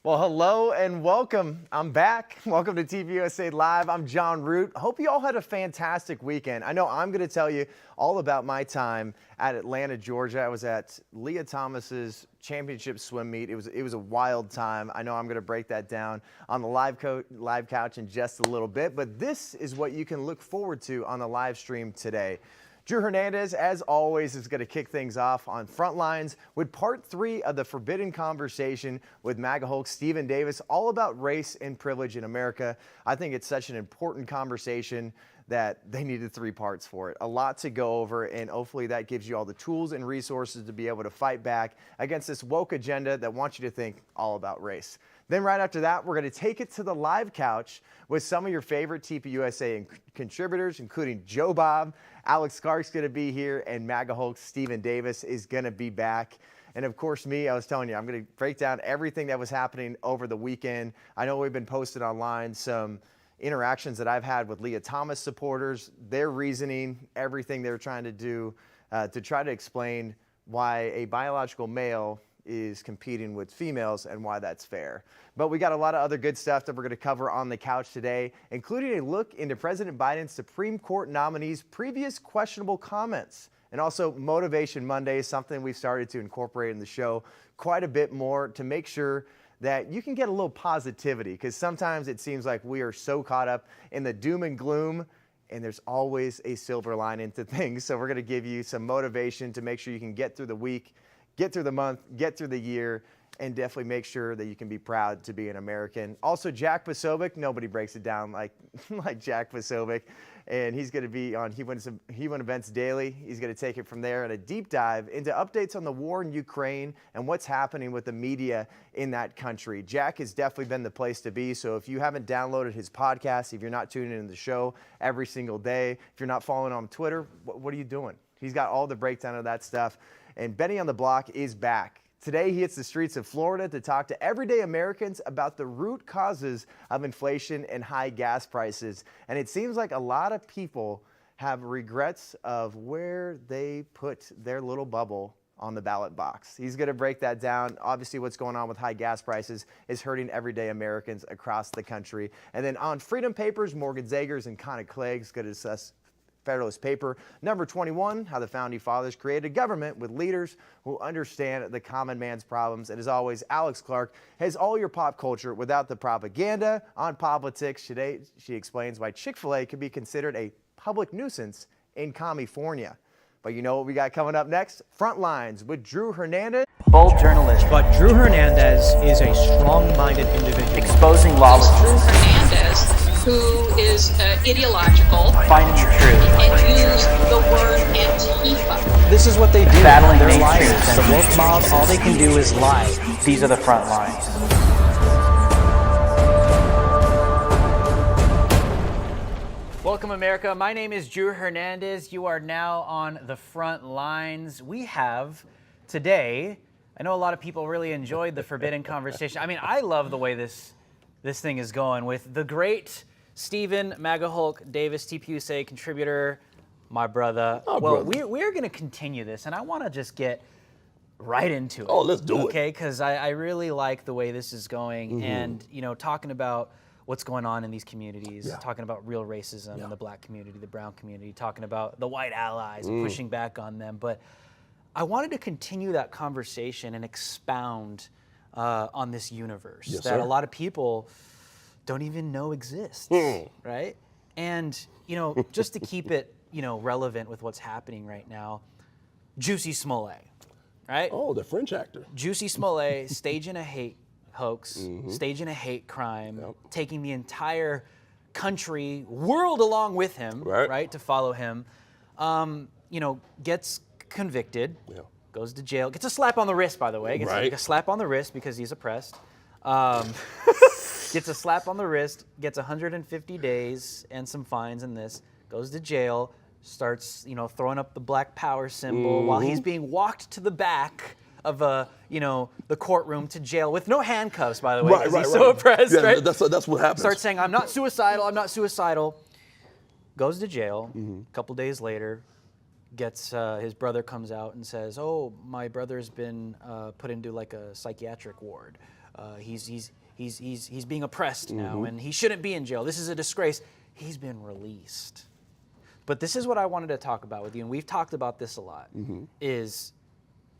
Well, hello and welcome. I'm back. Welcome to TPUSA Live. I'm Jon Root. Hope you all had a fantastic weekend. I know I'm going to tell you all about my time at Atlanta, Georgia. I was at Leah Thomas's championship swim meet. It was a wild time. I know I'm going to break that down on the live couch in just a little bit, but this is what you can look forward to on the live stream today. Drew Hernandez, as always, is going to kick things off on Frontlines with part 3 of the Forbidden Conversation with MAGA Hulk Stephen Davis, all about race and privilege in America. I think it's such an important conversation that they needed 3 parts for it. A lot to go over, and hopefully that gives you all the tools and resources to be able to fight back against this woke agenda that wants you to think all about race. Then right after that, we're going to take it to the live couch with some of your favorite TPUSA contributors, including Jobob. Alex Clark's going to be here, and MAGA Hulk Stephen Davis is going to be back. And of course, me, I was telling you, I'm going to break down everything that was happening over the weekend. I know we've been posted online some interactions that I've had with Leah Thomas supporters, their reasoning, everything they're trying to do to try to explain why a biological male is competing with females and why that's fair. But we got a lot of other good stuff that we're going to cover on the couch today, including a look into President Biden's Supreme Court nominees' previous questionable comments, and also Motivation Monday, something we've started to incorporate in the show quite a bit more to make sure that you can get a little positivity, because sometimes it seems like we are so caught up in the doom and gloom, and there's always a silver lining to things. So we're going to give you some motivation to make sure you can get through the week, get through the month, get through the year, and definitely make sure that you can be proud to be an American. Also, Jack Posobiec, nobody breaks it down like Jack Posobiec, and he's going to be on He Win Events Daily. He's going to take it from there and a deep dive into updates on the war in Ukraine and what's happening with the media in that country. Jack has definitely been the place to be, so if you haven't downloaded his podcast, if you're not tuning in to the show every single day, if you're not following on Twitter, what are you doing? He's got all the breakdown of that stuff. And Benny on the Block is back. Today, he hits the streets of Florida to talk to everyday Americans about the root causes of inflation and high gas prices. And it seems like a lot of people have regrets of where they put their little bubble on the ballot box. He's going to break that down. Obviously, what's going on with high gas prices is hurting everyday Americans across the country. And then on Freedom Papers, Morgan Zagers and Connie Clegg's going to discuss Federalist Paper number 21, how the Founding Fathers created a government with leaders who understand the common man's problems. And as always, Alex Clark has all your pop culture without the propaganda. On politics today, she explains why Chick-fil-A could be considered a public nuisance in California. But you know what we got coming up next? Frontlines with Drew Hernandez. Bold journalist. But Drew Hernandez is a strong-minded individual. Exposing lawlessness. Drew Hernandez, who is ideological. Finding the truth. And use the word Antifa. This is what they do. Battling They're mainstream. liars. The woke mob, all they can do is lie. These are the front lines. Welcome, America. My name is Drew Hernandez. You are now on the front lines. We have today, I know a lot of people really enjoyed the Forbidden Conversation. I mean, I love the way this thing is going with the great Stephen MAGA Hulk Davis, TPUSA contributor, my brother. We're going to continue this, and I want to just get right into it. Oh, let's do it. Okay, because I really like the way this is going, and talking about what's going on in these communities, talking about real racism in the black community, the brown community, talking about the white allies, and pushing back on them. But I wanted to continue that conversation and expound on this universe that a lot of people don't even know exists, right? And, just to keep it, relevant with what's happening right now, Jussie Smollett, right? Oh, the French actor. Jussie Smollett staging a hate hoax, staging a hate crime, taking the entire country, world along with him, right, to follow him, gets convicted, goes to jail, gets a slap on the wrist, by the way, gets a slap on the wrist because he's oppressed, gets a slap on the wrist, gets 150 days and some fines in this, goes to jail, starts, throwing up the Black Power symbol while he's being walked to the back of the courtroom to jail with no handcuffs, by the way, because he's so oppressed, right? That's what happens. Starts saying, I'm not suicidal, goes to jail. A couple days later, gets his brother comes out and says, oh, my brother's been put into like a psychiatric ward. he's being oppressed now, and he shouldn't be in jail. This is a disgrace. He's been released. But this is what I wanted to talk about with you, and we've talked about this a lot, is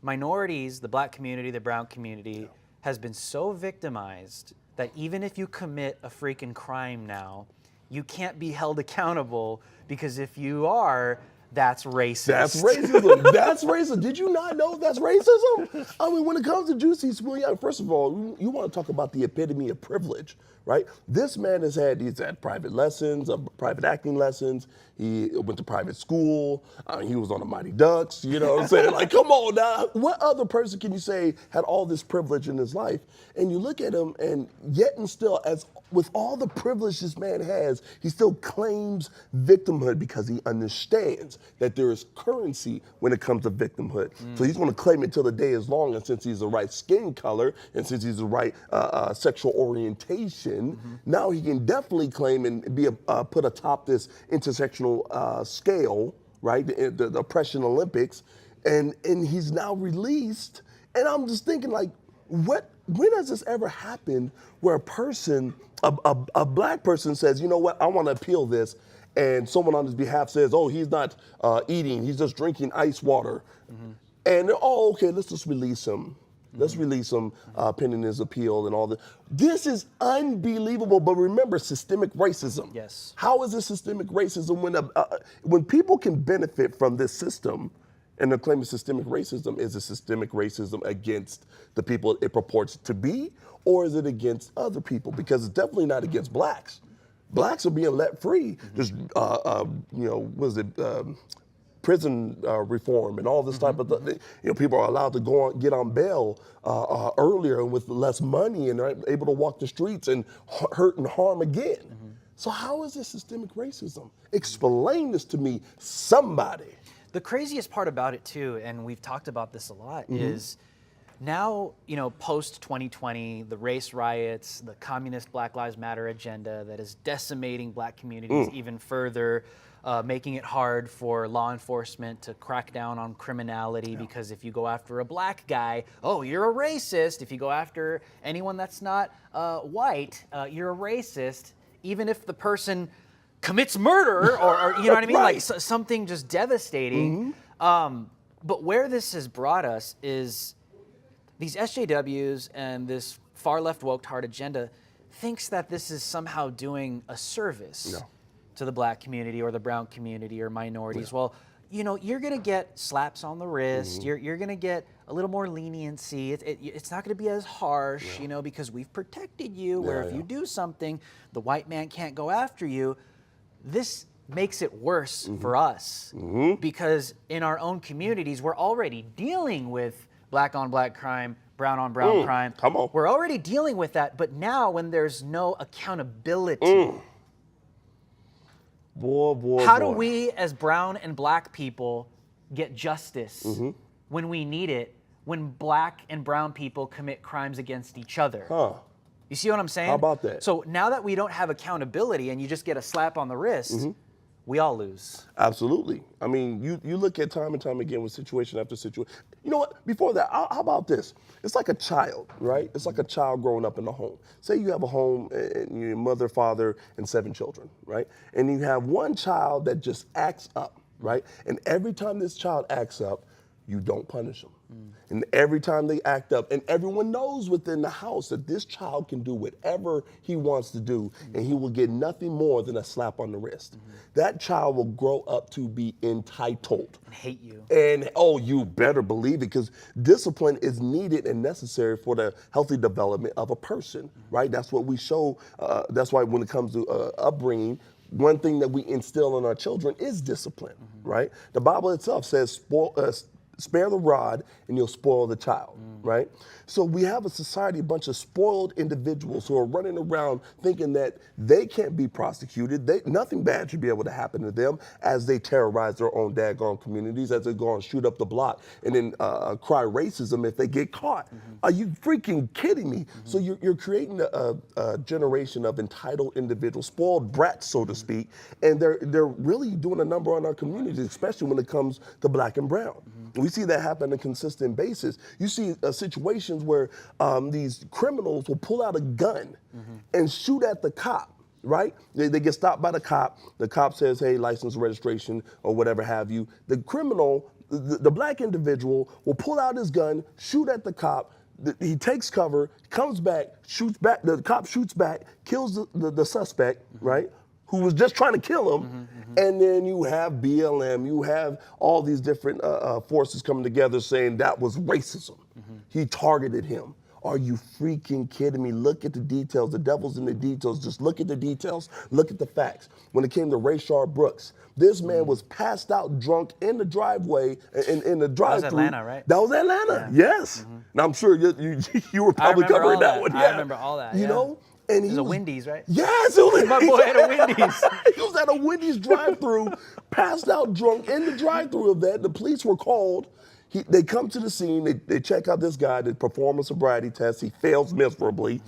minorities, the black community, the brown community, has been so victimized that even if you commit a freaking crime now, you can't be held accountable, because if you are, that's racist. That's racism. That's racism. Did you not know that's racism? I mean, when it comes to Juicy Smoothie, first of all, you want to talk about the epitome of privilege, right? This man he's had private lessons, private acting lessons. He went to private school. He was on the Mighty Ducks. You know what I'm saying? Like, come on now. What other person can you say had all this privilege in his life? And you look at him, and yet and still, as with all the privilege this man has, he still claims victimhood because he understands that there is currency when it comes to victimhood. So he's going to claim it till the day is long, and since he's the right skin color, and since he's the right sexual orientation, now he can definitely claim and be put atop this intersectional scale, right? The oppression Olympics, and he's now released. And I'm just thinking, like, when has this ever happened where a person, a black person says, you know what, I want to appeal this, and someone on his behalf says, oh, he's not eating, he's just drinking ice water. And, oh, okay, let's just release him. Let's release him pending his appeal and all that. This is unbelievable, but remember, systemic racism. Yes. How is this systemic racism when people can benefit from this system, and they're claiming systemic racism? Is it systemic racism against the people it purports to be, or is it against other people? Because it's definitely not against blacks. Blacks are being let free. Just, prison reform and all this type of thing. You know, people are allowed to get on bail earlier and with less money, and are able to walk the streets and hurt and harm again. So how is this systemic racism? Explain this to me, somebody. The craziest part about it too, and we've talked about this a lot, is now, you know, post 2020, the race riots, the communist Black Lives Matter agenda that is decimating black communities even further, making it hard for law enforcement to crack down on criminality, because if you go after a black guy, oh, you're a racist. If you go after anyone that's not white, you're a racist, even if the person commits murder or you know what I mean? Like something just devastating. But where this has brought us is these SJWs and this far left woke hard agenda thinks that this is somehow doing a service to the black community or the brown community or minorities. Well, you know, you're gonna get slaps on the wrist. You're gonna get a little more leniency. It's not gonna be as harsh, you know, because we've protected you. Where if you do something, the white man can't go after you. This makes it worse for us because in our own communities, we're already dealing with black on black crime, brown on brown crime. Come on. We're already dealing with that, but now when there's no accountability, how do we as brown and black people get justice when we need it, when black and brown people commit crimes against each other? You see what I'm saying? How about that? So now that we don't have accountability and you just get a slap on the wrist, we all lose. Absolutely. I mean, you look at time and time again with situation after situation. You know what? Before that, how about this? It's like a child, right? It's like a child growing up in a home. Say you have a home and your mother, father, and 7 children, right? And you have one child that just acts up, right? And every time this child acts up, you don't punish them. And every time they act up, and everyone knows within the house that this child can do whatever he wants to do, and he will get nothing more than a slap on the wrist. That child will grow up to be entitled. And hate you. And, oh, you better believe it, because discipline is needed and necessary for the healthy development of a person, right? That's what we show. That's why when it comes to upbringing, one thing that we instill in our children is discipline, right? The Bible itself says, spare the rod and you'll spoil the child, right? So we have a society, a bunch of spoiled individuals who are running around thinking that they can't be prosecuted. Nothing bad should be able to happen to them as they terrorize their own daggone communities, as they go and shoot up the block and then cry racism if they get caught. Are you freaking kidding me? So you're creating a generation of entitled individuals, spoiled brats, so to speak, and they're really doing a number on our communities, especially when it comes to black and brown. We see that happen on a consistent basis. You see situations where these criminals will pull out a gun and shoot at the cop. Right? They get stopped by the cop. The cop says, hey, license, registration, or whatever have you. The criminal, the black individual, will pull out his gun, shoot at the cop. He takes cover, comes back, shoots back. The cop shoots back, kills the suspect, right? Who was just trying to kill him. And then you have BLM, you have all these different forces coming together saying that was racism. He targeted him. Are you freaking kidding me? Look at the details. The devil's in the details. Just look at the details. Look at the facts. When it came to Rayshard Brooks, this man was passed out drunk in the driveway, in the drive-thru. That was Atlanta, right? That was Atlanta, yes. Now I'm sure you were probably covering that one. I remember all that, You know? And It was a Wendy's, right? Yes, it was. My boy had a Wendy's. He was at a Wendy's drive-thru, passed out drunk in the drive-thru of that. The police were called. They come to the scene, they check out this guy, they perform a sobriety test, he fails miserably.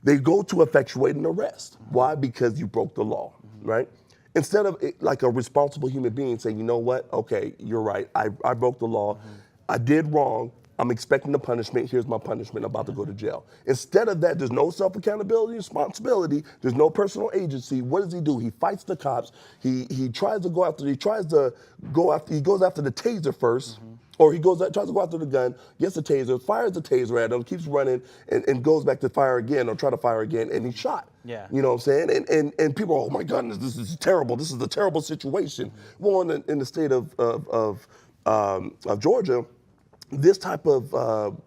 They go to effectuate an arrest. Why? Because you broke the law, right? Instead of like a responsible human being saying, you know what, okay, you're right, I broke the law, I did wrong, I'm expecting the punishment, here's my punishment, I'm about to go to jail. Instead of that, there's no self-accountability, responsibility, there's no personal agency. What does he do? He fights the cops, he goes after the taser first, or he tries to go after the gun, gets the taser, fires the taser at him, keeps running, and goes back to fire again, or try to fire again, and he's shot. Yeah. You know what I'm saying? And people are, oh my goodness, this is terrible. This is a terrible situation. Well, in the state of Georgia, this type of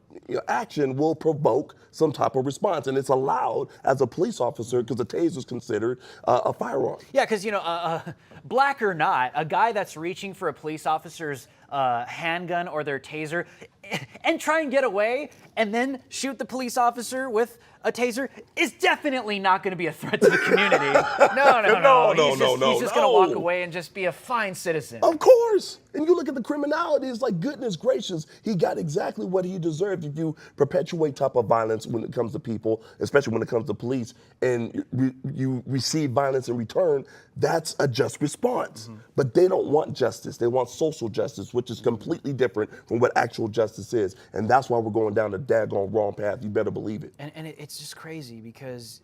action will provoke some type of response, and it's allowed as a police officer because the taser is considered a firearm. Yeah, because black or not, a guy that's reaching for a police officer's handgun or their taser and try and get away and then shoot the police officer with a taser is definitely not going to be a threat to the community. No. He's just going to walk away and just be a fine citizen. Of course. And you look at the criminality, it's like, goodness gracious, he got exactly what he deserved. If you perpetuate type of violence when it comes to people, especially when it comes to police, and you receive violence in return, that's a just response. But they don't want justice. They want social justice, which is completely different from what actual justice is. And that's why we're going down the daggone wrong path. You better believe it. And it's just crazy because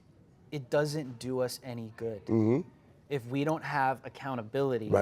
it doesn't do us any good. If we don't have accountability,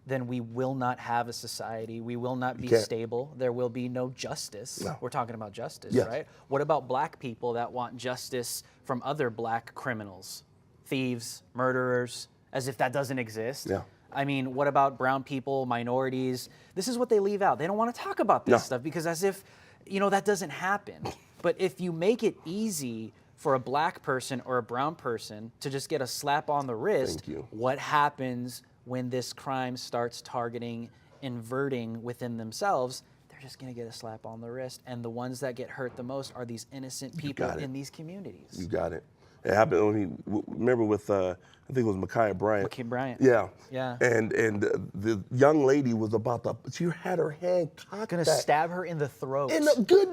then we will not have a society. We will not be stable. There will be no justice. We're talking about justice, right? What about black people that want justice from other black criminals, thieves, murderers, as if that doesn't exist? I mean, what about brown people, minorities? This is what they leave out. They don't want to talk about this stuff because as if, that doesn't happen. But if you make it easy for a black person or a brown person to just get a slap on the wrist, what happens when this crime starts targeting, inverting within themselves? They're just going to get a slap on the wrist. And the ones that get hurt the most are these innocent people in these communities. You got it. It happened when remember with, I think it was Ma'Khia Bryant. Ma'Khia Bryant. Yeah. Yeah. And the young lady was about to, she had her hand cocked Gonna back. stab her in the throat.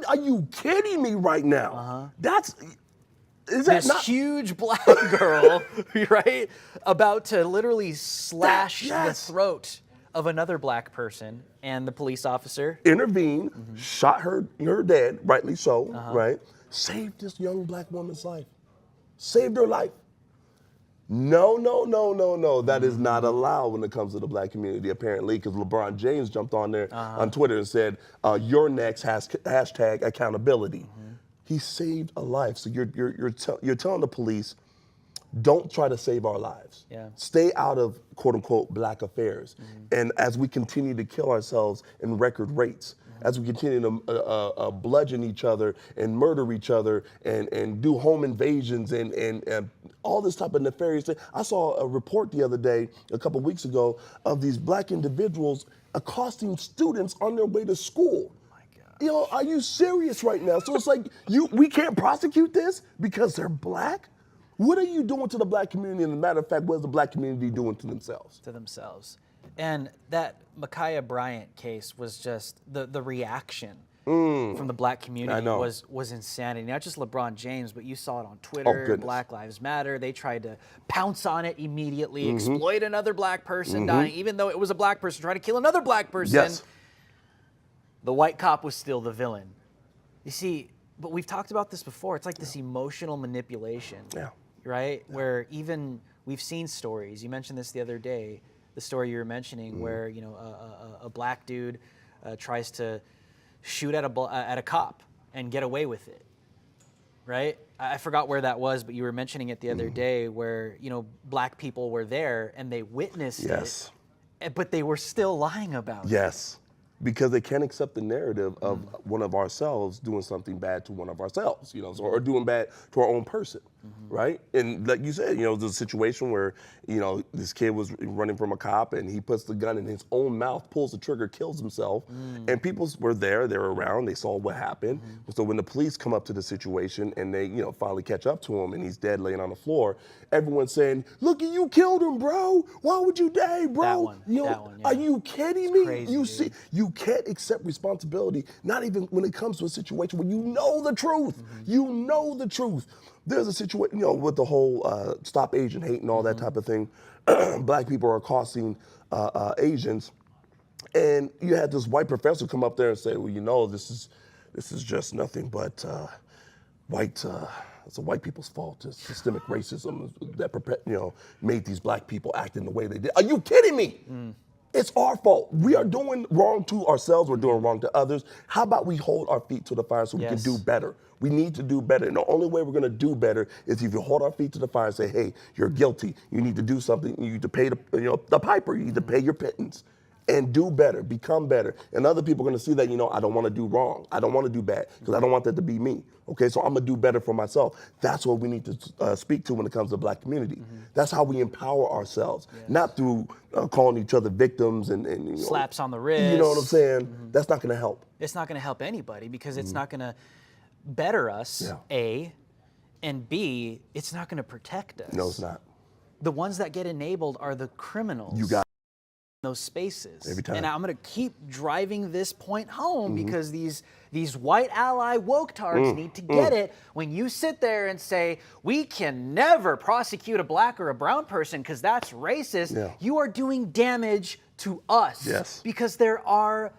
Are you kidding me right now? Is that this not huge black girl, right, about to literally slash the throat of another black person, and the police officer intervened, shot her dead, rightly so, right? Saved this young black woman's life. Saved her life. No. That is not allowed when it comes to the black community, apparently, because LeBron James jumped on there on Twitter and said, "Your next hashtag accountability." He saved a life. So you're telling the police, don't try to save our lives. Stay out of quote unquote black affairs. And as we continue to kill ourselves in record rates, as we continue to bludgeon each other and murder each other and do home invasions and all this type of nefarious thing. I saw a report the other day, a couple weeks ago, of these black individuals accosting students on their way to school. Are you serious right now? So it's like, we can't prosecute this because they're black? What are you doing to the black community? And as a matter of fact, what is the black community doing to themselves? And that Ma'Khia Bryant case was just the reaction from the black community was insanity. Not just LeBron James, but you saw it on Twitter, Black Lives Matter. They tried to pounce on it immediately, exploit another black person dying, even though it was a black person trying to kill another black person. the white cop was still the villain. You see, but we've talked about this before. It's like this emotional manipulation, right? Where even we've seen stories. You mentioned this the other day, the story you were mentioning, where a black dude tries to shoot at a cop and get away with it, right? I forgot where that was, but you were mentioning it the other day, where black people were there and they witnessed it, but they were still lying about it. Yes. Because they can't accept the narrative of one of ourselves doing something bad to one of ourselves, or doing bad to our own person, right? And like you said, there's a situation where, this kid was running from a cop and he puts the gun in his own mouth, pulls the trigger, kills himself, and people were there, they were around, they saw what happened. So when the police come up to the situation and they, finally catch up to him and he's dead laying on the floor, everyone's saying, "Look, you killed him, bro. Why would you die, bro?" That one, Are you kidding me? Crazy, You dude. see, you can't accept responsibility, not even when it comes to a situation where you know the truth. You know the truth. There's a situation, with the whole stop Asian hate and all that type of thing. Black people are accosting Asians, and you had this white professor come up there and say, "Well, this is just nothing but it's the white people's fault. It's systemic racism that made these black people act in the way they did." Are you kidding me? It's our fault. We are doing wrong to ourselves. We're doing wrong to others. How about we hold our feet to the fire so we can do better? We need to do better. And the only way we're going to do better is if you hold our feet to the fire and say, "Hey, you're guilty. You need to do something. You need to pay the piper. You need to pay your pittance and do better, become better." And other people are going to see that, I don't want to do wrong. I don't want to do bad because I don't want that to be me. Okay, so I'm going to do better for myself. That's what we need to speak to when it comes to the black community. That's how we empower ourselves, not through calling each other victims and Slaps on the wrist. You know what I'm saying? That's not going to help. It's not going to help anybody because it's not going to better us, A, and B, it's not going to protect us. No, it's not. The ones that get enabled are the criminals. You got those spaces. Every time. And I'm going to keep driving this point home because these white ally woke tards need to get it. When you sit there and say, "We can never prosecute a black or a brown person because that's racist," you are doing damage to us. Yes. Because there are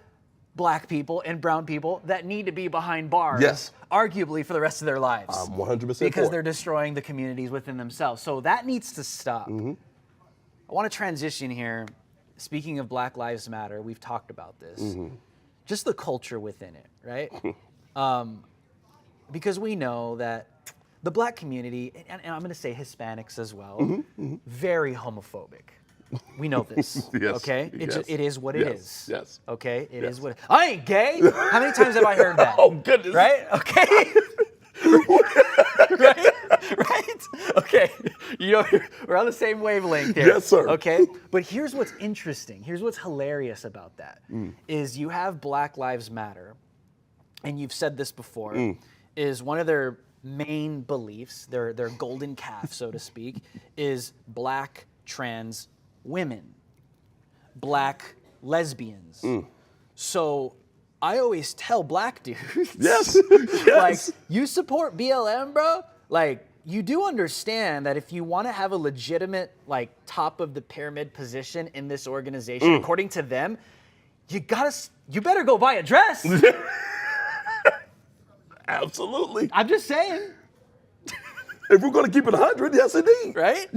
black people and brown people that need to be behind bars, arguably for the rest of their lives. I'm 100% because for they're it. destroying the communities within themselves. So that needs to stop. I want to transition here. Speaking of Black Lives Matter, we've talked about this. Just the culture within it, right? Because we know that the black community, and I'm going to say Hispanics as well, very homophobic. We know this, okay? It is what it is. Yes. Okay? It is what I ain't gay. How many times have I heard that? Oh, goodness. Right? Okay? right? Okay. We're on the same wavelength here. Yes, sir. Okay? But here's what's interesting. Here's what's hilarious about that is you have Black Lives Matter, and you've said this before, is one of their main beliefs, their golden calf, so to speak, is black trans women, black lesbians. So I always tell black dudes, Yes. like, you support BLM, bro? Like, you do understand that if you want to have a legitimate, like, top of the pyramid position in this organization, according to them, you better go buy a dress. Absolutely. I'm just saying. If we're going to keep it 100, yes, indeed. Right?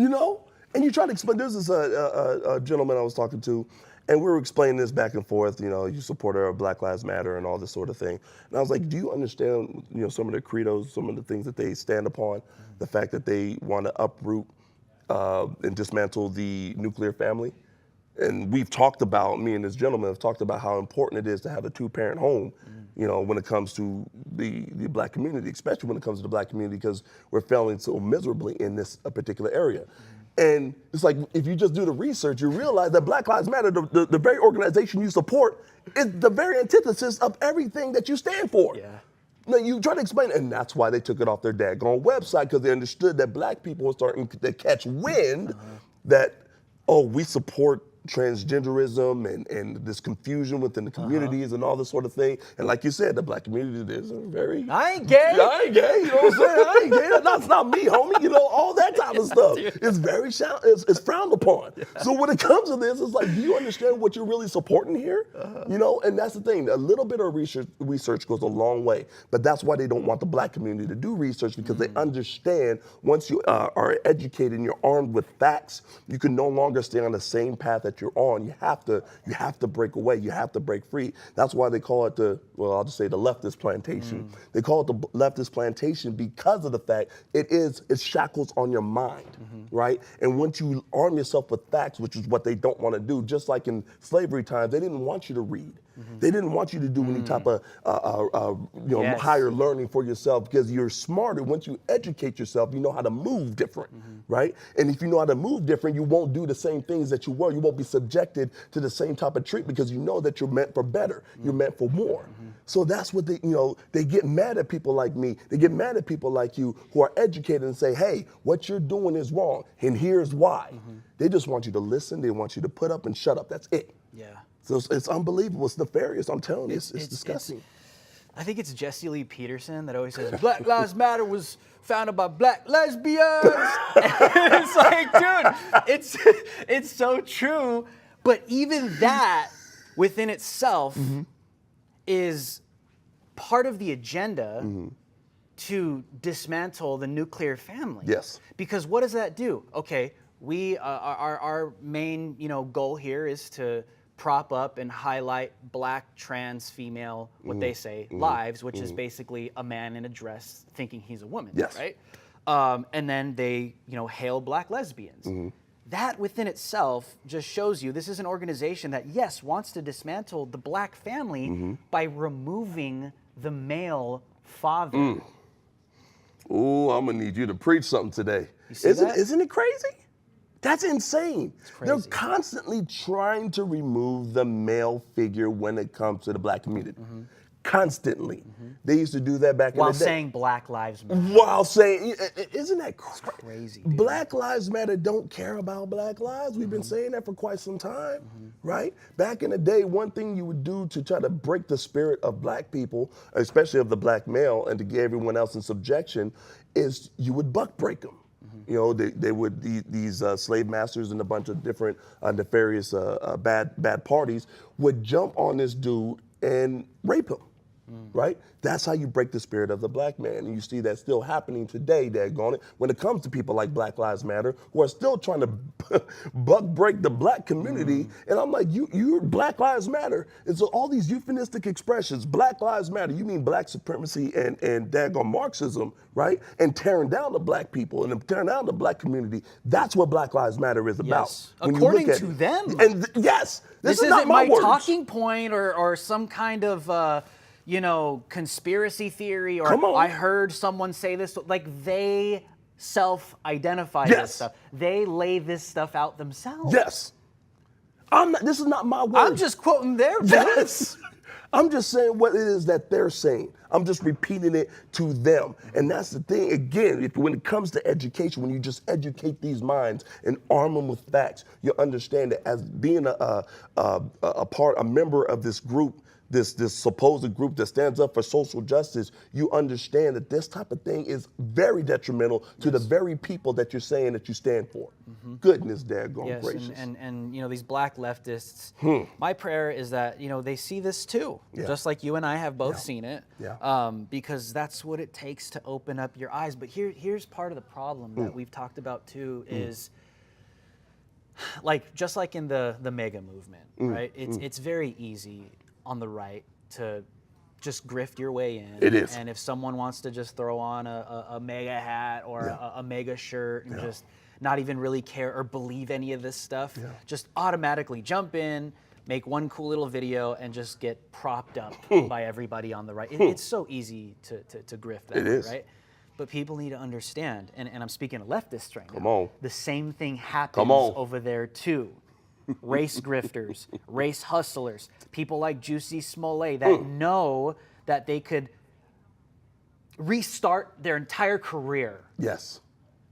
And you try to explain, there's this a gentleman I was talking to, and we were explaining this back and forth, you supporter of Black Lives Matter and all this sort of thing. And I was like, do you understand, some of their credos, some of the things that they stand upon, the fact that they want to uproot and dismantle the nuclear family? And we've talked about, me and this gentleman have talked about how important it is to have a two-parent home, when it comes to the black community, especially when it comes to the black community, because we're failing so miserably in this particular area. And it's like, if you just do the research, you realize that Black Lives Matter, the very organization you support, is the very antithesis of everything that you stand for. Yeah. Now, you try to explain it, and that's why they took it off their daggone website, because they understood that black people were starting to catch wind that, we support transgenderism and this confusion within the communities and all this sort of thing. And like you said, the black community is very... I ain't gay. I ain't gay, you know what I'm saying? I ain't gay. That's not me, homie. You know, all that type of stuff. It's very it's frowned upon. So when it comes to this, it's like, do you understand what you're really supporting here? You know, and that's the thing. A little bit of research goes a long way. But that's why they don't want the black community to do research, because they understand once you are educated and you're armed with facts, you can no longer stay on the same path that you're on. You have to break away. You have to break free. That's why they call it I'll just say the leftist plantation. They call it the leftist plantation because of the fact it's shackles on your mind, right? And once you arm yourself with facts, which is what they don't want to do, just like in slavery times, they didn't want you to read. They didn't want you to do any type of higher learning for yourself, because you're smarter. Once you educate yourself, you know how to move different, right? And if you know how to move different, you won't do the same things that you were. You won't be subjected to the same type of treatment, because you know that you're meant for better. You're meant for more. So that's what they get mad at people like me. They get mad at people like you who are educated and say, hey, what you're doing is wrong, and here's why. They just want you to listen. They want you to put up and shut up. That's it. Yeah. So it's unbelievable. It's nefarious. I'm telling you, it's disgusting. I think it's Jesse Lee Peterson that always says Black Lives Matter was founded by black lesbians. It's like, dude, it's so true. But even that within itself is part of the agenda to dismantle the nuclear family. Yes. Because what does that do? Okay, our main goal here is to prop up and highlight black trans female, what they say, lives, which is basically a man in a dress thinking he's a woman, Yes. right? And then they, hail black lesbians. That within itself just shows you this is an organization that, yes, wants to dismantle the black family by removing the male father. Ooh, I'm gonna need you to preach something today. You see that? Isn't it crazy? That's insane. crazy. They're constantly trying to remove the male figure when it comes to the black community. Constantly. They used to do that back in the day. While saying Black Lives Matter. While saying, isn't that Crazy, dude. Black Lives Matter don't care about black lives. We've been saying that for quite some time, right? Back in the day, one thing you would do to try to break the spirit of black people, especially of the black male, and to get everyone else in subjection, is you would buck break them. You know, they would, these slave masters and a bunch of different nefarious bad parties would jump on this dude and rape him. Right? That's how you break the spirit of the black man. And you see that still happening today, daggone it, when it comes to people like Black Lives Matter, who are still trying to buck break the black community. And I'm like, you're Black Lives Matter. And so all these euphemistic expressions, Black Lives Matter, you mean black supremacy and daggone Marxism, right? And tearing down the black people and tearing down the black community. That's what Black Lives Matter is about. Yes. When According you look at to it. them. And yes, This is isn't not my words. talking point or some kind of conspiracy theory, or Come on. I heard someone say this. Like, they self-identify Yes. this stuff. They lay this stuff out themselves. Yes. This is not my words. I'm just quoting their voice. Yes. I'm just saying what it is that they're saying. I'm just repeating it to them. And that's the thing, again, when it comes to education, when you just educate these minds and arm them with facts, you understand that as being a member of this group, this supposed group that stands up for social justice, you understand that this type of thing is very detrimental to the very people that you're saying that you stand for. Goodness, daggone gracious. And these black leftists, my prayer is that, they see this too, just like you and I have both seen it, because that's what it takes to open up your eyes. But here's part of the problem that we've talked about too is, just like in the MAGA movement, right? It's very easy on the right to just grift your way in. It is. And if someone wants to just throw on a MAGA hat or a MAGA shirt and just not even really care or believe any of this stuff, just automatically jump in, make one cool little video, and just get propped up by everybody on the right. It's so easy to grift that way, right? But people need to understand, and I'm speaking to leftists right now. Come on. The same thing happens over there too. Race grifters, race hustlers, people like Juicy Smollett that know that they could restart their entire career Yes.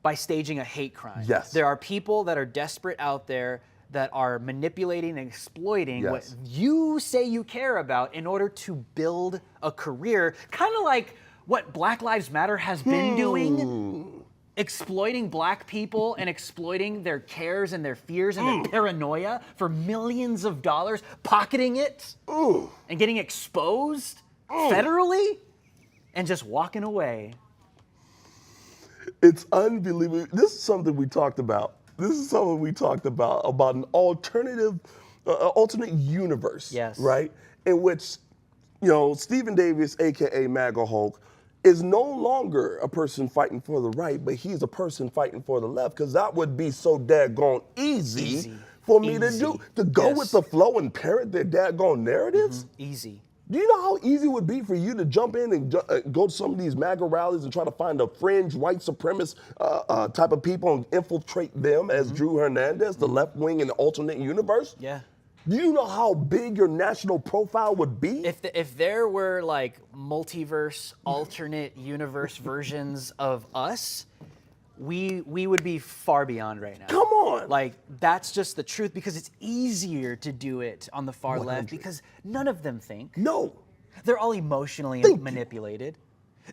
by staging a hate crime. Yes. There are people that are desperate out there that are manipulating and exploiting what Yes. you say you care about in order to build a career, kind of like what Black Lives Matter has been doing, exploiting black people and exploiting their cares and their fears and their paranoia for millions of dollars, pocketing it and getting exposed federally and just walking away. It's unbelievable. This is something we talked about. About an alternate universe. Yes. Right? In which, Stephen Davis, AKA MAGA Hulk, is no longer a person fighting for the right, but he's a person fighting for the left, because that would be so daggone easy for me to do. To go Yes. with the flow and parrot their daggone narratives. Easy. Do you know how easy it would be for you to jump in and go to some of these MAGA rallies and try to find a fringe white supremacist type of people and infiltrate them as Drew Hernandez, the left wing in the alternate universe? Yeah. Do you know how big your national profile would be? If there were like multiverse, alternate universe versions of us, we would be far beyond right now. Come on. Like, that's just the truth, because it's easier to do it on the far left, because none of them think. No. They're all emotionally Thank you. manipulated.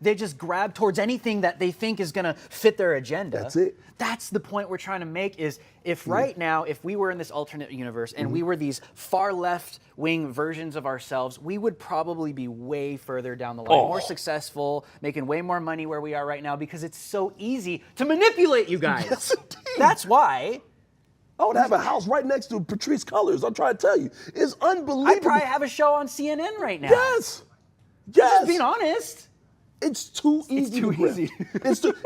They just grab towards anything that they think is gonna fit their agenda. That's it. That's the point we're trying to make, is if right now, if we were in this alternate universe and we were these far left wing versions of ourselves, we would probably be way further down the line, more successful, making way more money where we are right now, because it's so easy to manipulate you guys. Yes, indeed. That's why. I would have a house right next to Patrice Cullors. I'm trying to tell you. It's unbelievable. I'd probably have a show on CNN right now. Yes. Yes. Just being honest. It's too easy too to grift. easy.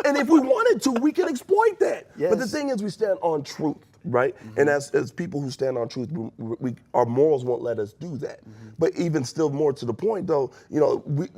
And if we wanted to, we could exploit that. But the Yes. thing is, we stand on truth, right? And as people who stand on truth, our morals won't let us do that. But even still more to the point, though,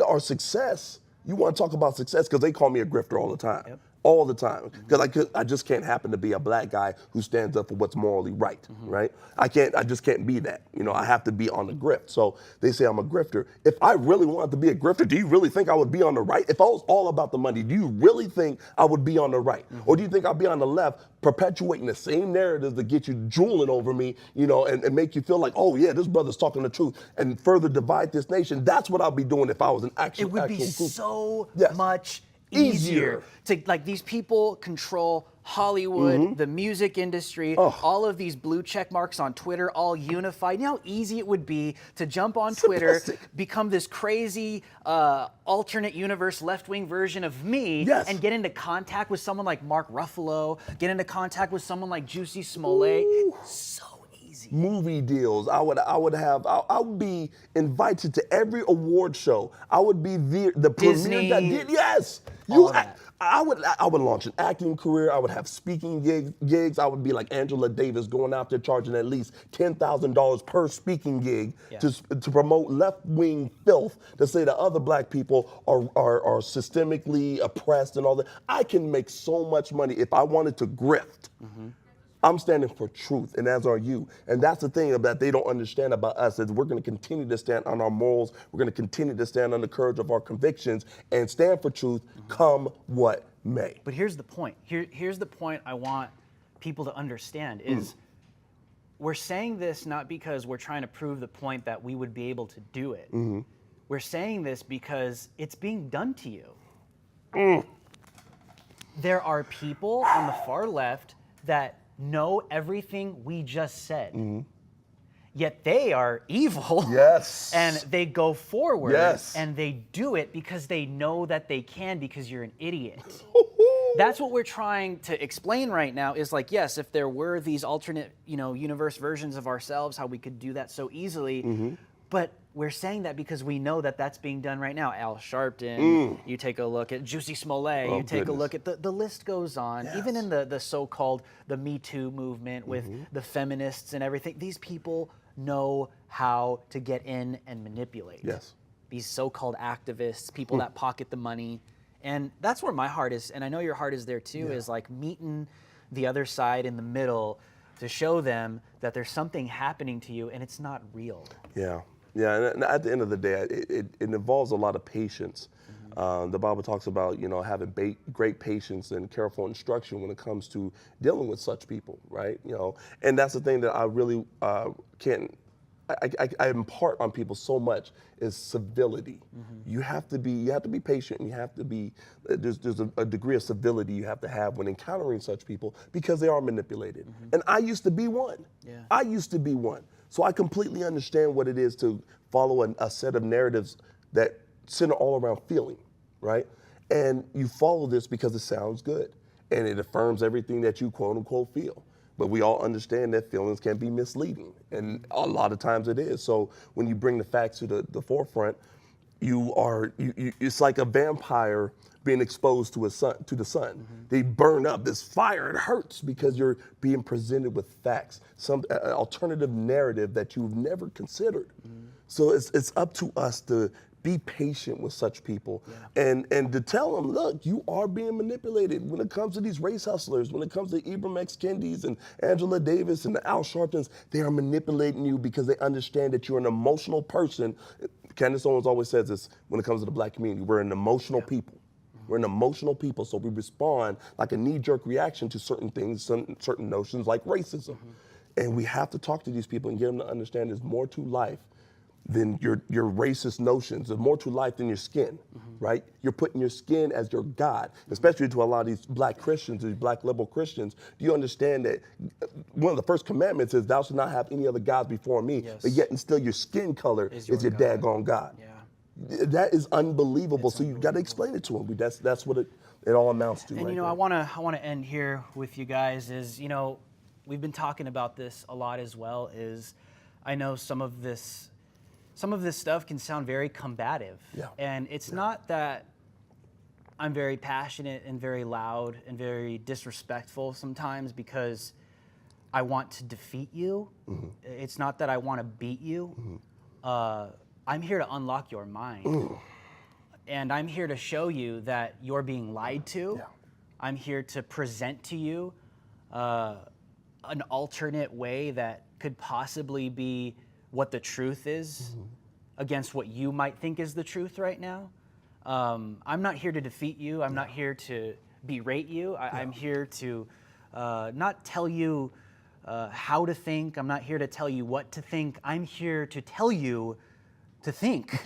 our success, you want to talk about success, because they call me a grifter all the time. All the time, because I just can't happen to be a black guy who stands up for what's morally right, right? I just can't be that. I have to be on the grift. So they say I'm a grifter. If I really wanted to be a grifter, do you really think I would be on the right? If I was all about the money, do you really think I would be on the right? Or do you think I'd be on the left, perpetuating the same narratives that get you drooling over me, and make you feel like, oh yeah, this brother's talking the truth, and further divide this nation? That's what I'd be doing if I was an actual. It would be actual so Yes. much Easier. to, like, these people control Hollywood, the music industry, all of these blue check marks on Twitter, all unified. You know how easy it would be to jump on Twitter, become this crazy alternate universe left-wing version of me, Yes. and get into contact with someone like Mark Ruffalo, get into contact with someone like Juicy Smollett. So easy. Movie deals. I would be invited to every award show. I would be the Disney. premier. Yes. All of that. I would launch an acting career. I would have speaking gigs. I would be like Angela Davis, going out there charging at least $10,000 per speaking gig to promote left-wing filth, to say that other black people are systemically oppressed and all that. I can make so much money if I wanted to grift. I'm standing for truth, and as are you. And that's the thing that they don't understand about us, is we're going to continue to stand on our morals. We're going to continue to stand on the courage of our convictions and stand for truth, come what may. But here's the point. Here's the point I want people to understand is we're saying this not because we're trying to prove the point that we would be able to do it. We're saying this because it's being done to you. There are people on the far left that know everything we just said. Yet they are evil. Yes. And they go forward. Yes. And they do it because they know that they can, because you're an idiot. That's what we're trying to explain right now, is like, yes, if there were these alternate, universe versions of ourselves, how we could do that so easily. But we're saying that because we know that that's being done right now. Al Sharpton, you take a look at Juicy Smollett, you take a look at the list goes on. Yes. Even in the so-called the Me Too movement with the feminists and everything, these people know how to get in and manipulate. Yes. These so-called activists, people that pocket the money. And that's where my heart is, and I know your heart is there too, is like meeting the other side in the middle to show them that there's something happening to you and it's not real. Yeah. Yeah, and at the end of the day, it involves a lot of patience. The Bible talks about, having great patience and careful instruction when it comes to dealing with such people, right? And that's the thing that I really I impart on people so much is civility. You have to be patient, and you have to be, there's a degree of civility you have to have when encountering such people, because they are manipulated. And I used to be one. I used to be one. So I completely understand what it is to follow a set of narratives that center all around feeling, right? And you follow this because it sounds good, and it affirms everything that you quote unquote feel. But we all understand that feelings can be misleading, and a lot of times it is. So when you bring the facts to the forefront, it's like a vampire being exposed to the sun. They burn up. This fire, it hurts because you're being presented with facts, some alternative narrative that you've never considered. So it's up to us to be patient with such people, and to tell them, look, you are being manipulated when it comes to these race hustlers, when it comes to Ibram X. Kendis and Angela Davis and the Al Sharptons. They are manipulating you because they understand that you're an emotional person. Candace Owens always says this when it comes to the Black community: we're an emotional people. We're an emotional people, so we respond like a knee-jerk reaction to certain things, certain notions like racism. And we have to talk to these people and get them to understand there's more to life than your racist notions. There's more to life than your skin, right? You're putting your skin as your God, especially to a lot of these Black Christians, these Black liberal Christians. Do you understand that one of the first commandments is thou shalt not have any other gods before me, but yet and still your skin color is your daggone God. That is unbelievable. So you've got to explain it to them. That's what it all amounts to. And I want to end here with you guys. Is we've been talking about this a lot as well. Is I know some of this stuff can sound very combative, and it's not that I'm very passionate and very loud and very disrespectful sometimes because I want to defeat you. It's not that I want to beat you. I'm here to unlock your mind. And I'm here to show you that you're being lied to. I'm here to present to you an alternate way that could possibly be what the truth is against what you might think is the truth right now. I'm not here to defeat you. I'm not here to berate you. I'm here to not tell you how to think. I'm not here to tell you what to think. I'm here to tell you to think.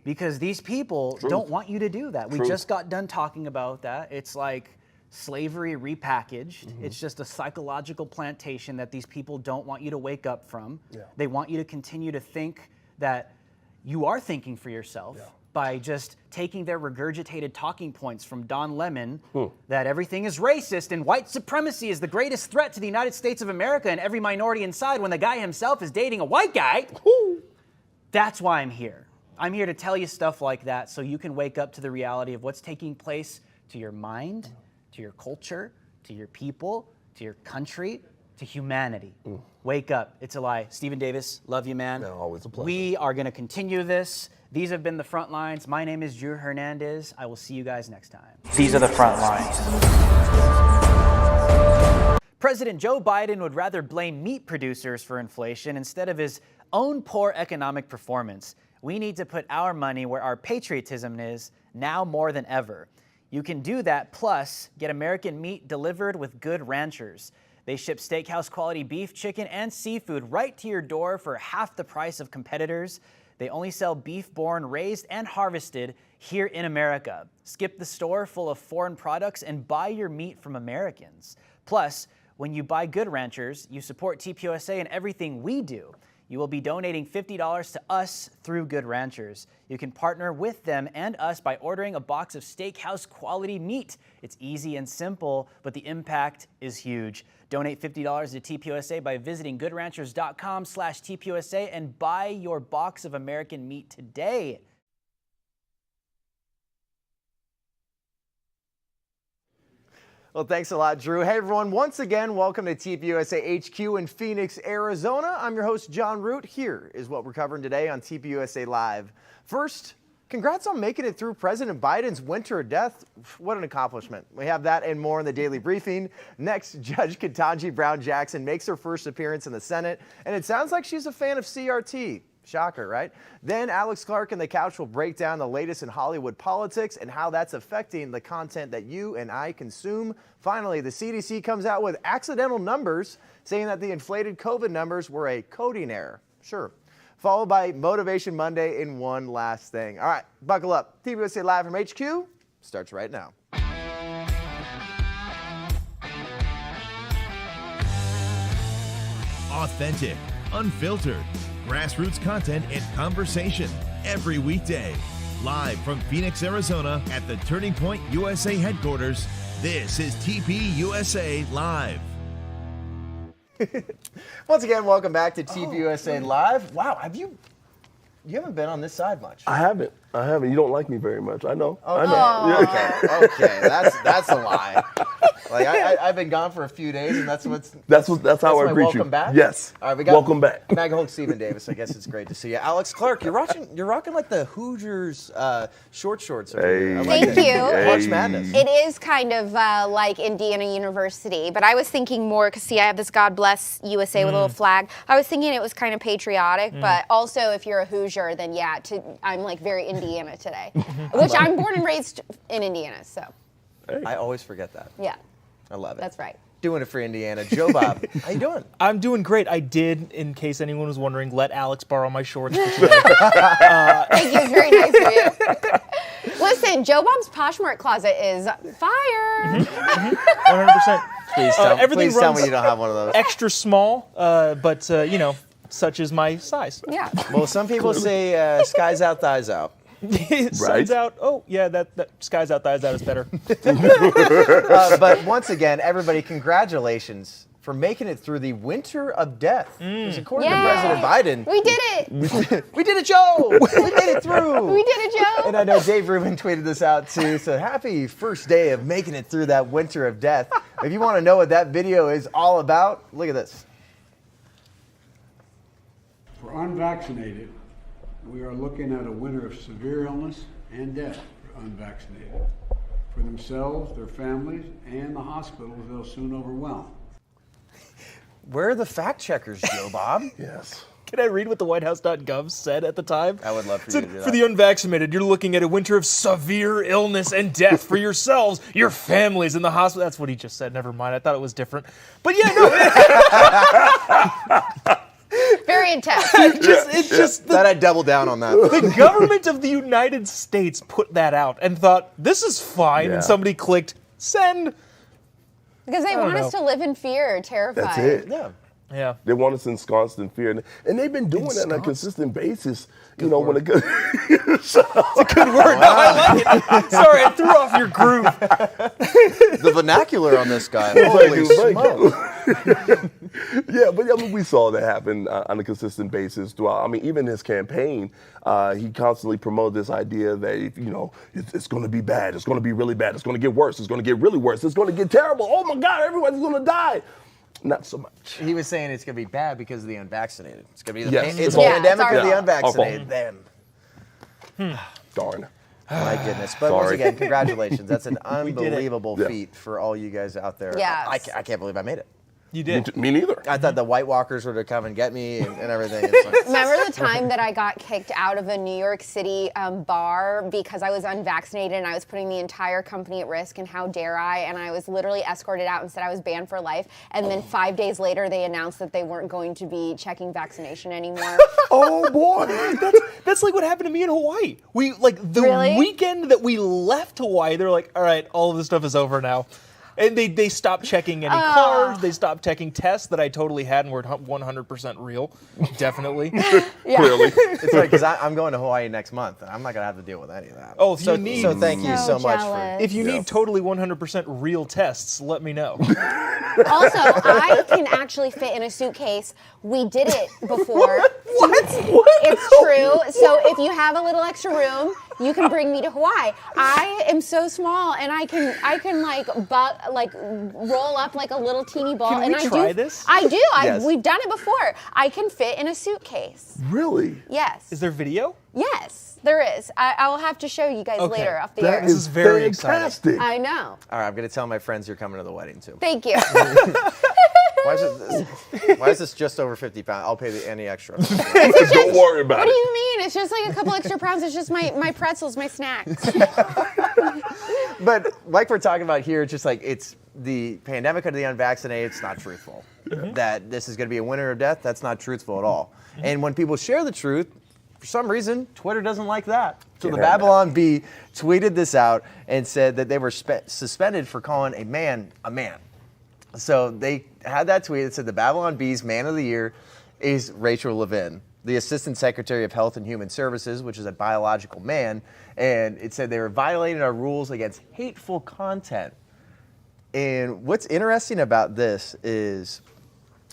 Because these people don't want you to do that. We just got done talking about that. It's like slavery repackaged. It's just a psychological plantation that these people don't want you to wake up from. They want you to continue to think that you are thinking for yourself by just taking their regurgitated talking points from Don Lemon that everything is racist and white supremacy is the greatest threat to the United States of America and every minority inside when the guy himself is dating a white guy. That's why I'm here. I'm here to tell you stuff like that so you can wake up to the reality of what's taking place to your mind, to your culture, to your people, to your country, to humanity. Wake up. It's a lie. Stephen Davis, love you, man. Always a pleasure. We are going to continue this. These have been the Front Lines. My name is Drew Hernandez. I will see you guys next time. These are the front lines. President Joe Biden would rather blame meat producers for inflation instead of his own poor economic performance. We need to put our money where our patriotism is now more than ever. You can do that, plus get American meat delivered with Good Ranchers. They ship steakhouse quality beef, chicken, and seafood right to your door for half the price of competitors. They only sell beef born, raised, and harvested here in America. Skip the store full of foreign products and buy your meat from Americans. Plus, when you buy Good Ranchers, you support TPUSA and everything we do. You will be donating $50 to us through Good Ranchers. You can partner with them and us by ordering a box of steakhouse quality meat. It's easy and simple, but the impact is huge. Donate $50 to TPUSA by visiting goodranchers.com/TPUSA and buy your box of American meat today. Well, thanks a lot, Drew. Hey, everyone. Once again, welcome to TPUSA HQ in Phoenix, Arizona. I'm your host, Jon Root. Here is what we're covering today on TPUSA Live. First, congrats on making it through President Biden's winter of death. What an accomplishment. We have that and more in the Daily Briefing. Next, Judge Kentaji Brown Jackson makes her first appearance in the Senate, and it sounds like she's a fan of CRT. Shocker, right? Then Alex Clark and the Couch will break down the latest in Hollywood politics and how that's affecting the content that you and I consume. Finally, the CDC comes out with accidental numbers saying that the inflated COVID numbers were a coding error. Sure. Followed by Motivation Monday and one last thing. All right, buckle up. TPUSA Live from HQ starts right now. Authentic, unfiltered, grassroots content and conversation every weekday. Live from Phoenix, Arizona at the Turning Point USA headquarters, this is TPUSA Live. Once again, welcome back to TPUSA Live. Wow, you haven't been on this side much. I haven't. You don't like me very much. I know. Okay. I know. Okay. That's a lie. Like I've been gone for a few days, and that's how I greet welcome you. back. Yes. All right, we got welcome back. MAGA Hulk Stephen Davis. I guess it's great to see you. Alex Clark, you're rocking like the Hoosiers shorts. Over here. I like Thank it. you. March Madness. It is kind of like Indiana University, but I was thinking more, because see, I have this God Bless USA with a little flag. I was thinking it was kind of patriotic, but also if you're a Hoosier, then yeah, I'm like very Indiana today, which I'm born and raised in Indiana, so. I always forget that. Yeah. I love it. That's right. Doing it for Indiana. Jobob, how you doing? I'm doing great. I did, in case anyone was wondering, let Alex borrow my shorts for today. Thank you. Very nice of you. Listen, Joe Bob's Poshmark closet is fire. 100%. Please tell Everything me you don't have one of those. extra small, but such is my size. Yeah. Well, some people say skies out, thighs out. Sun's out. Oh, yeah, that sky's out, thighs out is better. But once again, everybody, congratulations for making it through the winter of death. Because according to President Biden, We did it. we did it, Joe. We made it through. We did it, Joe. And I know Dave Rubin tweeted this out too. So happy first day of making it through that winter of death. If you want to know what that video is all about, look at this. For unvaccinated, we are looking at a winter of severe illness and death for unvaccinated. For themselves, their families, and the hospitals they'll soon overwhelm. Where are the fact checkers, Joe Bob? Yes. Can I read what the WhiteHouse.gov said at the time? I would love for you to do that. For the unvaccinated, you're looking at a winter of severe illness and death for yourselves, your families, and the hospital. That's what he just said. Never mind. I thought it was different. But yeah, no. Very intense. It's just That I double down on that. the government of the United States put that out and thought, this is fine. Yeah. And somebody clicked send. Because they want us to live in fear, terrified. That's it. Yeah. Yeah. They want us ensconced in fear. And they've been doing that on a consistent basis. When it goes. It's a good word. No, I like it. Sorry, I threw off your groove. The vernacular on this guy. Thank Holy you, thank smoke. Yeah, but we saw that happen on a consistent basis throughout. Even his campaign, he constantly promoted this idea that it's going to be bad, it's going to be really bad, it's going to get worse, it's going to get really worse, it's going to get terrible. Oh my God, everyone's going to die. Not so much. He was saying it's going to be bad because of the unvaccinated. It's going to be the Yes. it's Yeah, a pandemic it's of the our unvaccinated. Them. Darn. My goodness. But once Sorry. again, congratulations. That's an did it. unbelievable Yeah. feat for all you guys out there. Yes. I can't believe I made it. You did. Me neither. I thought the White Walkers were to come and get me and everything. It's like, Remember the time that I got kicked out of a New York City bar because I was unvaccinated and I was putting the entire company at risk, and how dare I? And I was literally escorted out and said I was banned for life. And then 5 days later, they announced that they weren't going to be checking vaccination anymore. Oh boy. That's like what happened to me in Hawaii. We the Really? weekend that we left Hawaii, they're like, all right, all of this stuff is over now. And they stopped checking any cars. They stopped checking tests that I totally had and were 100% real. Definitely. Clearly. it's like, because I'm going to Hawaii next month, and I'm not going to have to deal with any of that. Oh, if so, you need- so thank you so much for. jealous. If you need totally 100% real tests, let me know. Also, I can actually fit in a suitcase. We did it before. What? It's true. So if you have a little extra room, you can bring me to Hawaii. I am so small, and I can roll up like a little teeny ball. Can we and try this? I do. Yes. We've done it before. I can fit in a suitcase. Really? Yes. Is there video? Yes, there is. I will have to show you guys Okay. later off the That air. This is very fantastic. I know. All right, I'm going to tell my friends you're coming to the wedding too. Thank you. Why is this just over 50 pounds? I'll pay any extra. Don't worry about What do it. you mean? It's just like a couple extra pounds. It's just my pretzels, my snacks. But like we're talking about here, it's just like it's the pandemic of the unvaccinated. It's not truthful. That this is going to be a winter of death. That's not truthful at all. And when people share the truth, for some reason, Twitter doesn't like that. So the Babylon Bee tweeted this out and said that they were suspended for calling a man a man. So they had that tweet that said the Babylon Bee's Man of the Year is Rachel Levin, the Assistant Secretary of Health and Human Services, which is a biological man. And it said they were violating our rules against hateful content. And what's interesting about this is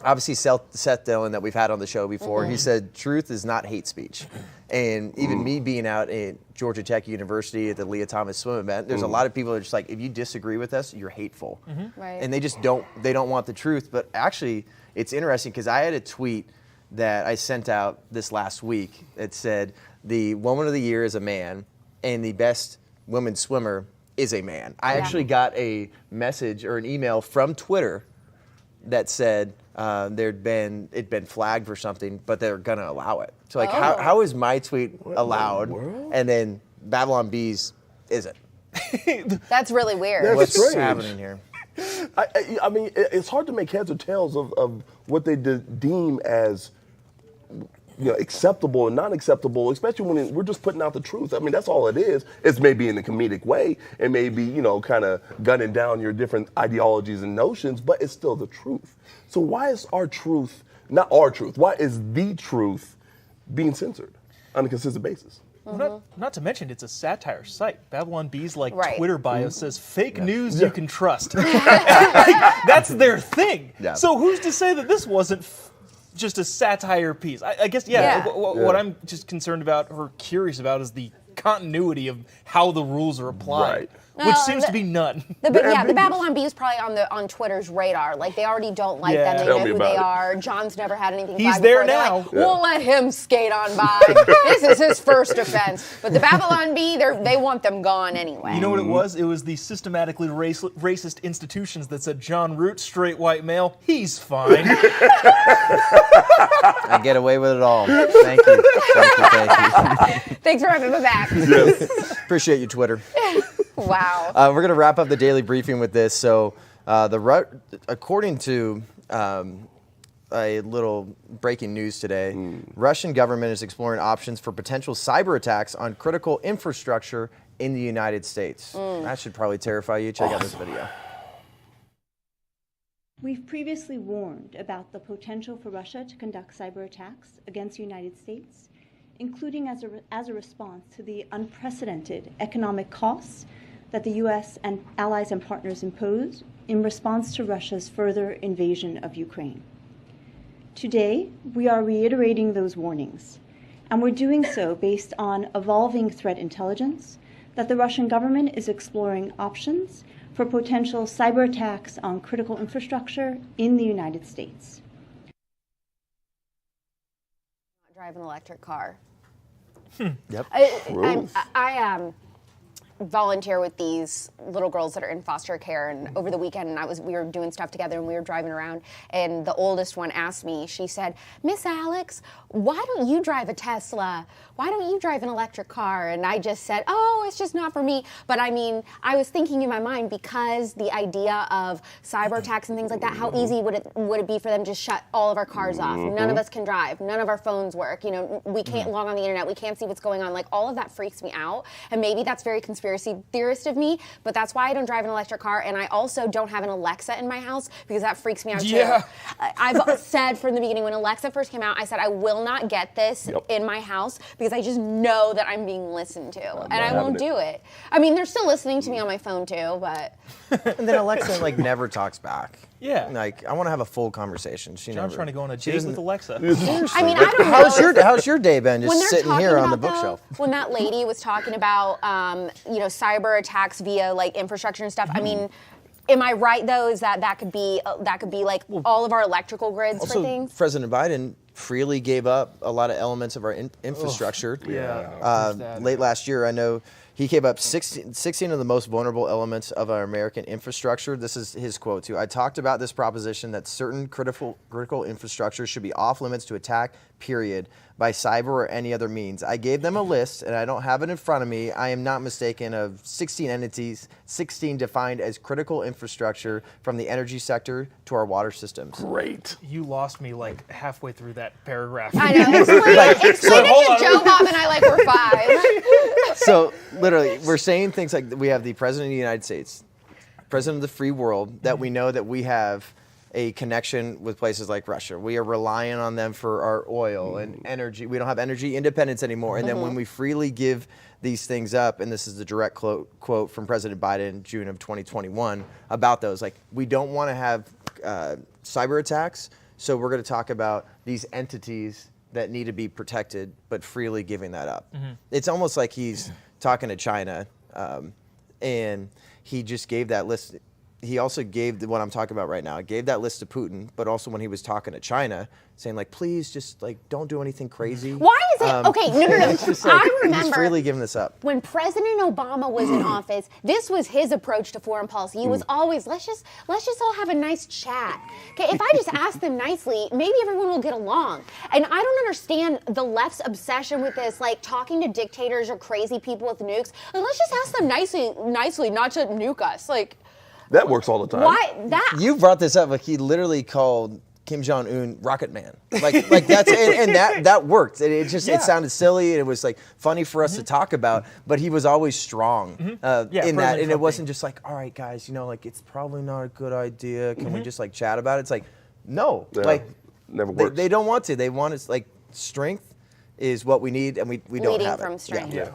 obviously Seth Dillon that we've had on the show before, he said truth is not hate speech. And even me being out at Georgia Tech University at the Leah Thomas swim event, there's a lot of people that are just like, if you disagree with us, you're hateful. Right. And they just don't want the truth. But actually, it's interesting because I had a tweet that I sent out this last week that said the Woman of the Year is a man and the best women swimmer is a man. I actually got a message or an email from Twitter that said it'd been flagged for something, but they're gonna allow it. So like, how is my tweet allowed, and then Babylon Bees isn't? That's really weird. That's What's strange. happening here? I mean, it's hard to make heads or tails of what they deem as acceptable and not acceptable, especially when we're just putting out the truth. I mean, that's all it is. It's maybe in a comedic way. It may be, kind of gunning down your different ideologies and notions, but it's still the truth. So why is our truth, not our truth, why is the truth being censored on a consistent basis? Well, not to mention, it's a satire site. Babylon Bee's Right. Twitter bio says fake news you can trust. That's their thing. Yeah. So who's to say that this wasn't just a satire piece? I guess, what I'm just concerned about or curious about is the continuity of how the rules are applied. Right. Which seems to be none. The Babylon Bee is probably on Twitter's radar. Like, they already don't like them. They Tell know me who about they it. are. John's never had anything. He's flagged there before. now. They're like, we'll let him skate on by. This is his first offense. But the Babylon Bee, they want them gone anyway. You know what it was? It was the systematically racist institutions that said Jon Root, straight white male, he's fine. I get away with it all. Thank you. Thanks for having me back. Appreciate you, Twitter. Wow. We're going to wrap up the daily briefing with this. So, according to a little breaking news today, Russian government is exploring options for potential cyber attacks on critical infrastructure in the United States. That should probably terrify you. Check out this video. We've previously warned about the potential for Russia to conduct cyber attacks against the United States, including as a response to the unprecedented economic costs that the U.S. and allies and partners impose in response to Russia's further invasion of Ukraine. Today, we are reiterating those warnings, and we're doing so based on evolving threat intelligence that the Russian government is exploring options for potential cyber attacks on critical infrastructure in the United States. Drive an electric car. Yep. I volunteer with these little girls that are in foster care, and over the weekend we were doing stuff together and we were driving around, and the oldest one asked me, she said, Miss Alex, why don't you drive a Tesla? Why don't you drive an electric car? And I just said, oh, it's just not for me. But I mean, I was thinking in my mind, because the idea of cyber attacks and things like that, how easy would it be for them to shut all of our cars off? None of us can drive. None of our phones work. We can't log on the internet. We can't see what's going on. Like, all of that freaks me out. And maybe that's very conspiracy theorist of me, but that's why I don't drive an electric car. And I also don't have an Alexa in my house, because that freaks me out too. I've said from the beginning, when Alexa first came out, I said I will not get this in my house, because I just know that I'm being listened to, and I won't do it. I mean, they're still listening to me on my phone too, but. And then Alexa never talks back. Yeah. Like, I want to have a full conversation. John's trying to go on a date with Alexa. I mean, I don't know. How's your day been? Just sitting here on the bookshelf. When that lady was talking about, cyber attacks via infrastructure and stuff. I mean, am I right though? Is that could be like all of our electrical grids for things? President Biden freely gave up a lot of elements of our infrastructure. Late last year, I know He came up 16 of the most vulnerable elements of our American infrastructure. This is his quote too. I talked about this proposition that certain critical infrastructure should be off limits to attack, period, by cyber or any other means. I gave them a list, and I don't have it in front of me. I am not mistaken, of 16 entities, 16 defined as critical infrastructure, from the energy sector to our water systems. Great. You lost me like halfway through that paragraph. I know. Explain it to Jobob and I like we're 5. So literally, we're saying things like we have the President of the United States, President of the free world, that we know that we have a connection with places like Russia. We are relying on them for our oil and energy. We don't have energy independence anymore. And then when we freely give these things up, and this is the direct quote from President Biden in June of 2021 about those, like, we don't want to have cyber attacks, so we're going to talk about these entities that need to be protected, but freely giving that up. It's almost like he's talking to China, and he just gave that list. He also gave what I'm talking about right now. Gave that list to Putin, but also when he was talking to China, saying like, please just like don't do anything crazy. Why is it okay? No. It's just like, I remember he's freely giving this up. When President Obama was in office. This was his approach to foreign policy. He was always let's just all have a nice chat. Okay, if I just ask them nicely, maybe everyone will get along. And I don't understand the left's obsession with this, like talking to dictators or crazy people with nukes. Like, let's just ask them nicely, not to nuke us. Like. That works all the time. Why that? You brought this up, like he literally called Kim Jong-un Rocket Man. Like that's and that worked. It sounded silly and it was like funny for us to talk about, but he was always strong in that, and it wasn't just like, all right guys, like it's probably not a good idea. Can we just like chat about it? It's like, no, like never works. They don't want to. They want it's like strength is what we need, and we don't Leading have from it. strength. Yeah.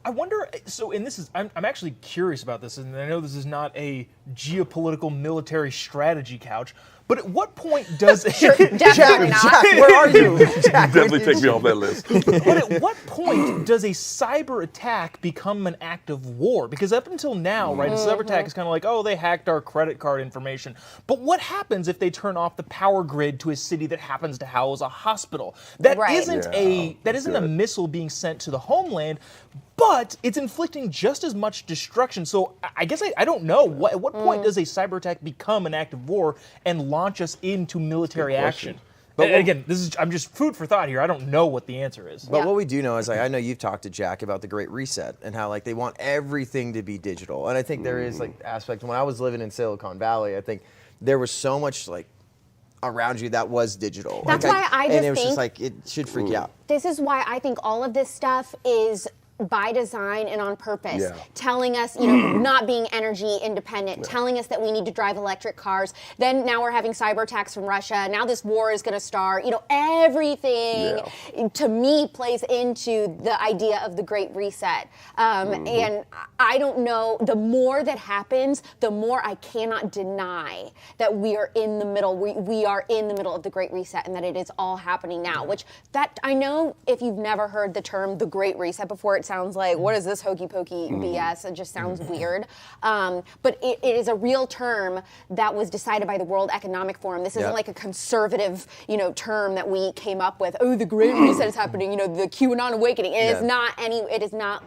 I wonder, and this is, I'm actually curious about this, and I know this is not a geopolitical military strategy couch, but at what point does... Definitely not. Jack, where are you? Jack, Definitely take me off that list. But at what point does a cyber attack become an act of war? Because up until now, right, a cyber attack is kind of like, oh, they hacked our credit card information. But what happens if they turn off the power grid to a city that happens to house a hospital? That isn't a missile being sent to the homeland, but it's inflicting just as much destruction. So I guess I don't know. At what point does a cyber attack become an act of war and launch us into military action? But again, I'm just food for thought here. I don't know what the answer is. But what we do know is, like, I know you've talked to Jack about the Great Reset and how like they want everything to be digital. And I think there is like aspect, when I was living in Silicon Valley, I think there was so much like around you that was digital. That's like, why I just and it was think just like it should freak you out. This is why I think all of this stuff is by design and on purpose, telling us, not being energy independent, telling us that we need to drive electric cars. Then now we're having cyber attacks from Russia. Now this war is going to start. Everything to me plays into the idea of the Great Reset. And I don't know, the more that happens, the more I cannot deny that we are in the middle. We are in the middle of the Great Reset, and that it is all happening now, which that I know if you've never heard the term the Great Reset before, it sounds like, what is this hokey pokey BS? It just sounds weird. But it is a real term that was decided by the World Economic Forum. This isn't like a conservative, term that we came up with. Oh, the Great Reset is happening. The QAnon awakening. It is not It is not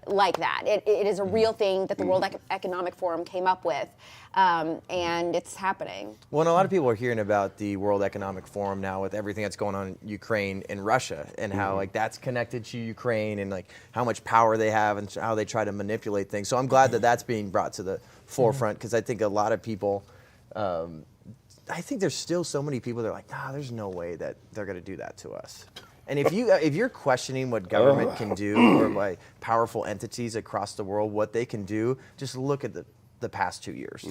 like that. It is a real thing that the World Economic Forum came up with. And it's happening. Well, and a lot of people are hearing about the World Economic Forum now with everything that's going on in Ukraine and Russia, and how like that's connected to Ukraine, and like how much power they have and how they try to manipulate things. So I'm glad that that's being brought to the forefront, because I think a lot of people, I think there's still so many people that are like, nah, there's no way that they're going to do that to us. And if you're questioning what government can do, or like powerful entities across the world, what they can do, just look at the past 2 years.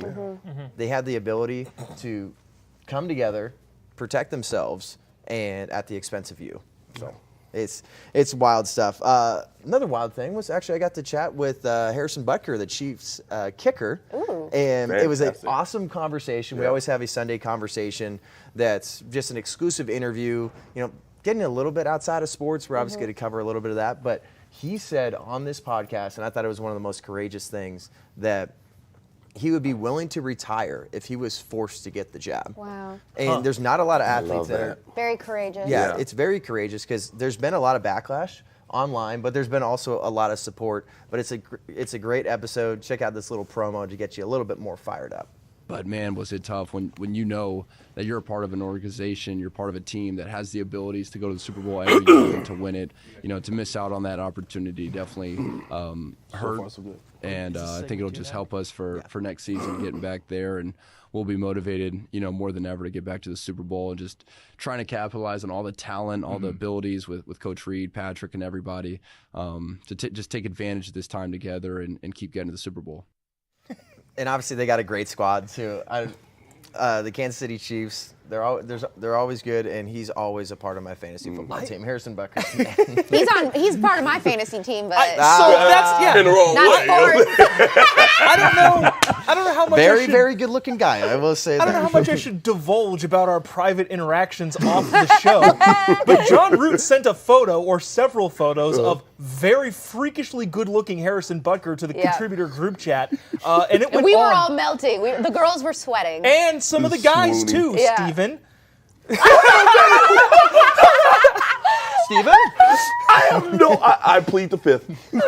They had the ability to come together, protect themselves, and at the expense of you. So it's wild stuff. Another wild thing was actually I got to chat with Harrison Butker, the Chiefs kicker. And it was an awesome conversation. We always have a Sunday conversation that's just an exclusive interview, getting a little bit outside of sports. We're obviously going to cover a little bit of that, but he said on this podcast, and I thought it was one of the most courageous things, that he would be willing to retire if he was forced to get the jab. Wow. And there's not a lot of athletes that are... Very courageous. Yeah, it's very courageous, because there's been a lot of backlash online, but there's been also a lot of support. But it's a great episode. Check out this little promo to get you a little bit more fired up. But man, was it tough when you know that you're a part of an organization, you're part of a team that has the abilities to go to the Super Bowl every year and to win it. You know, to miss out on that opportunity definitely hurt. And I think it'll just help us for next season getting back there, and we'll be motivated, you know, more than ever to get back to the Super Bowl and just trying to capitalize on all the talent, all the abilities with Coach Reed, Patrick, and everybody to just take advantage of this time together and keep getting to the Super Bowl. And obviously they got a great squad too. The Kansas City Chiefs, they're always good, and he's always a part of my fantasy football team. Harrison Butker. He's part of my fantasy team, but so that's in the wrong way. I don't know how much. Very good looking guy. I will say that. I don't know how much I should divulge about our private interactions off the show, but Jon Root sent a photo or several photos of very freakishly good-looking Harrison Butker to the contributor group chat, and it went we were on. all melting. The girls were sweating, and some of the guys too, Steven. Steven? I plead the fifth. Hey,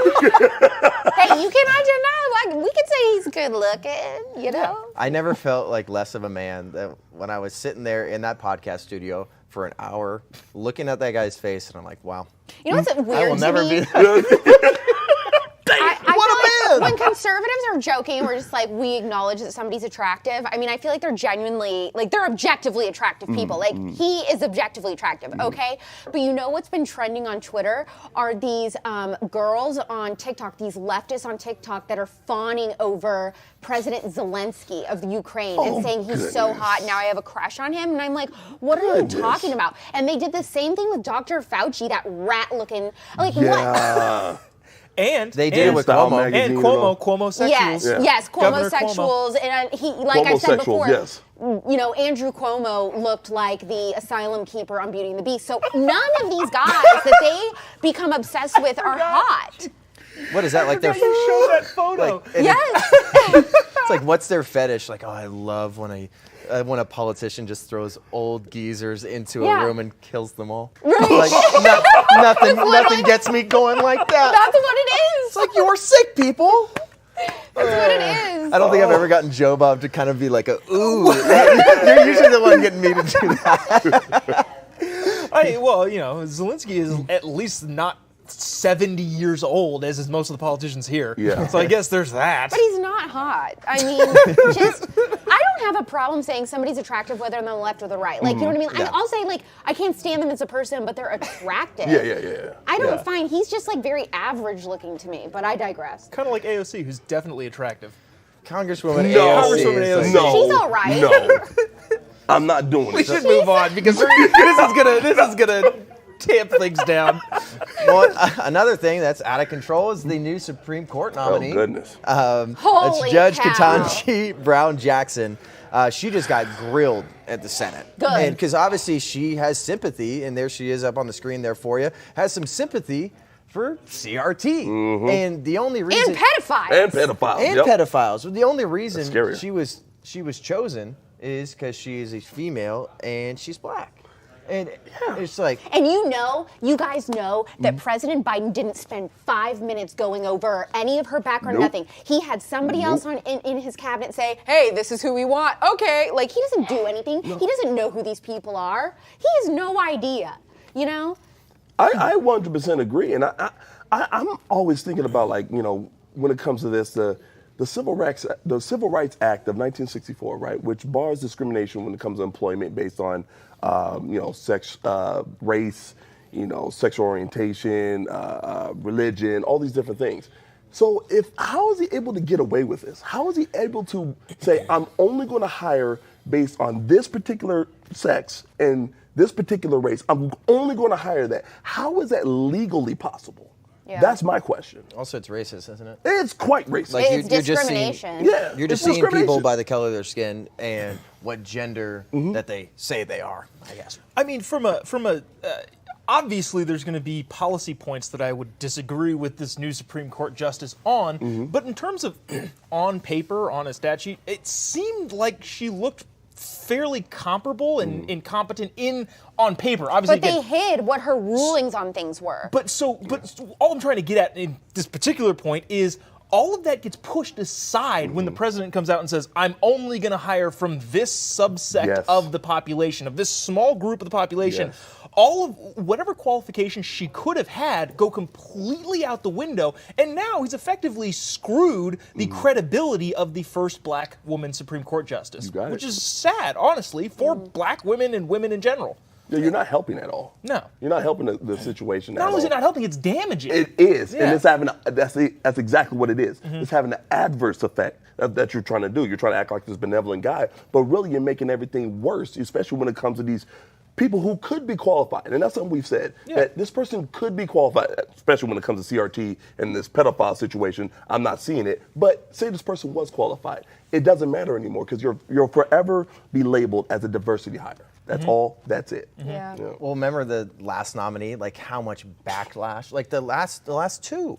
you cannot deny. Like, we can say he's good looking, you know? I never felt like less of a man that when I was sitting there in that podcast studio for an hour looking at that guy's face, and I'm like, wow. You know what's weird I will never to me? be that. When conservatives are joking, we're just like, we acknowledge that somebody's attractive. I mean, I feel like they're genuinely, like, they're objectively attractive people. Like, he is objectively attractive, okay? But you know what's been trending on Twitter are these girls on TikTok, these leftists on TikTok that are fawning over President Zelensky of the Ukraine and saying he's so hot, now I have a crush on him. And I'm like, what are you talking about? And they did the same thing with Dr. Fauci, that rat-looking, like, what? And they did it with Cuomo. And Cuomo sexuals. Yes, Cuomo sexuals. And he, like I said before, you know, Andrew Cuomo looked like the asylum keeper on Beauty and the Beast. So none of these guys that they become obsessed with are hot. What is that like? Their show that photo. Like, yes. It's like, what's their fetish? Like, oh, I love when a politician just throws old geezers into a room and kills them all. Right. Like, nothing gets me going like that. That's what it is. It's like, you're sick, people. That's what it is. I don't think I've ever gotten Jobob to kind of be like ooh. You're usually the one getting me to do that. Well, you know, Zelensky is at least not 70 years old, as is most of the politicians here. Yeah. So I guess there's that. But he's not hot. I mean, I don't have a problem saying somebody's attractive whether they're on the left or the right. Like, you know what I mean? Yeah. I'll say, like, I can't stand them as a person, but they're attractive. Yeah. I don't find, he's just, like, very average looking to me, but I digress. Kind of like AOC, who's definitely attractive. Congresswoman AOC. No. She's all right. No. I'm not doing it. We should move on because this is gonna tamp things down. Well, another thing that's out of control is the new Supreme Court nominee. Oh, goodness. Holy it's Judge cow. Kentaji Brown Jackson. She just got grilled at the Senate. Good. And because obviously she has sympathy, and there she is up on the screen there for you, has some sympathy for CRT. And the only reason... And pedophiles. And pedophiles. Well, the only reason That's she was chosen is because she is a female and she's black. And it's like... And you guys know that President Biden didn't spend 5 minutes going over any of her background, nothing. He had somebody else in his cabinet say, hey, this is who we want. Okay. Like, he doesn't do anything. He doesn't know who these people are. He has no idea, you know? I 100% agree. And I'm always thinking about, like, you know, when it comes to this, the Civil Rights Act of 1964, right, which bars discrimination when it comes to employment based on, you know, sex, race, you know, sexual orientation, religion, all these different things. So how is he able to get away with this? How is he able to say, I'm only going to hire based on this particular sex and this particular race? I'm only going to hire that. How is that legally possible? Yeah. That's my question. Also, it's racist, isn't it? It's quite racist. Like It's discrimination. You're just seeing people by the color of their skin and what gender that they say they are, I guess. I mean, from a obviously there's going to be policy points that I would disagree with this new Supreme Court justice on, but in terms of on paper, on a stat sheet, it seemed like she looked fairly comparable and incompetent on paper. Obviously, But they hid what her rulings on things were. But all I'm trying to get at in this particular point is all of that gets pushed aside when the president comes out and says, I'm only going to hire from this subsect of the population, of this small group of the population. All of whatever qualifications she could have had go completely out the window, and now he's effectively screwed the credibility of the first black woman Supreme Court justice, which is sad, honestly, for black women and women in general. Yeah, you're not helping at all. No. You're not helping the situation at all. Not only is it not helping, it's damaging. It is, and it's having, that's exactly what it is. It's having an adverse effect that you're trying to do. You're trying to act like this benevolent guy, but really you're making everything worse, especially when it comes to these people who could be qualified. And that's something we've said, that this person could be qualified, especially when it comes to CRT and this pedophile situation. I'm not seeing it, but say this person was qualified. It doesn't matter anymore because you'll forever be labeled as a diversity hire. That's all. That's it. Yeah. Well, remember the last nominee, like how much backlash, like the last two.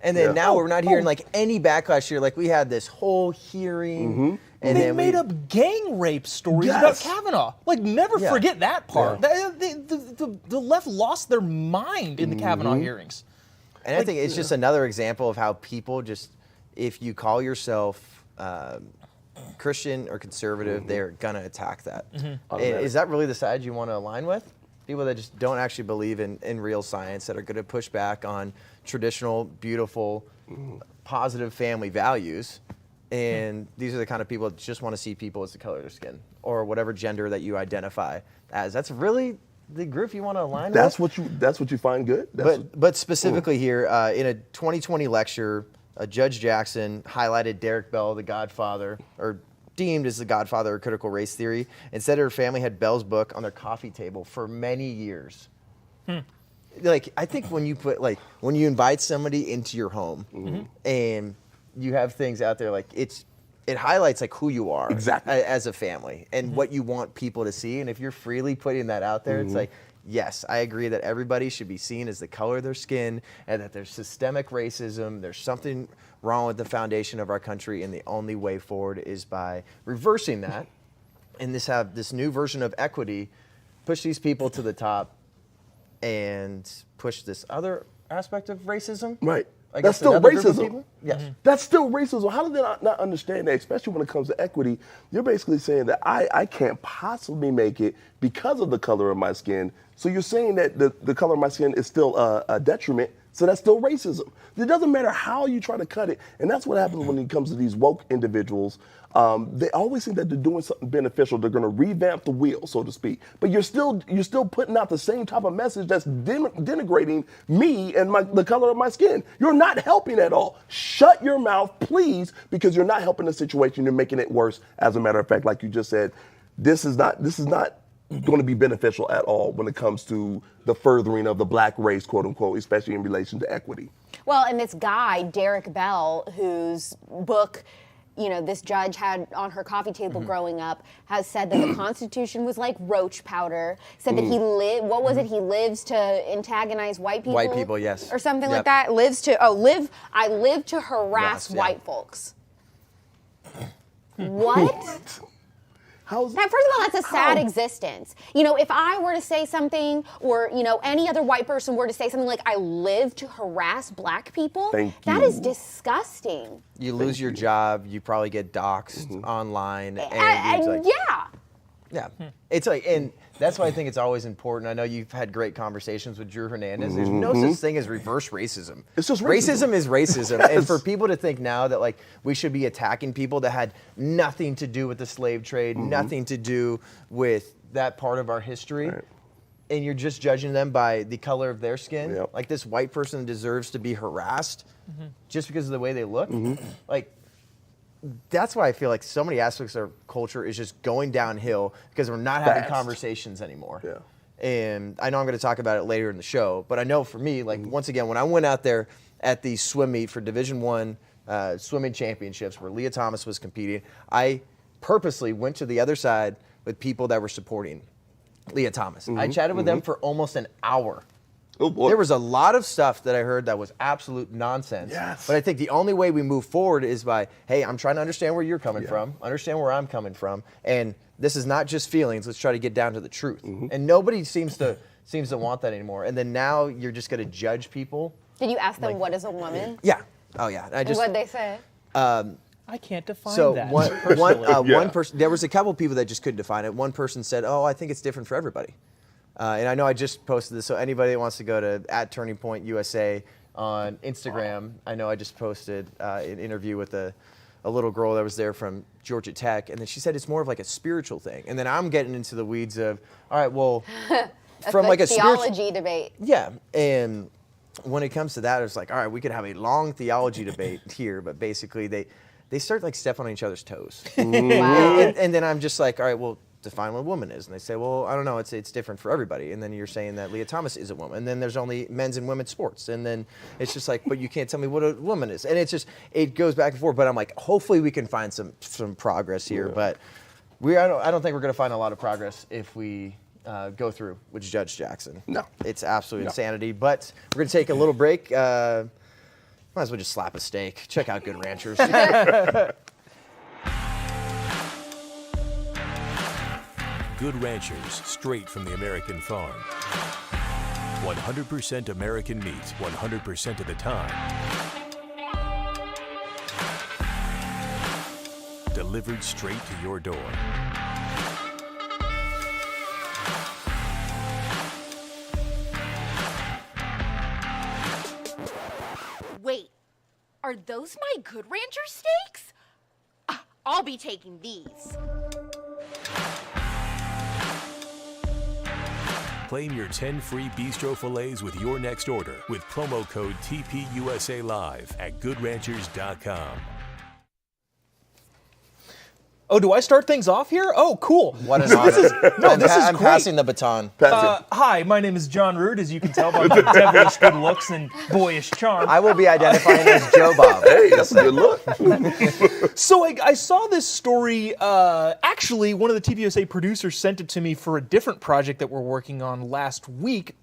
And then now we're not hearing like any backlash here. Like we had this whole hearing. And they then made up gang rape stories about Kavanaugh. Like, never forget that part. The left lost their mind in the Kavanaugh hearings. And I think it's just another example of how people just, if you call yourself Christian or conservative, they're gonna attack that. Is that really the side you want to align with? People that just don't actually believe in real science, that are going to push back on traditional, beautiful, positive family values. And these are the kind of people that just want to see people as the color of their skin or whatever gender that you identify as. That's really the group you want to align with. That's what you find good. But specifically here, in a 2020 lecture, Judge Jackson highlighted Derek Bell, the godfather, or deemed as the godfather of critical race theory, and said her family had Bell's book on their coffee table for many years. Like, I think when you invite somebody into your home and you have things out there, like it highlights like who you are as a family and what you want people to see. And if you're freely putting that out there, it's like, yes, I agree that everybody should be seen as the color of their skin and that there's systemic racism. There's something wrong with the foundation of our country, and the only way forward is by reversing that and have this new version of equity, push these people to the top and push this other aspect of racism. Right. That's still racism. Yes. That's still racism. How do they not understand that, especially when it comes to equity? You're basically saying that I can't possibly make it because of the color of my skin. So you're saying that the color of my skin is still a detriment. So that's still racism. It doesn't matter how you try to cut it. And that's what happens when it comes to these woke individuals. They always think that they're doing something beneficial. They're going to revamp the wheel, so to speak. But you're still putting out the same type of message that's denigrating me and the color of my skin. You're not helping at all. Shut your mouth, please, because you're not helping the situation. You're making it worse. As a matter of fact, like you just said, this is not going to be beneficial at all when it comes to the furthering of the black race, quote unquote, especially in relation to equity. Well, and this guy, Derek Bell, whose book, this judge had on her coffee table growing up, has said that the Constitution was like roach powder. Said that he lives to antagonize white people. White people, yes. Or something like that. I live to harass white folks. What? First of all, that's a sad existence. If I were to say something, or any other white person were to say something like, "I live to harass black people," that is disgusting. You lose your job. You probably get doxxed online. Yeah. It's like, and that's why I think it's always important. I know you've had great conversations with Drew Hernandez. There's no such thing as reverse racism. It's just racism is racism. And for people to think now that like we should be attacking people that had nothing to do with the slave trade, nothing to do with that part of our history, and you're just judging them by the color of their skin, like this white person deserves to be harassed just because of the way they look, like. That's why I feel like so many aspects of our culture is just going downhill because we're not having conversations anymore. And I know I'm going to talk about it later in the show, but I know for me, like once again, when I went out there at the swim meet for Division I swimming championships where Leah Thomas was competing, I purposely went to the other side with people that were supporting Leah Thomas. I chatted with them for almost an hour. Oh, boy. There was a lot of stuff that I heard that was absolute nonsense. Yes. But I think the only way we move forward is by, hey, I'm trying to understand where you're coming from, understand where I'm coming from, and this is not just feelings. Let's try to get down to the truth. And nobody seems to want that anymore. And then now you're just going to judge people. Did you ask them what is a woman? Yeah. Oh yeah. What'd they say? I can't define that. One person, there was a couple people that just couldn't define it. One person said, "Oh, I think it's different for everybody." And I know I just posted this, so anybody that wants to go to @TurningPointUSA on Instagram, I know I just posted an interview with a little girl that was there from Georgia Tech, and then she said it's more of like a spiritual thing. And then I'm getting into the weeds of, all right, well, from like a theology debate. Yeah, and when it comes to that, it's like, all right, we could have a long theology debate here, but basically they start like stepping on each other's toes. Wow. And then I'm just like, all right, well, define what a woman is. And they say, well, I don't know, it's different for everybody. And then you're saying that Leah Thomas is a woman. And then there's only men's and women's sports. And then it's just like, but you can't tell me what a woman is. And it's just, it goes back and forth. But I'm like, hopefully we can find some progress here. But I don't think we're going to find a lot of progress if we go through with Judge Jackson. No. It's absolute insanity. But we're going to take a little break. Might as well just slap a steak. Check out Good Ranchers. Good Ranchers, straight from the American farm. 100% American meat, 100% of the time. Delivered straight to your door. Wait, are those my Good Rancher steaks? I'll be taking these. Claim your 10 free bistro fillets with your next order with promo code TPUSA Live at goodranchers.com. Oh, do I start things off here? Oh, cool. What an honor. This is I'm great. passing the baton. Hi, my name is Jon Root, as you can tell by my devilish good looks and boyish charm. I will be identifying as Jobob. Hey, that's a good look. So I saw this story. Actually, one of the TPUSA producers sent it to me for a different project that we're working on last week.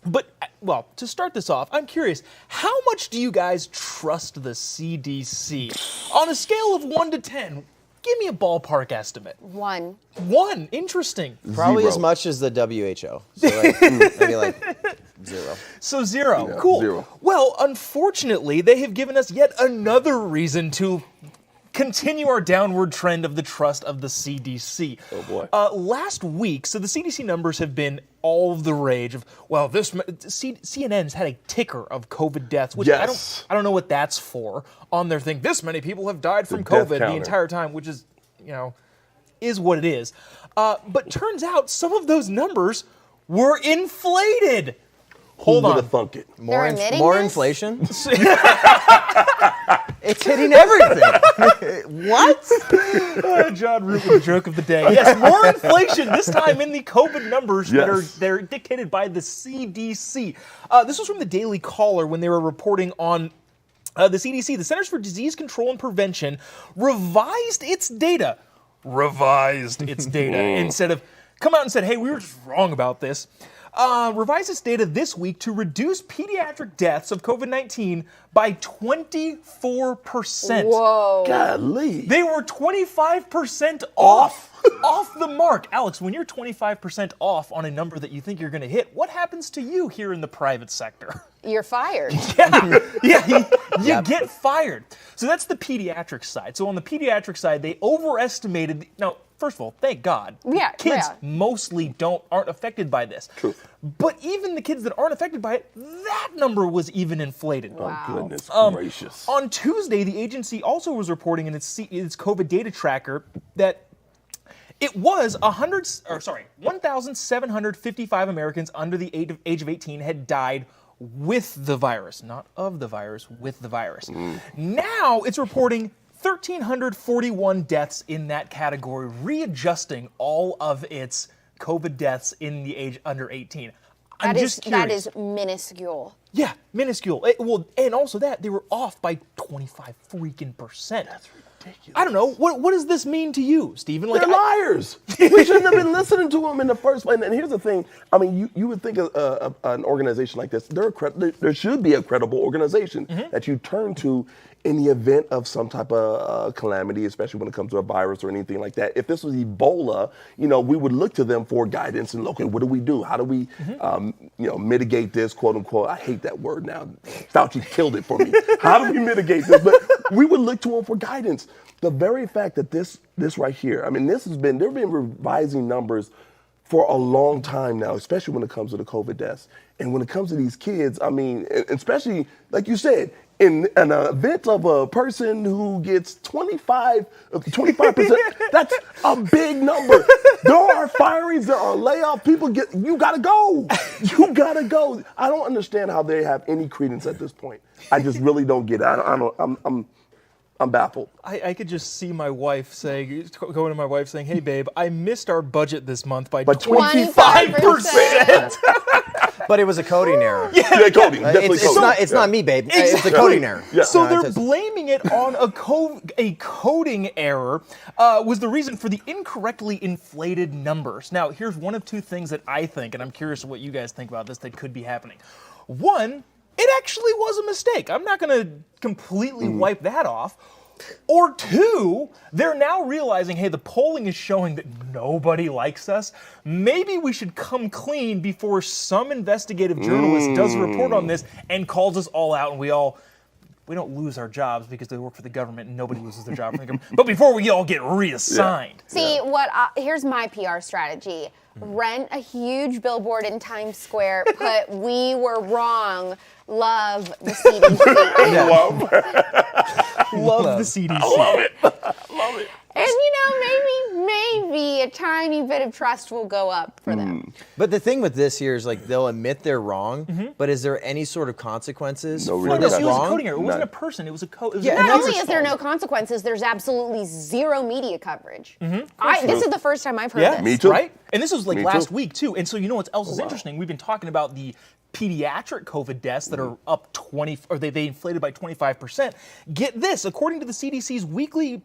But, well, to start this off, I'm curious, how much do you guys trust the CDC? On a scale of 1 to 10, give me a ballpark estimate. 1. 1, interesting. Probably 0. as much as the WHO. So like, maybe like 0. So 0, Yeah, cool. 0. Well, unfortunately, they have given us yet another reason to continue our downward trend of the trust of the CDC. Oh boy. Last week, so the CDC numbers have been all the rage of, well, CNN's had a ticker of COVID deaths, which Yes. I don't know what that's for on their thing. This many people have died from death COVID the counter. entire time, which is, is what it is. But turns out some of those numbers were inflated. Hold on. Who would have thunk it? They're admitting More this? inflation? It's hitting everything. What? Jon Root with the joke of the day. Yes, more inflation, this time in the COVID numbers they're dictated by the CDC. This was from the Daily Caller when they were reporting on the CDC. The Centers for Disease Control and Prevention revised its data. Instead of come out and said, hey, we were just wrong about this. Revised its data this week to reduce pediatric deaths of COVID-19 by 24%. Whoa. Golly. They were 25% off the mark. Alex, when you're 25% off on a number that you think you're going to hit, what happens to you here in the private sector? You're fired. You get fired. So that's the pediatric side. So on the pediatric side, they overestimated. Now, first of all, thank God. Kids mostly aren't affected by this. True. But even the kids that aren't affected by it, that number was even inflated. Wow. Oh, goodness gracious. On Tuesday, the agency also was reporting in its COVID data tracker that it was 1,755 Americans under the age of 18 had died with the virus, not of the virus, with the virus. Now it's reporting 1,341 deaths in that category, readjusting all of its COVID deaths in the age under 18. I'm just curious. That is minuscule. Yeah, minuscule. And also that, they were off by 25 freaking %. That's ridiculous. I don't know. What does this mean to you, Stephen? They're liars. We shouldn't have been listening to them in the first place. And here's the thing. I mean, you would think an organization like this, there should be a credible organization that you turn to in the event of some type of calamity, especially when it comes to a virus or anything like that. If this was Ebola, we would look to them for guidance and, okay, what do we do? How do we, mitigate this, quote unquote? I hate that word now. Fauci killed it for me. How do we mitigate this? But we would look to them for guidance. The very fact that this right here, I mean, they've been revising numbers for a long time now, especially when it comes to the COVID deaths. And when it comes to these kids, I mean, especially, like you said, in an event of a person who gets 25%, that's a big number. There are firings, there are layoffs, you gotta go. You gotta go. I don't understand how they have any credence at this point. I just really don't get it. I'm baffled. I could just see my wife going to my wife saying, hey, babe, I missed our budget this month by 25%. But it was a coding error. Yeah, coding. Definitely coding. It's not me, babe. Exactly. It's a coding error. Yeah. So they're blaming it on a coding error was the reason for the incorrectly inflated numbers. Now, here's one of two things that I think, and I'm curious what you guys think about this, that could be happening. One, it actually was a mistake. I'm not going to completely wipe that off. Or two, they're now realizing, hey, the polling is showing that nobody likes us. Maybe we should come clean before some investigative journalist does a report on this and calls us all out, and we don't lose our jobs because they work for the government and nobody loses their job for the government. But before we all get reassigned. See, here's my PR strategy. Rent a huge billboard in Times Square, put "We were wrong, love the CDC." Love the CDC. I love it. Love it. And maybe a tiny bit of trust will go up for them. But the thing with this here is, like, they'll admit they're wrong, but is there any sort of consequences for this It was wrong? a coding error. It wasn't a person. It was a code. Not only is there no consequences, there's absolutely zero media coverage. This is the first time I've heard this. Me too. Right? And this was like last week too. And so you know what else is interesting? We've been talking about the pediatric COVID deaths that are up they inflated by 25%. Get this, according to the CDC's weekly,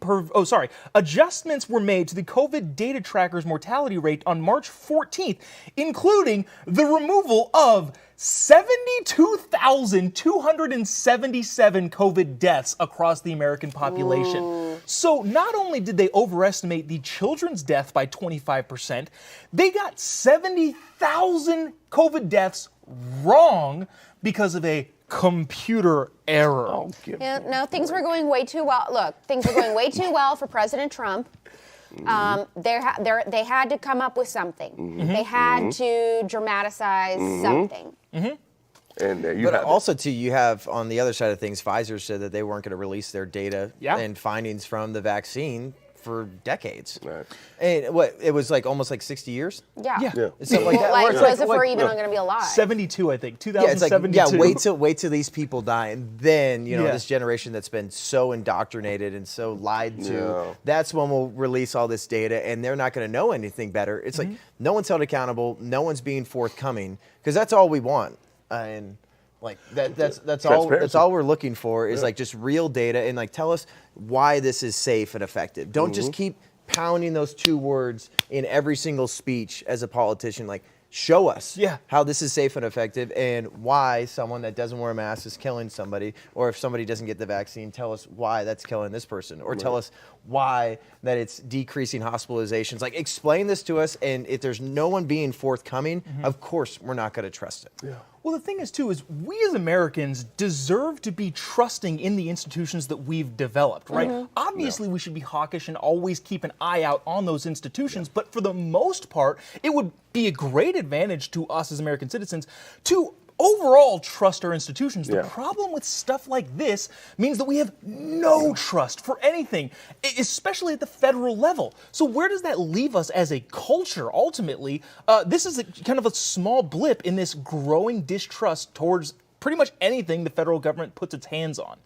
adjustments were made to the COVID data tracker's mortality rate on March 14th, including the removal of 72,277 COVID deaths across the American population. Ooh. So not only did they overestimate the children's death by 25%, they got 70,000 COVID deaths wrong because of a computer error. No, things were going way too well. Look, things were going way too well for President Trump. They had to come up with something. They had to dramatize something. And but also, too, you have on the other side of things, Pfizer said that they weren't going to release their data and findings from the vaccine for decades. Right. And it was like almost like 60 years? Yeah. Something like that. Like Joseph were even going to be alive. 72, I think. 2072. Yeah, wait till these people die, and then this generation that's been so indoctrinated and so lied to. That's when we'll release all this data, and they're not going to know anything better. It's like no one's held accountable, no one's being forthcoming, because that's all we want. And like that's all we're looking for is like just real data, and like tell us why this is safe and effective. Don't just keep pounding those two words in every single speech as a politician. Like, show us how this is safe and effective, and why someone that doesn't wear a mask is killing somebody, or if somebody doesn't get the vaccine, tell us why that's killing this person, or tell us why that it's decreasing hospitalizations. Like, explain this to us, and if there's no one being forthcoming, of course we're not going to trust it. Well, the thing is, too, is we as Americans deserve to be trusting in the institutions that we've developed, right? Obviously, we should be hawkish and always keep an eye out on those institutions, but for the most part, it would be a great advantage to us as American citizens to overall trust our institutions. The problem with stuff like this means that we have no trust for anything, especially at the federal level. So where does that leave us as a culture, ultimately? This is kind of a small blip in this growing distrust towards pretty much anything the federal government puts its hands on.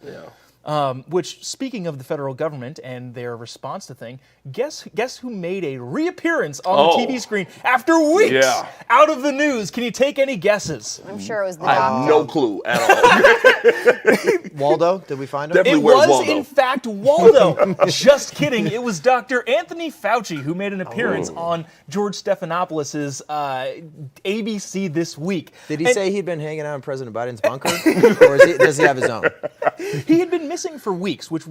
Which, speaking of the federal government and their response to thing, guess who made a reappearance on the TV screen after weeks out of the news? Can you take any guesses? I'm sure it was the I doctor. have no clue at all. Waldo, did we find him? Definitely It where's was, Waldo? in fact, Waldo. Just kidding. It was Dr. Anthony Fauci who made an appearance on George Stephanopoulos' ABC This Week. Did he say he'd been hanging out in President Biden's bunker? Or does he have his own? He had been missing for weeks, which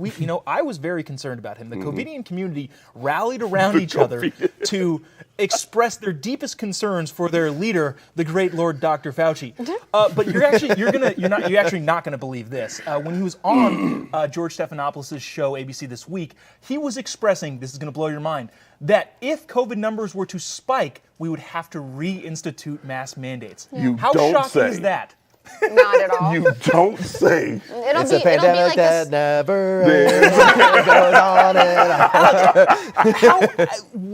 I was very concerned about him. The COVIDian community rallied around each other to express their deepest concerns for their leader, the great Lord Dr. Fauci. But you're actually not gonna believe this. When he was on George Stephanopoulos' show ABC This Week, he was expressing, this is gonna blow your mind, that if COVID numbers were to spike, we would have to reinstitute mass mandates. How don't shocking say. is that? Not at all. You don't say. It's a pandemic that never ends.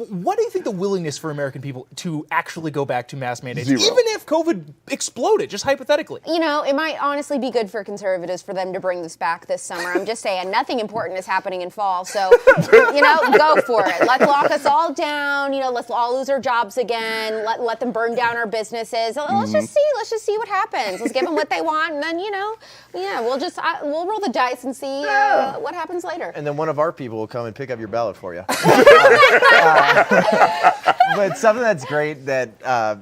What do you think the willingness for American people to actually go back to mass mandates, Zero. even if COVID exploded, just hypothetically? It might honestly be good for conservatives for them to bring this back this summer. I'm just saying, nothing important is happening in fall, so, go for it. Let's lock us all down, let's all lose our jobs again, let them burn down our businesses. Let's just see what happens. Let's give them what they want, and then, we'll roll the dice and see what happens later. And then one of our people will come and pick up your ballot for you. But something that's great that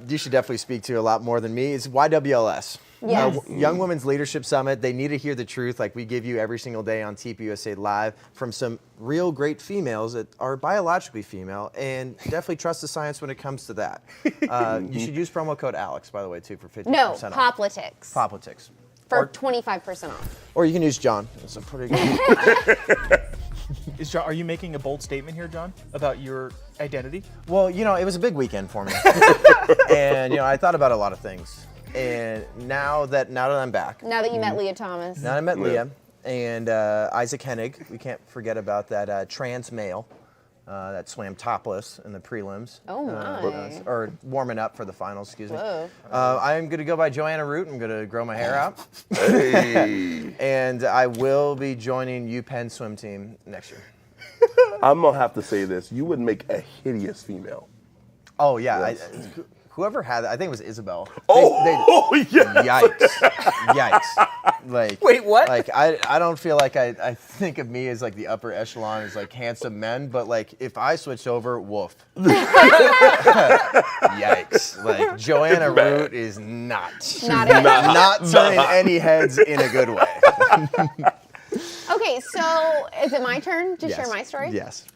you should definitely speak to a lot more than me is YWLS. Yes. Young Women's Leadership Summit. They need to hear the truth like we give you every single day on TPUSA Live from some real great females that are biologically female and definitely trust the science when it comes to that. You should use promo code Alex, by the way, too, for 50% No, off. Poplitics. Poplitics. For 25% off. Or you can use John. It's a pretty good. Are you making a bold statement here, John, about your identity? Well, it was a big weekend for me. And, I thought about a lot of things. And now that I'm back. Now that you met Leah Thomas. Now I met Leah and Isaac Hennig. We can't forget about that trans male that swam topless in the prelims. Oh, my. Or warming up for the finals, excuse me. Whoa. I'm going to go by Joanna Root. I'm going to grow my hair out. Hey. And I will be joining UPenn swim team next year. I'm going to have to say this. You would make a hideous female. Oh, yeah. Yes. Whoever had that, I think it was Isabel. Yeah. Yikes. Wait, what? I don't feel like I think of me as like the upper echelon as like handsome men, but like if I switched over, woof. Yikes. Like Joanna Root is not turning any heads in a good way. Okay, so is it my turn to share my story? Yes.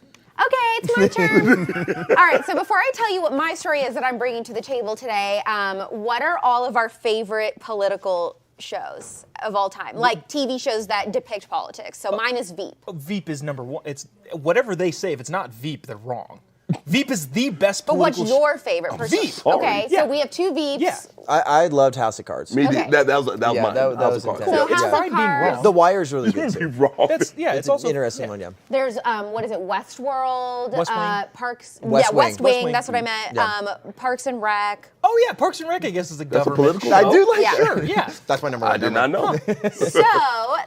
Okay, it's my turn. All right, so before I tell you what my story is that I'm bringing to the table today, what are all of our favorite political shows of all time? Like TV shows that depict politics. So mine is Veep. Veep is number one. It's whatever they say. If it's not Veep, they're wrong. Veep is the best But political what's your favorite person? Veep. Okay, so we have two Veeps. Yeah. I loved House of Cards. Me, Okay. that was mine. that was House of Cards. intense. So House fine of being wrong. Cards. The Wire's really good You're too. wrong. It's It's also an interesting one, yeah. There's what is it? Westworld, West Wing. Parks. West Wing. West Wing. West Wing. That's what I meant. Yeah. Parks and Rec. Oh yeah, Parks and Rec, I guess, is a That's a government political show. show? I do like Yeah. Sure, yeah. That's my number one. I did not know. So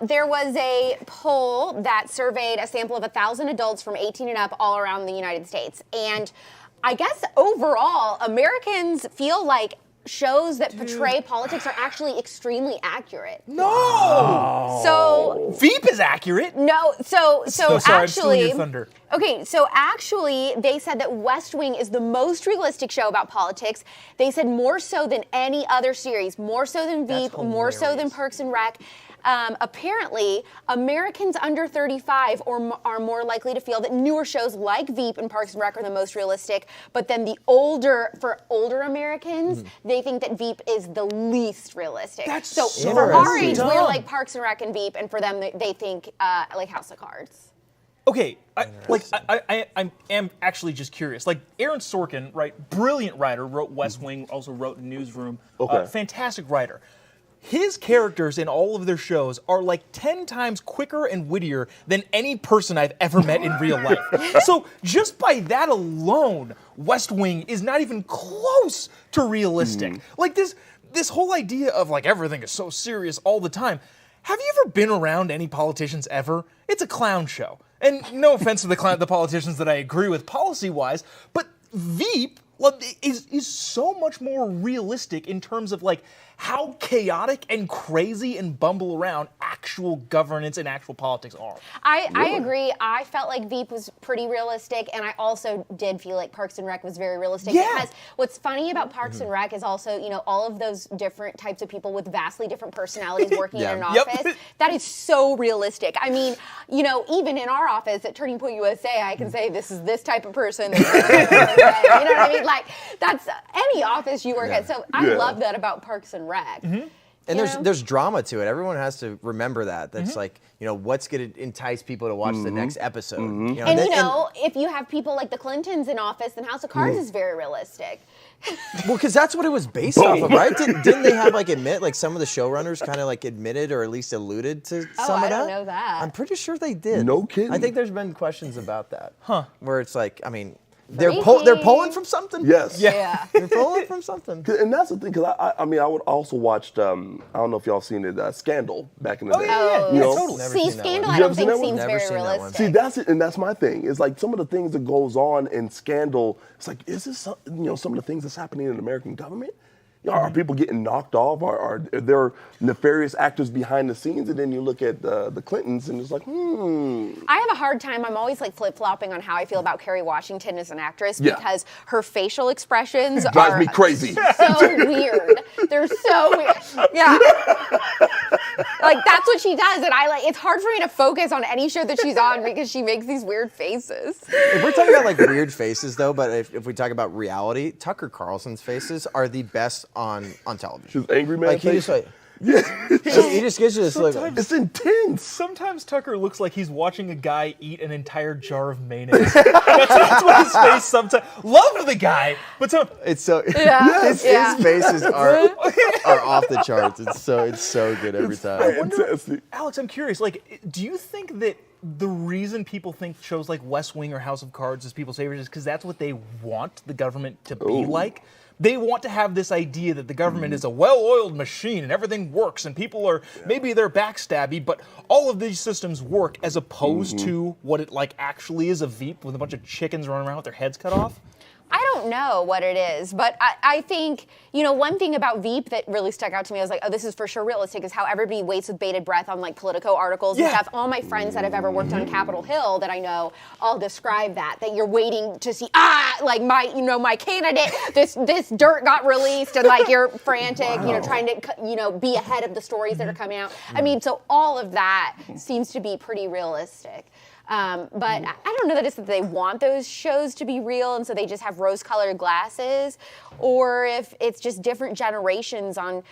there was a poll that surveyed a sample of 1,000 adults from 18 and up all around the United States. And I guess overall, Americans feel like shows that portray politics are actually extremely accurate. No. So Veep is accurate. no, so sorry, I'm stealing actually, your thunder. okay, so actually, they said that West Wing is the most realistic show about politics. They said more so than any other series, more so than Veep, more so than Parks and Rec. Apparently, Americans under 35 are more likely to feel that newer shows like Veep and Parks and Rec are the most realistic. But then for older Americans, they think that Veep is the least realistic. That's so so for our age, dumb. we're like Parks and Rec and Veep, and for them, they think like House of Cards. Okay, I am actually just curious. Like Aaron Sorkin, right? Brilliant writer, wrote West Wing, also wrote Newsroom. Okay. Fantastic writer. His characters in all of their shows are like 10 times quicker and wittier than any person I've ever met in real life. So just by that alone, West Wing is not even close to realistic. Like this whole idea of like everything is so serious all the time. have you ever been around any politicians ever? It's a clown show. And no offense to the politicians that I agree with policy-wise, but Veep is so much more realistic in terms of like how chaotic and crazy and bumble around actual governance and actual politics are. I agree. I felt like Veep was pretty realistic, and I also did feel like Parks and Rec was very realistic. Yeah. Because what's funny about Parks and Rec is also, you know, all of those different types of people with vastly different personalities working in an office. That is so realistic. I mean, you know, even in our office at Turning Point USA, I can say this is this type of person. This type of person, you know what I mean? Like, that's any office you work at. So I love that about Parks and Rec. And there's drama to it. Everyone has to remember that. That's like, you know, what's going to entice people to watch the next episode. You know, And if you have people like the Clintons in office, then House of Cards is very realistic. Well, because that's what it was based off of, right? Didn't they have like some of the showrunners kind of like admitted or at least alluded to some of that? I don't know that. I'm pretty sure they did. No kidding. I think there's been questions about that. Huh. Where it's like, I mean, they're pulling from something? Yes. Yeah. They're pulling from something. And that's the thing, because I mean, I would also watched, I don't know if y'all seen it, Scandal back in the day. Oh, You know? Totally. Never See, seen that Scandal one. I You don't ever seen think that one? seems Never very seen that one. realistic. See, that's it, and that's my thing. It's like some of the things that goes on in Scandal. It's like, is this some of the things that's happening in the American government? You know, are people getting knocked off? Are there nefarious actors behind the scenes? And then you look at the Clintons, and it's like, I have a hard time. I'm always like flip-flopping on how I feel about Kerry Washington as an actress Yeah. because her facial expressions drives are me crazy. so weird. They're so weird. Yeah. Like that's what she does, and it's hard for me to focus on any show that she's on because she makes these weird faces. If we're talking about like weird faces though, but if we talk about reality, Tucker Carlson's faces are the best on television. His angry man Like he face. just like Yeah. he just gives you this look. It's intense. Sometimes Tucker looks like he's watching a guy eat an entire jar of mayonnaise. that's what his face sometimes. Love the guy, but It's so his faces are off the charts. It's so good every time. Fantastic. Alex, I'm curious. Like, do you think that the reason people think shows like West Wing or House of Cards is people's favorites is because that's what they want the government to be like? They want to have this idea that the government is a well-oiled machine and everything works and people are, maybe they're backstabby, but all of these systems work as opposed to what it like actually is, a Veep with a bunch of chickens running around with their heads cut off? I don't know what it is, but I think, you know, one thing about Veep that really stuck out to me, I was like, oh, this is for sure realistic, is how everybody waits with bated breath on like Politico articles and stuff. All my friends that have ever worked on Capitol Hill that I know all describe that you're waiting to see, like my candidate, this dirt got released and like you're frantic, you know, trying to, be ahead of the stories that are coming out. I mean, so all of that seems to be pretty realistic. But I don't know that it's that they want those shows to be real and so they just have rose-colored glasses, or if it's just different generations on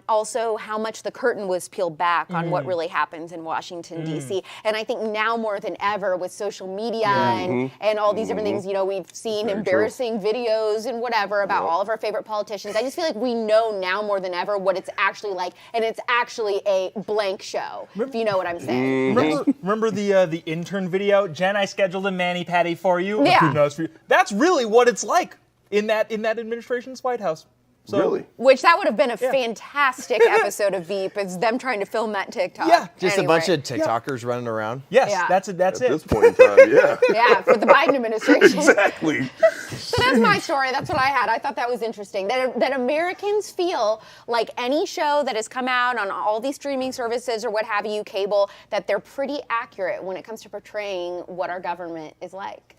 also how much the curtain was peeled back on what really happens in Washington, D.C. And I think now more than ever with social media and all these different things, you know, we've seen embarrassing videos and whatever about all of our favorite politicians. I just feel like we know now more than ever what it's actually like, and it's actually a blank show, if you know what I'm saying. Remember the intern video? Jen, I scheduled a mani-pedi for you. Yeah. Nice for you. That's really what it's like in that administration's White House. So, Really? Which that would have been a fantastic episode of Veep, is them trying to film that TikTok. Yeah, just Anyway. a bunch of TikTokers running around. yes, Yeah. that's At it. this point in time, yeah. Yeah, for the Biden administration. Exactly. So that's my story. That's what I had. I thought that was interesting. That Americans feel like any show that has come out on all these streaming services or what have you, cable, that they're pretty accurate when it comes to portraying what our government is like.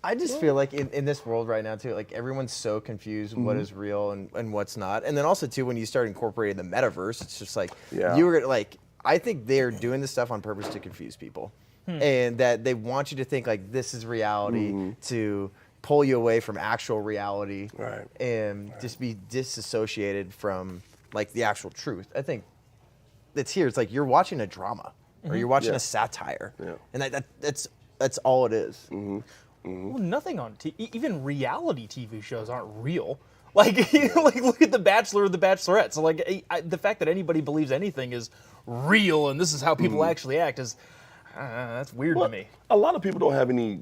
I just feel like in this world right now too, like everyone's so confused what is real and what's not. And then also too, when you start incorporating the metaverse, it's just like I think they're doing this stuff on purpose to confuse people. And that they want you to think like this is reality to pull you away from actual reality and just be disassociated from like the actual truth. I think it's here. It's like you're watching a drama or you're watching a satire. And that's all it is. Well, nothing on even reality TV shows aren't real. Like, like look at The Bachelor or The Bachelorette. So like the fact that anybody believes anything is real and this is how people actually act is, That's weird to me. A lot of people don't have any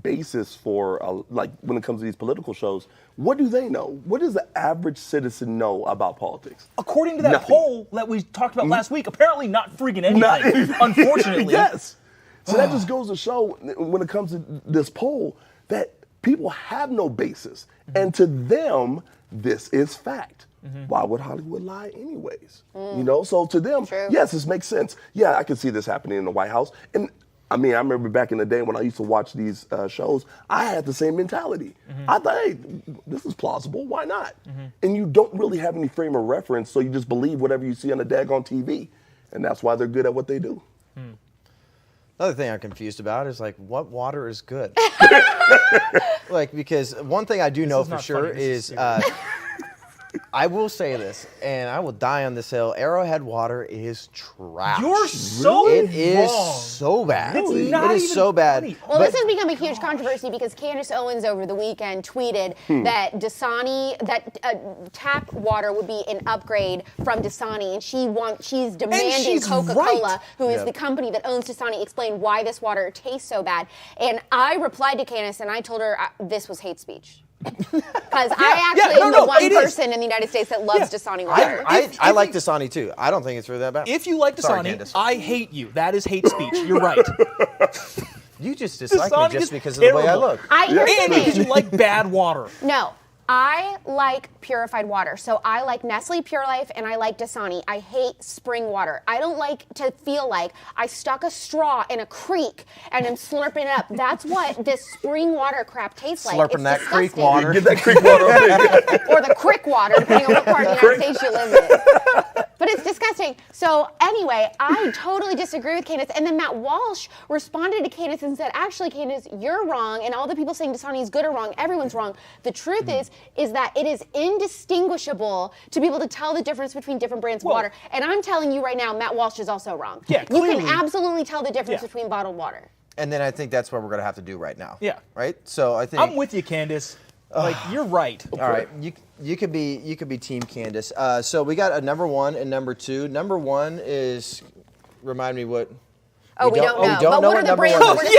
basis for like when it comes to these political shows. What do they know? What does the average citizen know about politics? According to that poll that we talked about last week, apparently not freaking anything. Unfortunately, yes. So that just goes to show when it comes to this poll that people have no basis, and to them, this is fact. Why would Hollywood lie anyways? You know, so to them, yes, this makes sense. Yeah, I can see this happening in the White House. And I mean, I remember back in the day when I used to watch these shows, I had the same mentality. I thought, hey, this is plausible. Why not? And you don't really have any frame of reference, so you just believe whatever you see on the daggone TV. And that's why they're good at what they do. Another thing I'm confused about is like, what water is good? Like, because one thing I do know for sure is, I will say this, and I will die on this hill, Arrowhead water is trash. You're so It wrong. is so bad. It's It not is even so bad. funny. Well, this has become a huge controversy because Candace Owens over the weekend tweeted that tap water would be an upgrade from Dasani, and she's demanding she's Coca-Cola, right. who is the company that owns Dasani, explain why this water tastes so bad. And I replied to Candace and I told her this was hate speech. Because I actually am the one person in the United States that loves Dasani water. I like Dasani too. I don't think it's really that bad. If you like Sorry, Dasani, Candace. I hate you. That is hate speech. You're right. You just dislike Dasani me just is because of the way I terrible. look. Here's the And because thing. you like bad water. No, I like purified water. So I like Nestle Pure Life and I like Dasani. I hate spring water. I don't like to feel like I stuck a straw in a creek and I'm slurping it up. That's what this spring water crap tastes like. Slurping It's that disgusting. creek water. Get that creek water up. Or the crick water, depending on what part of the United States you live in. But it's disgusting. So anyway, I totally disagree with Candace. And then Matt Walsh responded to Candace and said, actually, Candace, you're wrong. And all the people saying Dasani is good are wrong. Everyone's wrong. The truth is that it is indistinguishable to be able to tell the difference between different brands of water. And I'm telling you right now, Matt Walsh is also wrong. Yeah, you clearly. can absolutely tell the difference between bottled water. And then I think that's what we're going to have to do right now. Yeah. Right? So I think I'm with you, Candace. Like, you're right. All right, you could be Team Candace. So we got a number 1 and number 2. Number 1 is, remind me what. We don't know. We don't But know what are the number brands 1 that is. we're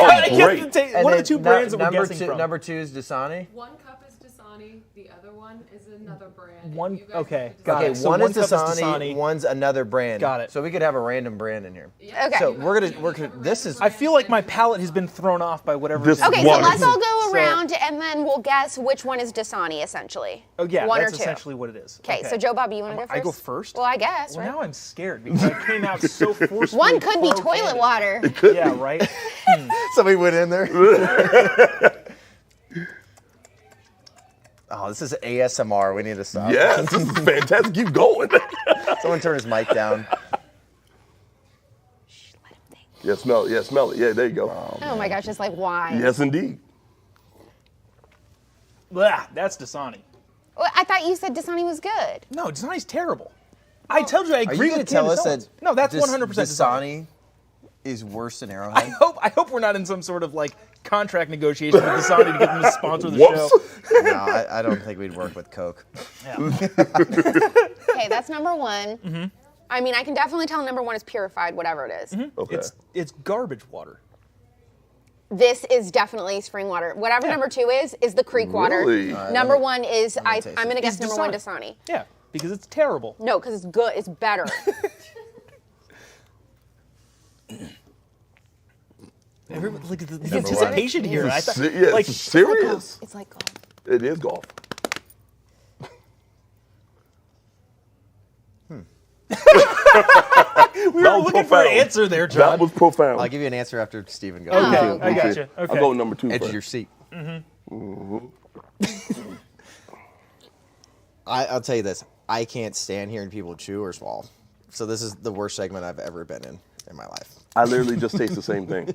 Yeah, deciding? And what are then the two brands that we're number guessing from? Number 2 is Dasani. One cup is Dasani, the other one is another brand. One, You guys okay, have to got Okay, it. So one is cup Dasani, one's another brand. Got it. So we could have a random brand in here. Okay. So we're gonna. This is. I feel like my palate has been thrown off by whatever. This is in Okay, the so water. let's all go So- around and then we'll guess which one is Dasani, essentially. Oh yeah, One that's or two. essentially what it is. Okay, so Joe Bob, you want to go first? I go first? Well, I guess, Well, right? now I'm scared because I came out so forcefully. One could be pro toilet Candace. water. Yeah, right. Somebody went in there. Oh, this is ASMR. We need to stop. Yes, this is fantastic. Keep going. Someone turn his mic down. Shh, let him think. Yeah, smell it. Yeah, smell it. Yeah, there you go. Oh my gosh, it's like why? Yes, indeed. Blah, that's Dasani. Well, I thought you said Dasani was good. No, Dasani's terrible. I told you I Are agree you going with to tell Candace us Owens. that? No, that's Dis- 100% Dasani. Dasani is worse than I Arrowhead? hope we're not in some sort of like contract negotiation with Dasani to get them to sponsor the Whoops. show. No, I don't think we'd work with Coke. Yeah. Okay, that's number 1. I mean, I can definitely tell number 1 is purified, whatever it is. Okay. It's garbage water. This is definitely spring water. Whatever number 2 is the creek water. Really? Number 1 is, I'm taste going to guess It's number 1 Dasani. Dasani. Yeah, because it's terrible. No, because it's good. It's better. Look at the anticipation here. I thought, Yeah, like, it's serious. It's like golf. It is golf. we were looking for an answer there, John. That was profound. I'll give you an answer after Steven goes. Okay, Oh, I okay. got you. Okay. I'll go with number 2 Edge first. of your seat. I'll tell you this. I can't stand hearing people chew or swallow. So this is the worst segment I've ever been in my life. I literally just taste the same thing.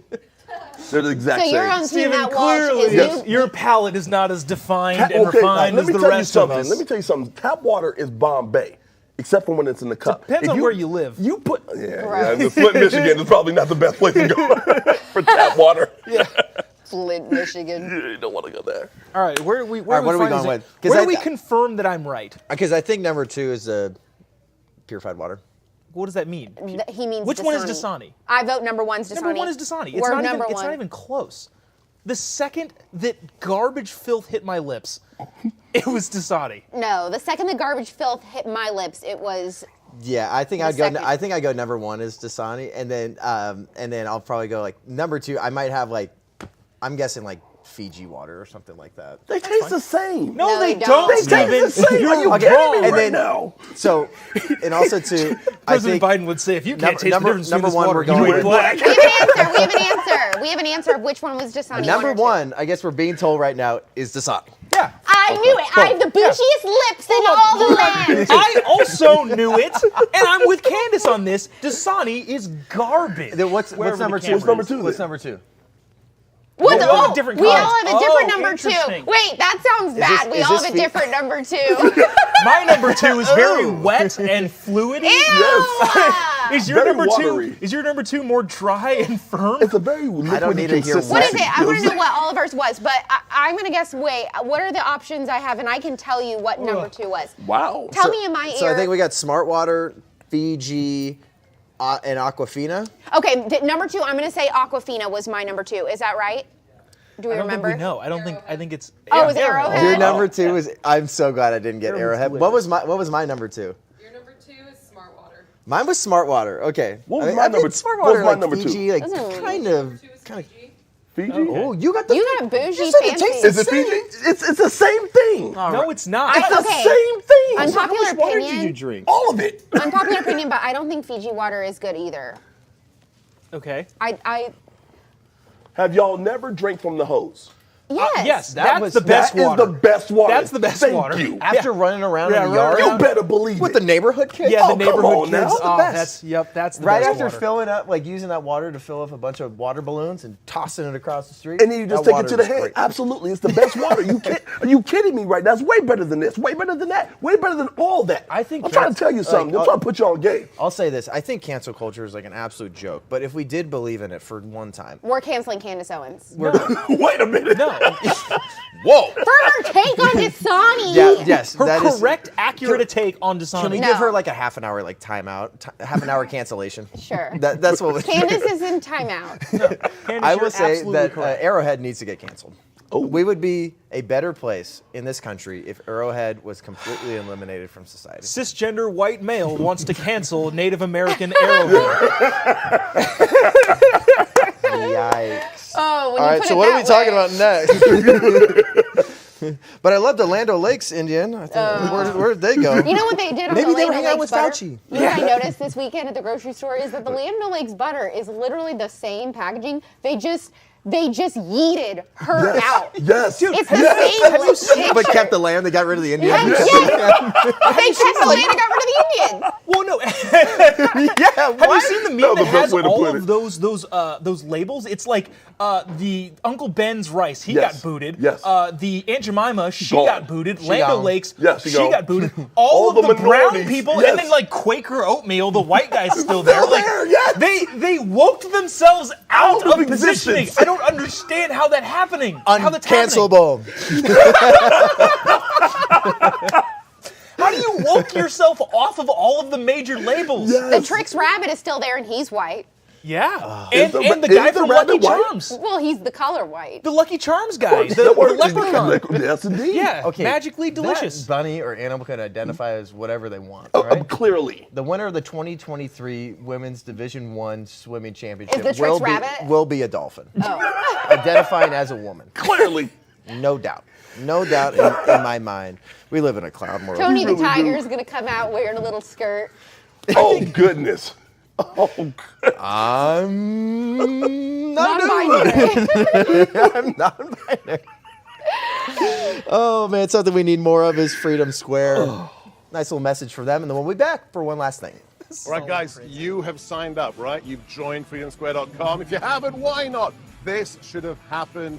They're the exact So same. you're on Team Steven, Matt Walsh. clearly, Is Yes. your palate is not as defined and Okay, refined let as me the tell you rest of something. us. Let me tell you something. Tap water is Bombay, except for when it's in the cup. Depends If on where you live. You put yeah, Right. the Flint, Michigan is probably not the best place to go for tap water. Yeah, Flint, Michigan. you don't want to go there. All right, where are we? All right, what are we finding going this- with? 'Cause Where I- do we confirm that I'm right? Because I think number 2 is purified water. What does that mean? He means Which Dasani. one is Dasani? I vote number one's Dasani. Number one is Dasani. It's We're not number even, one. It's not even close. The second that garbage filth hit my lips, it was Dasani. No, the second the garbage filth hit my lips, it was. Yeah, I think I go number one is Dasani, and then I'll probably go like number two. I might have like, I'm guessing like Fiji water or something like that. They taste the same. No, they don't. They taste the same. You're Are you wrong. kidding me And right then now? so, and also too, I President think Biden would say, if you can't taste number- the difference number between this one, water, we're going you with- are black. We have an answer. We have an answer. We have an answer of which one was Dasani. number or two. one. I guess we're being told right now is Dasani. Yeah. I knew it. I have the bougiest lips in all the land. I also knew it, and I'm with Candace on this. Dasani is garbage. Then what's Wherever number the two? camera What's number is. two? What's number two? What? We all have different we all kinds. have a different Oh, number two. interesting. Wait, that sounds bad. We is all this have a fe- different number two. My number two is very wet and fluidy. Ew! Is your Very number watery. two? Is your number two more dry and firm? It's a very liquidy need to hear consistency. What is it? I want to know what all of ours was, but I'm going to guess, wait, what are the options I have? And I can tell you what number two was. Wow. Tell me in my ear. So I think we got Smart Water, Fiji, and Aquafina. Okay, number two, I'm going to say Aquafina was my number two. Is that right? Do we I don't remember? think we know. I don't think. I think it's. Oh, it was Arrowhead? Your number two is. I'm so glad I didn't get Arrowhead. What was my number two? Your number 2 is Smart Water. Mine was Smart Water. Okay. What was I my think number two? Smart What was Water, my like number two? Fiji, like Doesn't- kind of. Fiji? Oh, you got the. You got bougie you said it fancy. tastes the Is it same. Fiji? It's the same thing. No, it's not. It's the Okay. same thing. Unpopular How much water opinion. did you drink? All of it. Unpopular opinion, but I don't think Fiji water is good either. Okay. I Have y'all never drank from the hose? yes. Yes, That that's was- the best That is water. the best water. That's the best Thank water. you. After running around Yeah, in the yard You better believe with it. the neighborhood kids. Yeah, the Oh, come neighborhood on kids. now. That's the Oh, best. that's the Right best after water. filling up, like using that water to fill up a bunch of water balloons and tossing it across the street. And then you just that take it to the water is head. great. Absolutely. It's the best water. Are you kidding me right now? That's way better than this. Way better than that. Way better than all that. I think I'm trying to that's- tell you something. like, I'm trying to put you on game. I'll say this. I think cancel culture is like an absolute joke. But if we did believe in it for one time. We're canceling Candace Owens. Wait a minute. No. Whoa! For her take on Dasani. Yeah, yes. Her that is- correct, accurate take on Dasani. Can we No. give her like a half an hour like timeout, half an hour cancellation? Sure. That's what we Candace is in timeout. Candace, I you're will say absolutely that correct. Arrowhead needs to get canceled. We would be a better place in this country if Arrowhead was completely eliminated from society. Cisgender white male wants to cancel Native American Arrowhead. Yikes. Oh, when All you right, put so it what are we that talking way. about next? But I love the Land O'Lakes Indian. I think, where'd they go? You know what they did on Maybe the they were Land hanging out O'Lakes with butter? Fauci. You know what I noticed this weekend at the grocery store is that the Land O'Lakes butter is literally the same packaging. They just yeeted her out. Yes. It's the same picture. But kept the land. They got rid of the Indian. Yes. They kept the land and got rid of the Indian. Well, no. Yeah. Have you seen the meme No, the that best has way to all put of it. those labels? It's like the Uncle Ben's rice, he Yes. got booted. Yes. The Aunt Jemima, she Gone. got booted. She Land gone. O'Lakes, Yeah, she gone. got booted. All of the brown minorities, people, yes. and then like Quaker oatmeal, the white guy's still there. Still Like, there, yes. They woked themselves out Out of of positioning. existence. I don't understand how that's happening. How that's happening. Uncancelable. How do you woke yourself off of all of the major labels? The Trix Rabbit is still there and he's white. Yeah. Is And the- the guy is the from Lucky rabbit white? Worms. Well, he's the color white. The Lucky Charms guy. The That works. leprechaun. Yes, indeed. Yeah. Okay, Magically delicious. That bunny or animal can identify as whatever they want, right? Clearly. The winner of the 2023 Women's Division I Swimming Championship Is the Trix will Rabbit? will be a dolphin, Oh. identifying as a woman. Clearly. No doubt. No doubt in my mind. We live in a cloud world. Tony the Tiger is going to come out wearing a little skirt. Oh, goodness. Oh, good. I'm not Non-binary. I'm non-binary. Oh man, something we need more of is Freedom Square. Nice little message for them, and then we'll be back for one last thing. All right, guys, you have signed up, right? You've joined freedomsquare.com. If you haven't, why not? This should have happened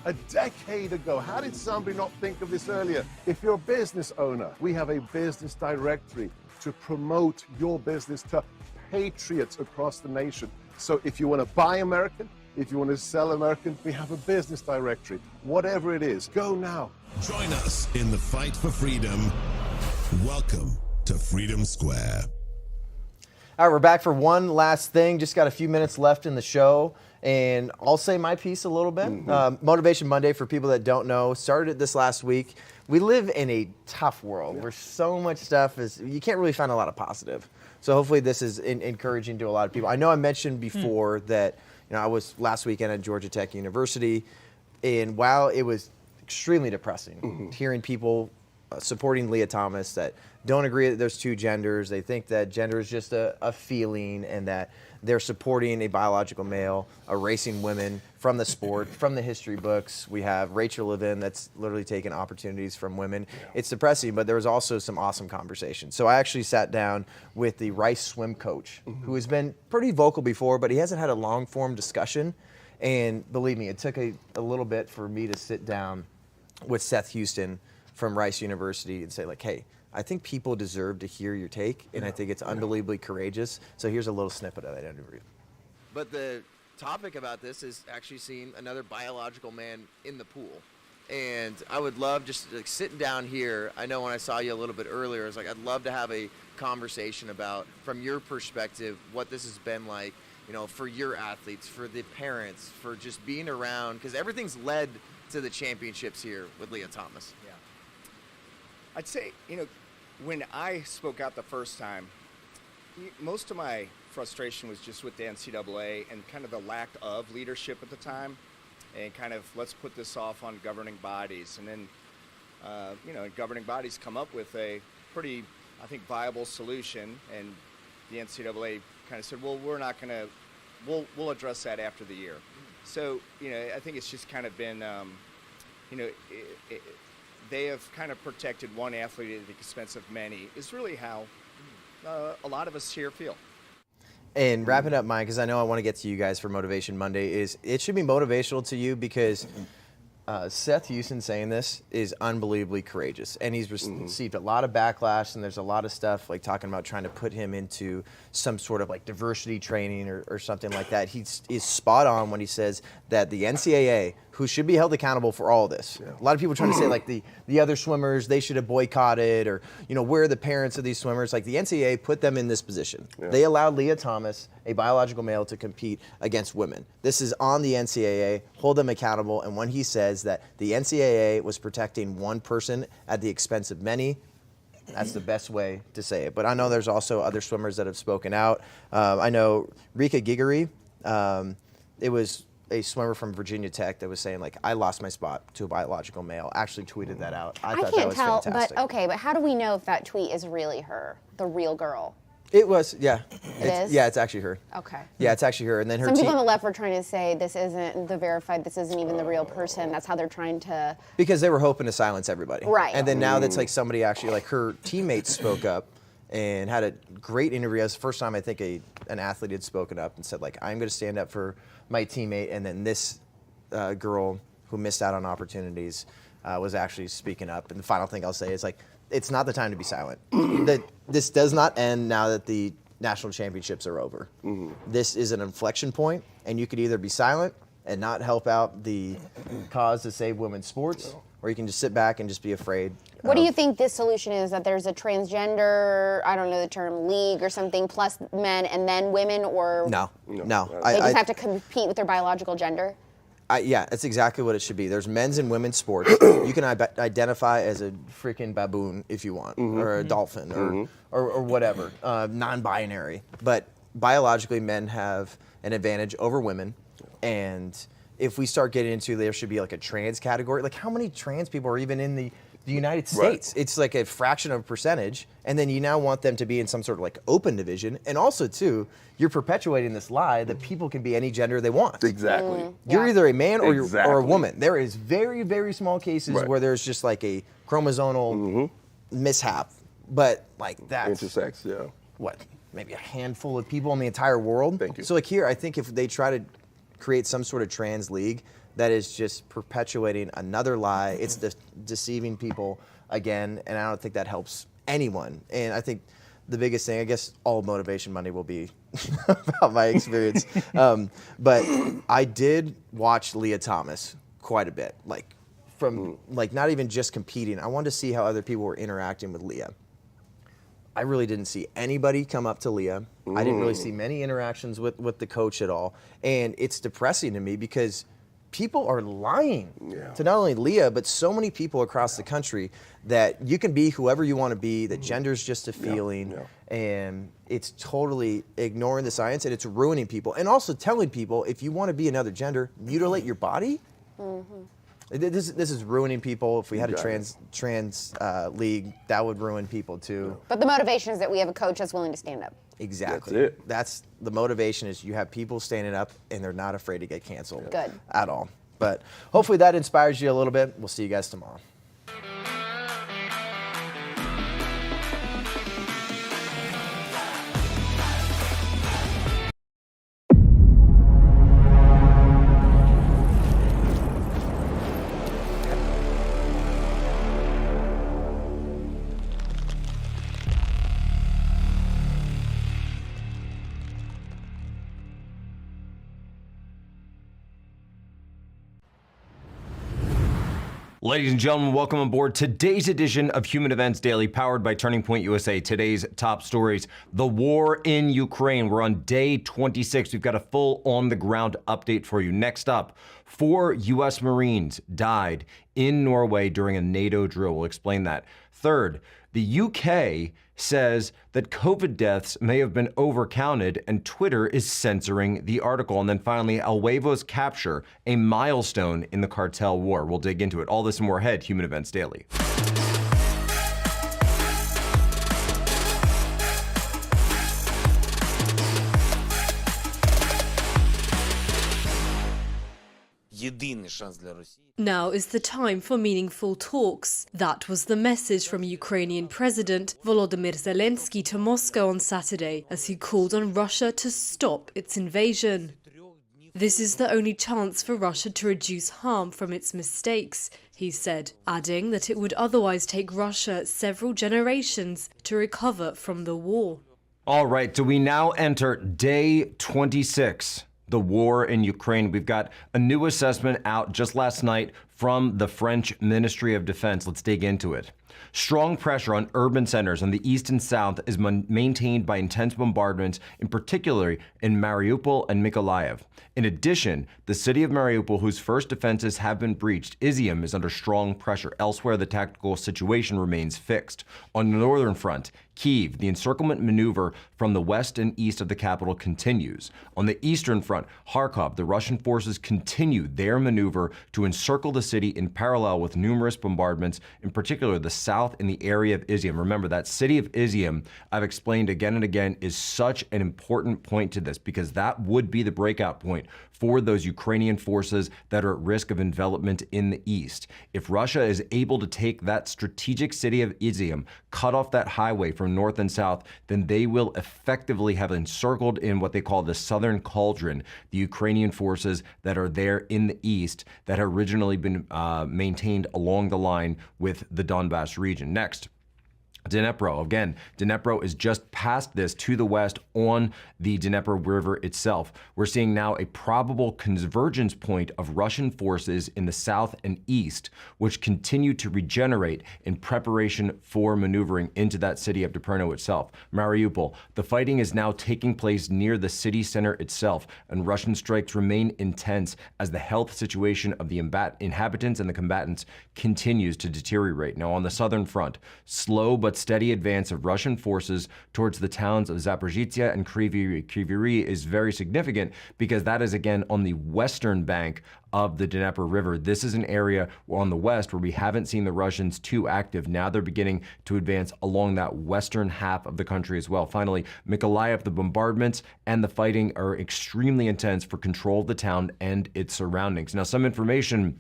a decade ago. How did somebody not think of this earlier? If you're a business owner, we have a business directory to promote your business to patriots across the nation. So if you want to buy American, if you want to sell American, we have a business directory. Whatever it is, go now. Join us in the fight for freedom. Welcome to Freedom Square. All right, we're back for one last thing. Just got a few minutes left in the show, and I'll say my piece a little bit. Motivation Monday, for people that don't know, started this last week. We live in a tough world where so much stuff is, you can't really find a lot of positive. So hopefully this is encouraging to a lot of people. I know I mentioned before that, I was last weekend at Georgia Tech University, and while it was extremely depressing hearing people supporting Leah Thomas that don't agree that there's two genders, they think that gender is just a feeling, and that they're supporting a biological male, erasing women from the sport, from the history books. We have Rachel Levin that's literally taken opportunities from women. It's depressing, but there was also some awesome conversation. So I actually sat down with the Rice swim coach, who has been pretty vocal before, but he hasn't had a long form discussion. And believe me, it took a little bit for me to sit down with Seth Houston from Rice University and say, like, hey, I think people deserve to hear your take, and I think it's unbelievably courageous. So here's a little snippet of that interview. But the topic about this is actually seeing another biological man in the pool. And I would love just like sitting down here. I know when I saw you a little bit earlier, I was like, I'd love to have a conversation about, from your perspective, what this has been like, for your athletes, for the parents, for just being around, because everything's led to the championships here with Leah Thomas. Yeah. I'd say, when I spoke out the first time, most of my frustration was just with the NCAA and kind of the lack of leadership at the time, and kind of let's put this off on governing bodies. And then, governing bodies come up with a pretty, I think, viable solution, and the NCAA kind of said, well, we're not going to, we'll address that after the year. So, I think it's just kind of been, they have kind of protected one athlete at the expense of many, is really how a lot of us here feel. And wrapping up mine, because I know I want to get to you guys for Motivation Monday, is it should be motivational to you because Seth Houston saying this is unbelievably courageous, and he's received a lot of backlash, and there's a lot of stuff like talking about trying to put him into some sort of like diversity training or something like that. He is spot on when he says that the NCAA, who should be held accountable for all this. A lot of people trying to say like the other swimmers, they should have boycotted, or where are the parents of these swimmers? Like the NCAA put them in this position. They allowed Leah Thomas, a biological male, to compete against women. This is on the NCAA, hold them accountable. And when he says that the NCAA was protecting one person at the expense of many, that's the best way to say it. But I know there's also other swimmers that have spoken out. I know Rika Giggery, it was a swimmer from Virginia Tech that was saying, like, I lost my spot to a biological male. Actually tweeted that out. I thought that was fantastic. But how do we know if that tweet is really her, the real girl? It was, yeah. It is? Yeah, it's actually her. Okay. Yeah, it's actually her. And then her Some people on the left were trying to say this isn't the verified, this isn't even the real person. That's how they're trying to... Because they were hoping to silence everybody. Right. And then now that's like somebody actually, like her teammates spoke up and had a great interview. It was the first time I think an athlete had spoken up and said, like, I'm going to stand up for my teammate. And then this girl who missed out on opportunities was actually speaking up. And the final thing I'll say is, like, it's not the time to be silent. This does not end now that the national championships are over. This is an inflection point, and you could either be silent and not help out the cause to save women's sports, or you can just sit back and just be afraid. What do you think this solution is? That there's a transgender, I don't know the term, league or something, plus men and then women, or? No. They just have to compete with their biological gender? Yeah, that's exactly what it should be. There's men's and women's sports. You can identify as a freaking baboon if you want, or a dolphin, or whatever, non-binary. But biologically, men have an advantage over women. And if we start getting into, there should be like a trans category. Like, how many trans people are even in the United States? It's like a fraction of a percentage. And then you now want them to be in some sort of like open division. And also, too, you're perpetuating this lie that people can be any gender they want. Exactly. You're either a man or or a woman. There is very, very small cases where there's just like a chromosomal mishap. But like that's intersex, yeah. What, maybe a handful of people in the entire world? Thank you. So like here, I think if they try to create some sort of trans league that is just perpetuating another lie, it's deceiving people again, and I don't think that helps anyone. And I think the biggest thing, I guess all Motivation Monday will be about my experience. But I did watch Leah Thomas quite a bit, like from like not even just competing. I wanted to see how other people were interacting with Leah. I really didn't see anybody come up to Leah. I didn't really see many interactions with the coach at all. And it's depressing to me because people are lying to not only Leah, but so many people across the country that you can be whoever you want to be, that gender's just a feeling, and it's totally ignoring the science, and it's ruining people. And also telling people, if you want to be another gender, mutilate your body. This is ruining people. If we had a trans league, that would ruin people too. But the motivation is that we have a coach that's willing to stand up. Exactly. That's the motivation, is you have people standing up and they're not afraid to get canceled. Good. At all. But hopefully that inspires you a little bit. We'll see you guys tomorrow. Ladies and gentlemen, welcome aboard today's edition of Human Events Daily, powered by Turning Point USA. Today's top stories: the war in Ukraine. We're on day 26. We've got a full on-the-ground update for you. Next up, 4 U.S. Marines died in Norway during a NATO drill. We'll explain that. Third, the UK says that COVID deaths may have been overcounted, and Twitter is censoring the article. And then finally, El Huevo's capture, a milestone in the cartel war. We'll dig into it. All this and more ahead, Human Events Daily. Now is the time for meaningful talks. That was the message from Ukrainian President Volodymyr Zelensky to Moscow on Saturday, as he called on Russia to stop its invasion. This is the only chance for Russia to reduce harm from its mistakes, he said, adding that it would otherwise take Russia several generations to recover from the war. All right, so we now enter day 26. The war in Ukraine. We've got a new assessment out just last night from the French Ministry of Defense. Let's dig into it. Strong pressure on urban centers on the east and south is maintained by intense bombardments, in particular in Mariupol and Mykolaiv. In addition, the city of Mariupol, whose first defenses have been breached, Izium, is under strong pressure. Elsewhere, the tactical situation remains fixed. On the northern front, Kyiv, the encirclement maneuver from the west and east of the capital continues. On the eastern front, Kharkov, the Russian forces continue their maneuver to encircle the city in parallel with numerous bombardments, in particular the south in the area of Izium. Remember, that city of Izium, I've explained again and again, is such an important point to this, because that would be the breakout point for those Ukrainian forces that are at risk of envelopment in the east. If Russia is able to take that strategic city of Izium, cut off that highway from north and south, then they will effectively have encircled in what they call the southern cauldron, the Ukrainian forces that are there in the east that have originally been maintained along the line with the Donbass region. Next, Dnipro. Again, Dnipro is just past this to the west on the Dnipro River itself. We're seeing now a probable convergence point of Russian forces in the south and east, which continue to regenerate in preparation for maneuvering into that city of Dnipro itself. Mariupol. The fighting is now taking place near the city center itself, and Russian strikes remain intense as the health situation of the inhabitants and the combatants continues to deteriorate. Now, on the southern front, slow but steady advance of Russian forces towards the towns of Zaporizhzhia and Kryvyi is very significant, because that is again on the western bank of the Dnipro River. This is an area on the west where we haven't seen the Russians too active. Now they're beginning to advance along that western half of the country as well. Finally, Mykolaiv, the bombardments and the fighting are extremely intense for control of the town and its surroundings. Now, some information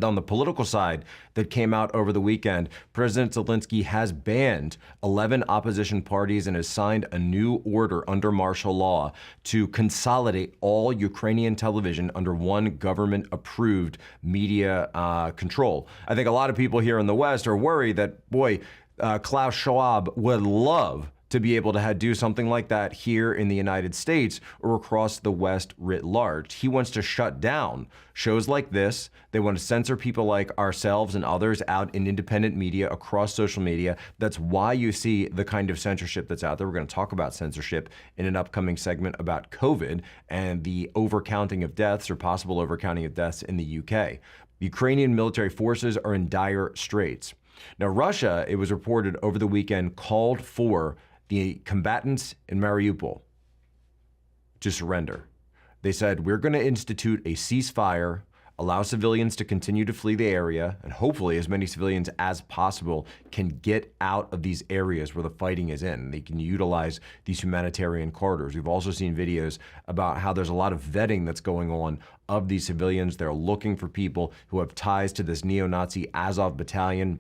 on the political side that came out over the weekend: President Zelensky has banned 11 opposition parties and has signed a new order under martial law to consolidate all Ukrainian television under one government-approved media control. I think a lot of people here in the West are worried that, boy, Klaus Schwab would love to be able to do something like that here in the United States or across the West writ large. He wants to shut down shows like this. They want to censor people like ourselves and others out in independent media across social media. That's why you see the kind of censorship that's out there. We're going to talk about censorship in an upcoming segment about COVID and the overcounting of deaths or possible overcounting of deaths in the UK. Ukrainian military forces are in dire straits. Now, Russia, it was reported over the weekend, called for the combatants in Mariupol to surrender. They said, we're going to institute a ceasefire, allow civilians to continue to flee the area, and hopefully as many civilians as possible can get out of these areas where the fighting is in. They can utilize these humanitarian corridors. We've also seen videos about how there's a lot of vetting that's going on of these civilians. They're looking for people who have ties to this neo-Nazi Azov battalion.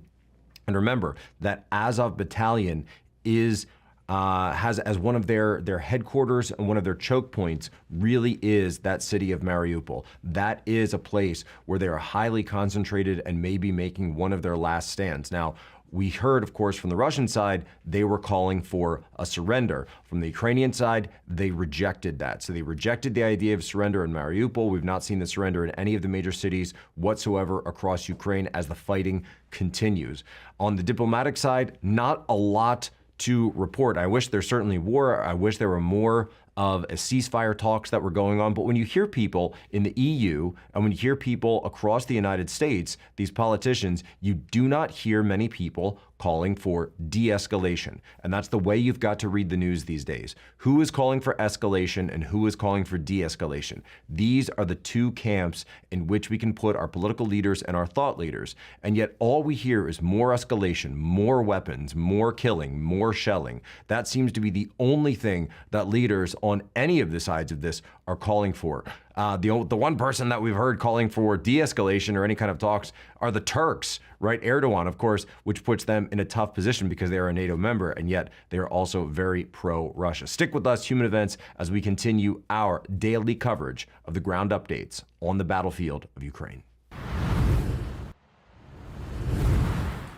And remember that Azov battalion has as one of their headquarters and one of their choke points really is that city of Mariupol. That is a place where they are highly concentrated and may be making one of their last stands. Now, we heard, of course, from the Russian side, they were calling for a surrender. From the Ukrainian side, they rejected that. So they rejected the idea of surrender in Mariupol. We've not seen the surrender in any of the major cities whatsoever across Ukraine as the fighting continues. On the diplomatic side, not a lot to report. I wish there certainly were. I wish there were more of a ceasefire talks that were going on. But when you hear people in the EU and when you hear people across the United States, these politicians, you do not hear many people calling for de-escalation. And that's the way you've got to read the news these days. Who is calling for escalation and who is calling for de-escalation? These are the two camps in which we can put our political leaders and our thought leaders. And yet all we hear is more escalation, more weapons, more killing, more shelling. That seems to be the only thing that leaders on any of the sides of this are calling for. The one person that we've heard calling for de-escalation or any kind of talks are the Turks, right? Erdogan, of course, which puts them in a tough position because they are a NATO member, and yet they are also very pro-Russia. Stick with us, Human Events, as we continue our daily coverage of the ground updates on the battlefield of Ukraine.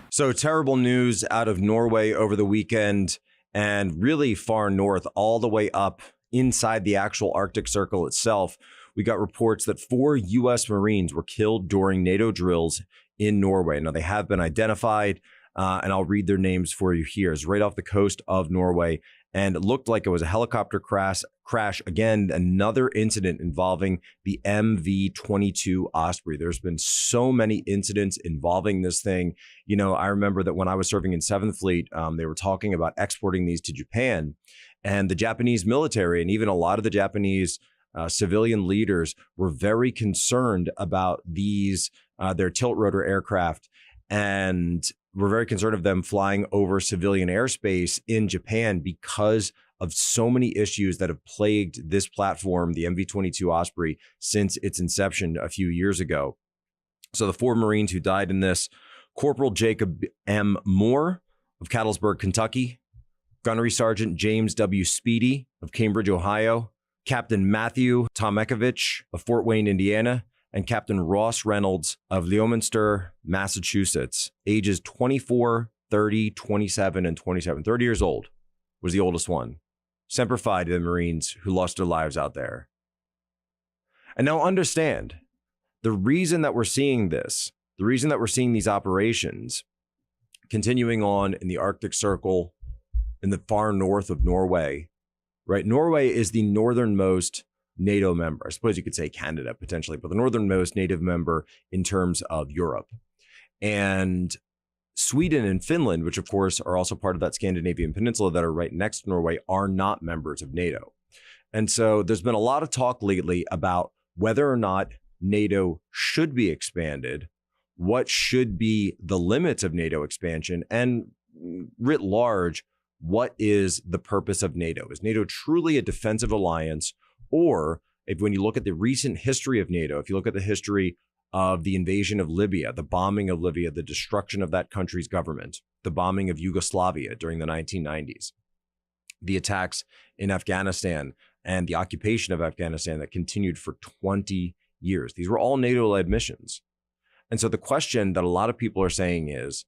So terrible news out of Norway over the weekend, and really far north, all the way up inside the actual Arctic Circle itself. We got reports that 4 U.S. Marines were killed during NATO drills in Norway. Now, they have been identified, and I'll read their names for you here. It's right off the coast of Norway, and it looked like it was a helicopter crash. Again, another incident involving the MV-22 Osprey. There's been so many incidents involving this thing. You know, I remember that when I was serving in 7th Fleet, they were talking about exporting these to Japan, and the Japanese military and even a lot of the Japanese civilian leaders were very concerned about these, their tilt rotor aircraft, and were very concerned of them flying over civilian airspace in Japan because of so many issues that have plagued this platform, the MV-22 Osprey, since its inception a few years ago. So the 4 Marines who died in this: Corporal Jacob M. Moore of Cattlesburg, Kentucky, Gunnery Sergeant James W. Speedy of Cambridge, Ohio, Captain Matthew Tomekovich of Fort Wayne, Indiana, and Captain Ross Reynolds of Leominster, Massachusetts, ages 24, 30, 27, and 27. 30 years old was the oldest one. Semper Fi to the Marines who lost their lives out there. And now understand, the reason that we're seeing this, the reason that we're seeing these operations continuing on in the Arctic Circle, in the far north of Norway, right? Norway is the northernmost NATO member. I suppose you could say Canada potentially, but the northernmost NATO member in terms of Europe. And Sweden and Finland, which of course are also part of that Scandinavian peninsula that are right next to Norway, are not members of NATO. And so there's been a lot of talk lately about whether or not NATO should be expanded, what should be the limits of NATO expansion, and writ large, what is the purpose of NATO? Is NATO truly a defensive alliance? Or if when you look at the recent history of NATO, if you look at the history of the invasion of Libya, the bombing of Libya, the destruction of that country's government, the bombing of Yugoslavia during the 1990s, the attacks in Afghanistan and the occupation of Afghanistan that continued for 20 years. These were all NATO-led missions. And so the question that a lot of people are saying is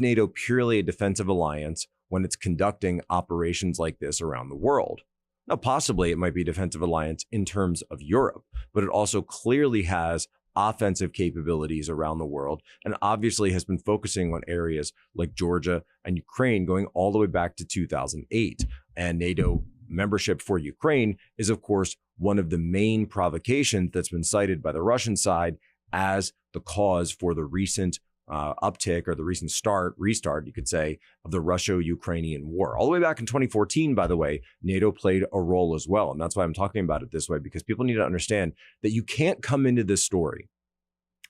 NATO purely a defensive alliance, when it's conducting operations like this around the world. Now, possibly it might be a defensive alliance in terms of Europe, but it also clearly has offensive capabilities around the world, and obviously has been focusing on areas like Georgia and Ukraine going all the way back to 2008. And NATO membership for Ukraine is, of course, one of the main provocations that's been cited by the Russian side as the cause for the recent uptick, or the recent restart, you could say, of the Russia-Ukrainian war. All the way back in 2014, by the way, NATO played a role as well. And that's why I'm talking about it this way, because people need to understand that you can't come into this story.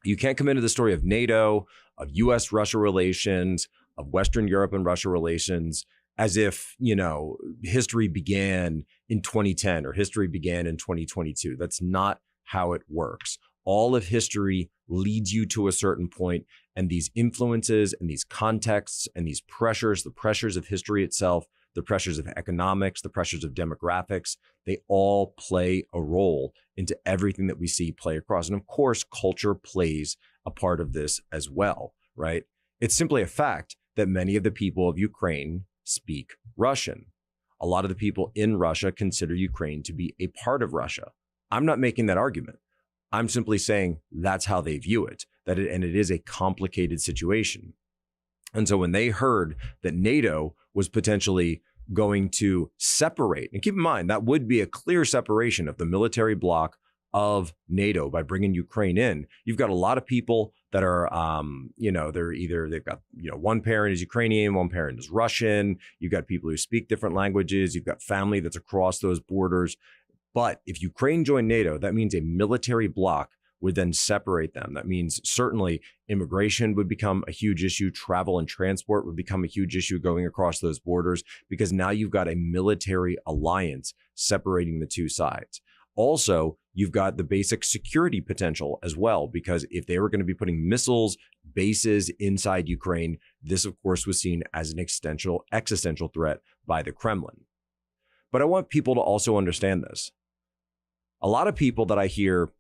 You can't come into the story of NATO, of US-Russia relations, of Western Europe and Russia relations as if, history began in 2010 or history began in 2022. That's not how it works. All of history leads you to a certain point, and these influences and these contexts and these pressures, the pressures of history itself, the pressures of economics, the pressures of demographics, they all play a role into everything that we see play across. And of course, culture plays a part of this as well, right? It's simply a fact that many of the people of Ukraine speak Russian. A lot of the people in Russia consider Ukraine to be a part of Russia. I'm not making that argument. I'm simply saying that's how they view it, and it is a complicated situation. And so when they heard that NATO was potentially going to separate, and keep in mind, that would be a clear separation of the military bloc of NATO by bringing Ukraine in. You've got a lot of people that are, they've got, one parent is Ukrainian, one parent is Russian. You've got people who speak different languages. You've got family that's across those borders. But if Ukraine joined NATO, that means a military bloc would then separate them. That means certainly immigration would become a huge issue. Travel and transport would become a huge issue going across those borders, because now you've got a military alliance separating the two sides. Also, you've got the basic security potential as well, because if they were going to be putting missiles, bases inside Ukraine, this, of course, was seen as an existential threat by the Kremlin. But I want people to also understand this. A lot of people that I hear,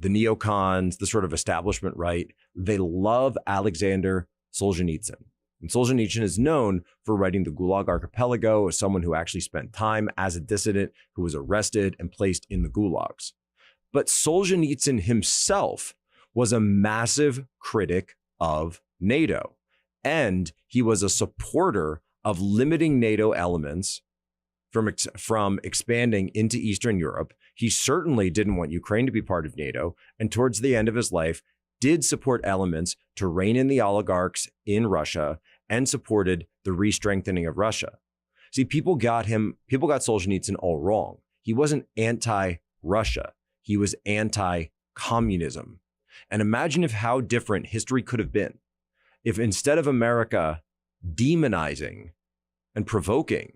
the neocons, the sort of establishment right, they love Alexander Solzhenitsyn. And Solzhenitsyn is known for writing the Gulag Archipelago, as someone who actually spent time as a dissident who was arrested and placed in the gulags. But Solzhenitsyn himself was a massive critic of NATO, and he was a supporter of limiting NATO elements from expanding into Eastern Europe. He certainly didn't want Ukraine to be part of NATO, and towards the end of his life, did support elements to rein in the oligarchs in Russia and supported the re-strengthening of Russia. See, people got Solzhenitsyn all wrong. He wasn't anti-Russia. He was anti-communism. And imagine how different history could have been if, instead of America demonizing and provoking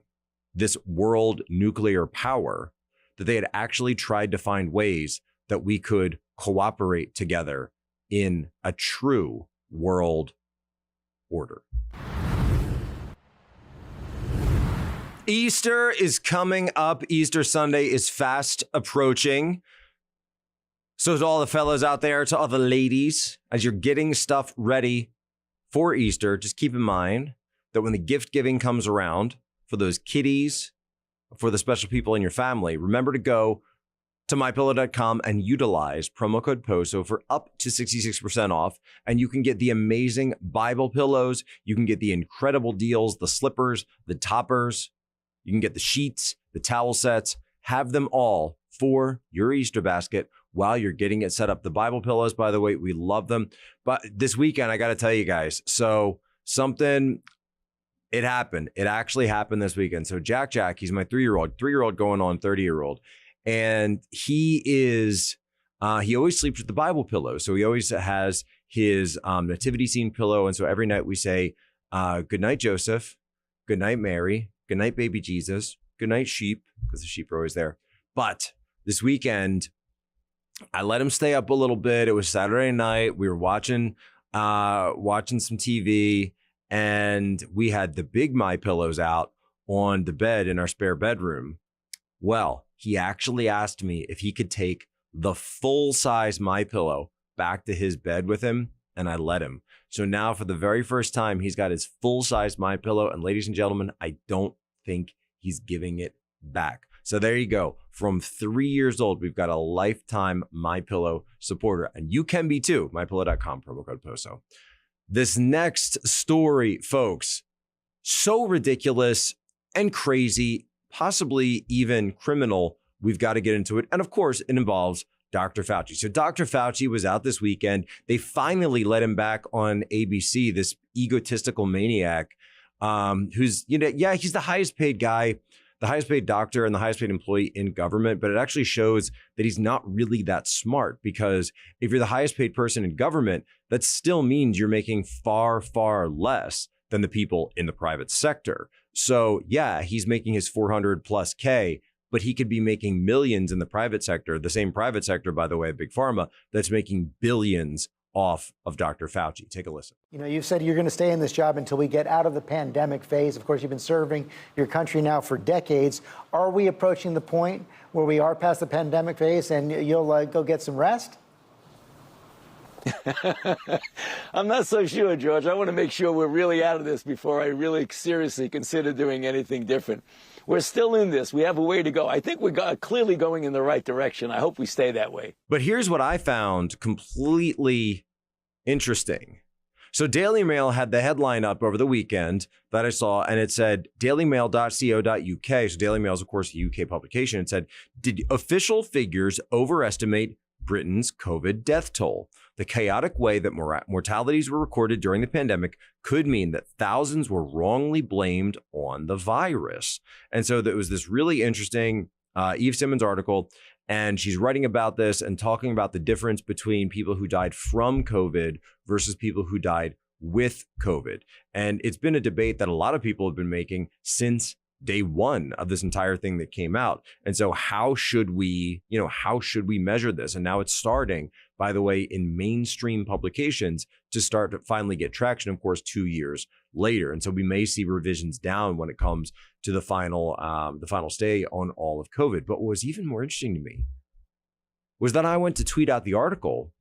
this world nuclear power, that they had actually tried to find ways that we could cooperate together in a true world order. Easter is coming up. Easter Sunday is fast approaching. So to all the fellas out there, to all the ladies, as you're getting stuff ready for Easter, just keep in mind that when the gift giving comes around, for those kiddies, for the special people in your family, remember to go to mypillow.com and utilize promo code POSO for up to 66% off. And you can get the amazing Bible pillows. You can get the incredible deals, the slippers, the toppers. You can get the sheets, the towel sets, have them all for your Easter basket while you're getting it set up. The Bible pillows, by the way, we love them. But this weekend, I got to tell you guys, it happened. It actually happened this weekend. So Jack, he's my three-year-old going on 30-year-old. And he always sleeps with the Bible pillow. So he always has his nativity scene pillow. And so every night we say, good night, Joseph. Good night, Mary. Good night, baby Jesus. Good night, sheep, because the sheep are always there. But this weekend, I let him stay up a little bit. It was Saturday night. We were watching some TV. And we had the big My Pillows out on the bed in our spare bedroom. Well, he actually asked me if he could take the full-size My Pillow back to his bed with him and I let him. So now for the very first time, he's got his full-size MyPillow, and ladies and gentlemen, I don't think he's giving it back. So there you go. From 3 years old, we've got a lifetime MyPillow supporter, and you can be too. MyPillow.com, promo code POSO. This next story, folks, so ridiculous and crazy, possibly even criminal, we've got to get into it. And of course, it involves Dr. Fauci. So Dr. Fauci was out this weekend. They finally let him back on ABC, this egotistical maniac who's, he's the highest paid guy, the highest paid doctor and the highest paid employee in government. But it actually shows that he's not really that smart, because if you're the highest paid person in government, that still means you're making far, far less than the people in the private sector. So yeah, he's making his 400 plus K, but he could be making millions in the private sector, the same private sector, by the way, Big Pharma, that's making billions off of Dr. Fauci. Take a listen. You've said you're going to stay in this job until we get out of the pandemic phase. Of course, you've been serving your country now for decades. Are we approaching the point where we are past the pandemic phase and you'll go get some rest? I'm not so sure, George. I want to make sure we're really out of this before I really seriously consider doing anything different. We're still in this. We have a way to go. I think we're clearly going in the right direction. I hope we stay that way. But here's what I found completely interesting. So Daily Mail had the headline up over the weekend that I saw, and it said dailymail.co.uk. So Daily Mail is, of course, a UK publication. It said, did official figures overestimate Britain's COVID death toll? The chaotic way that mortalities were recorded during the pandemic could mean that thousands were wrongly blamed on the virus. And so there was this really interesting Eve Simmons article, and she's writing about this and talking about the difference between people who died from COVID versus people who died with COVID. And it's been a debate that a lot of people have been making since day one of this entire thing that came out. And so how should we measure this? And now it's starting, by the way, in mainstream publications to start to finally get traction, of course, 2 years later. And so we may see revisions down when it comes to the final stay on all of COVID. But what was even more interesting to me was that I went to tweet out the article.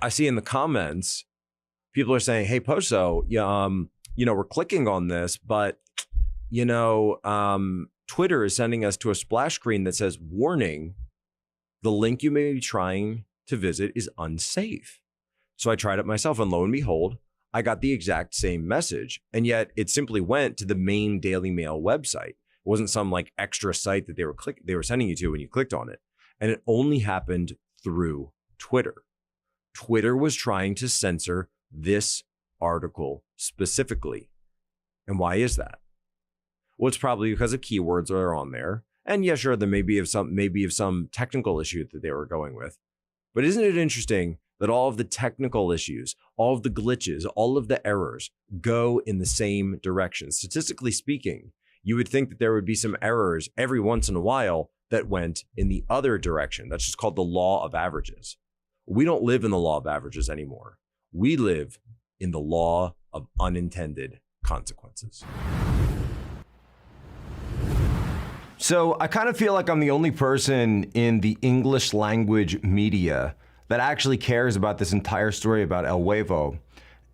I see in the comments, people are saying, hey, Poso, we're clicking on this, but Twitter is sending us to a splash screen that says, warning, the link you may be trying to visit is unsafe. So I tried it myself, and lo and behold, I got the exact same message. And yet it simply went to the main Daily Mail website. It wasn't some extra site that they were sending you to when you clicked on it. And it only happened through Twitter. Twitter was trying to censor this article specifically. And why is that? Well, it's probably because of keywords that are on there. And yeah, sure, there may be of some technical issue that they were going with. But isn't it interesting that all of the technical issues, all of the glitches, all of the errors go in the same direction? Statistically speaking, you would think that there would be some errors every once in a while that went in the other direction. That's just called the law of averages. We don't live in the law of averages anymore. We live in the law of unintended consequences. So I kind of feel like I'm the only person in the English language media that actually cares about this entire story about El Huevo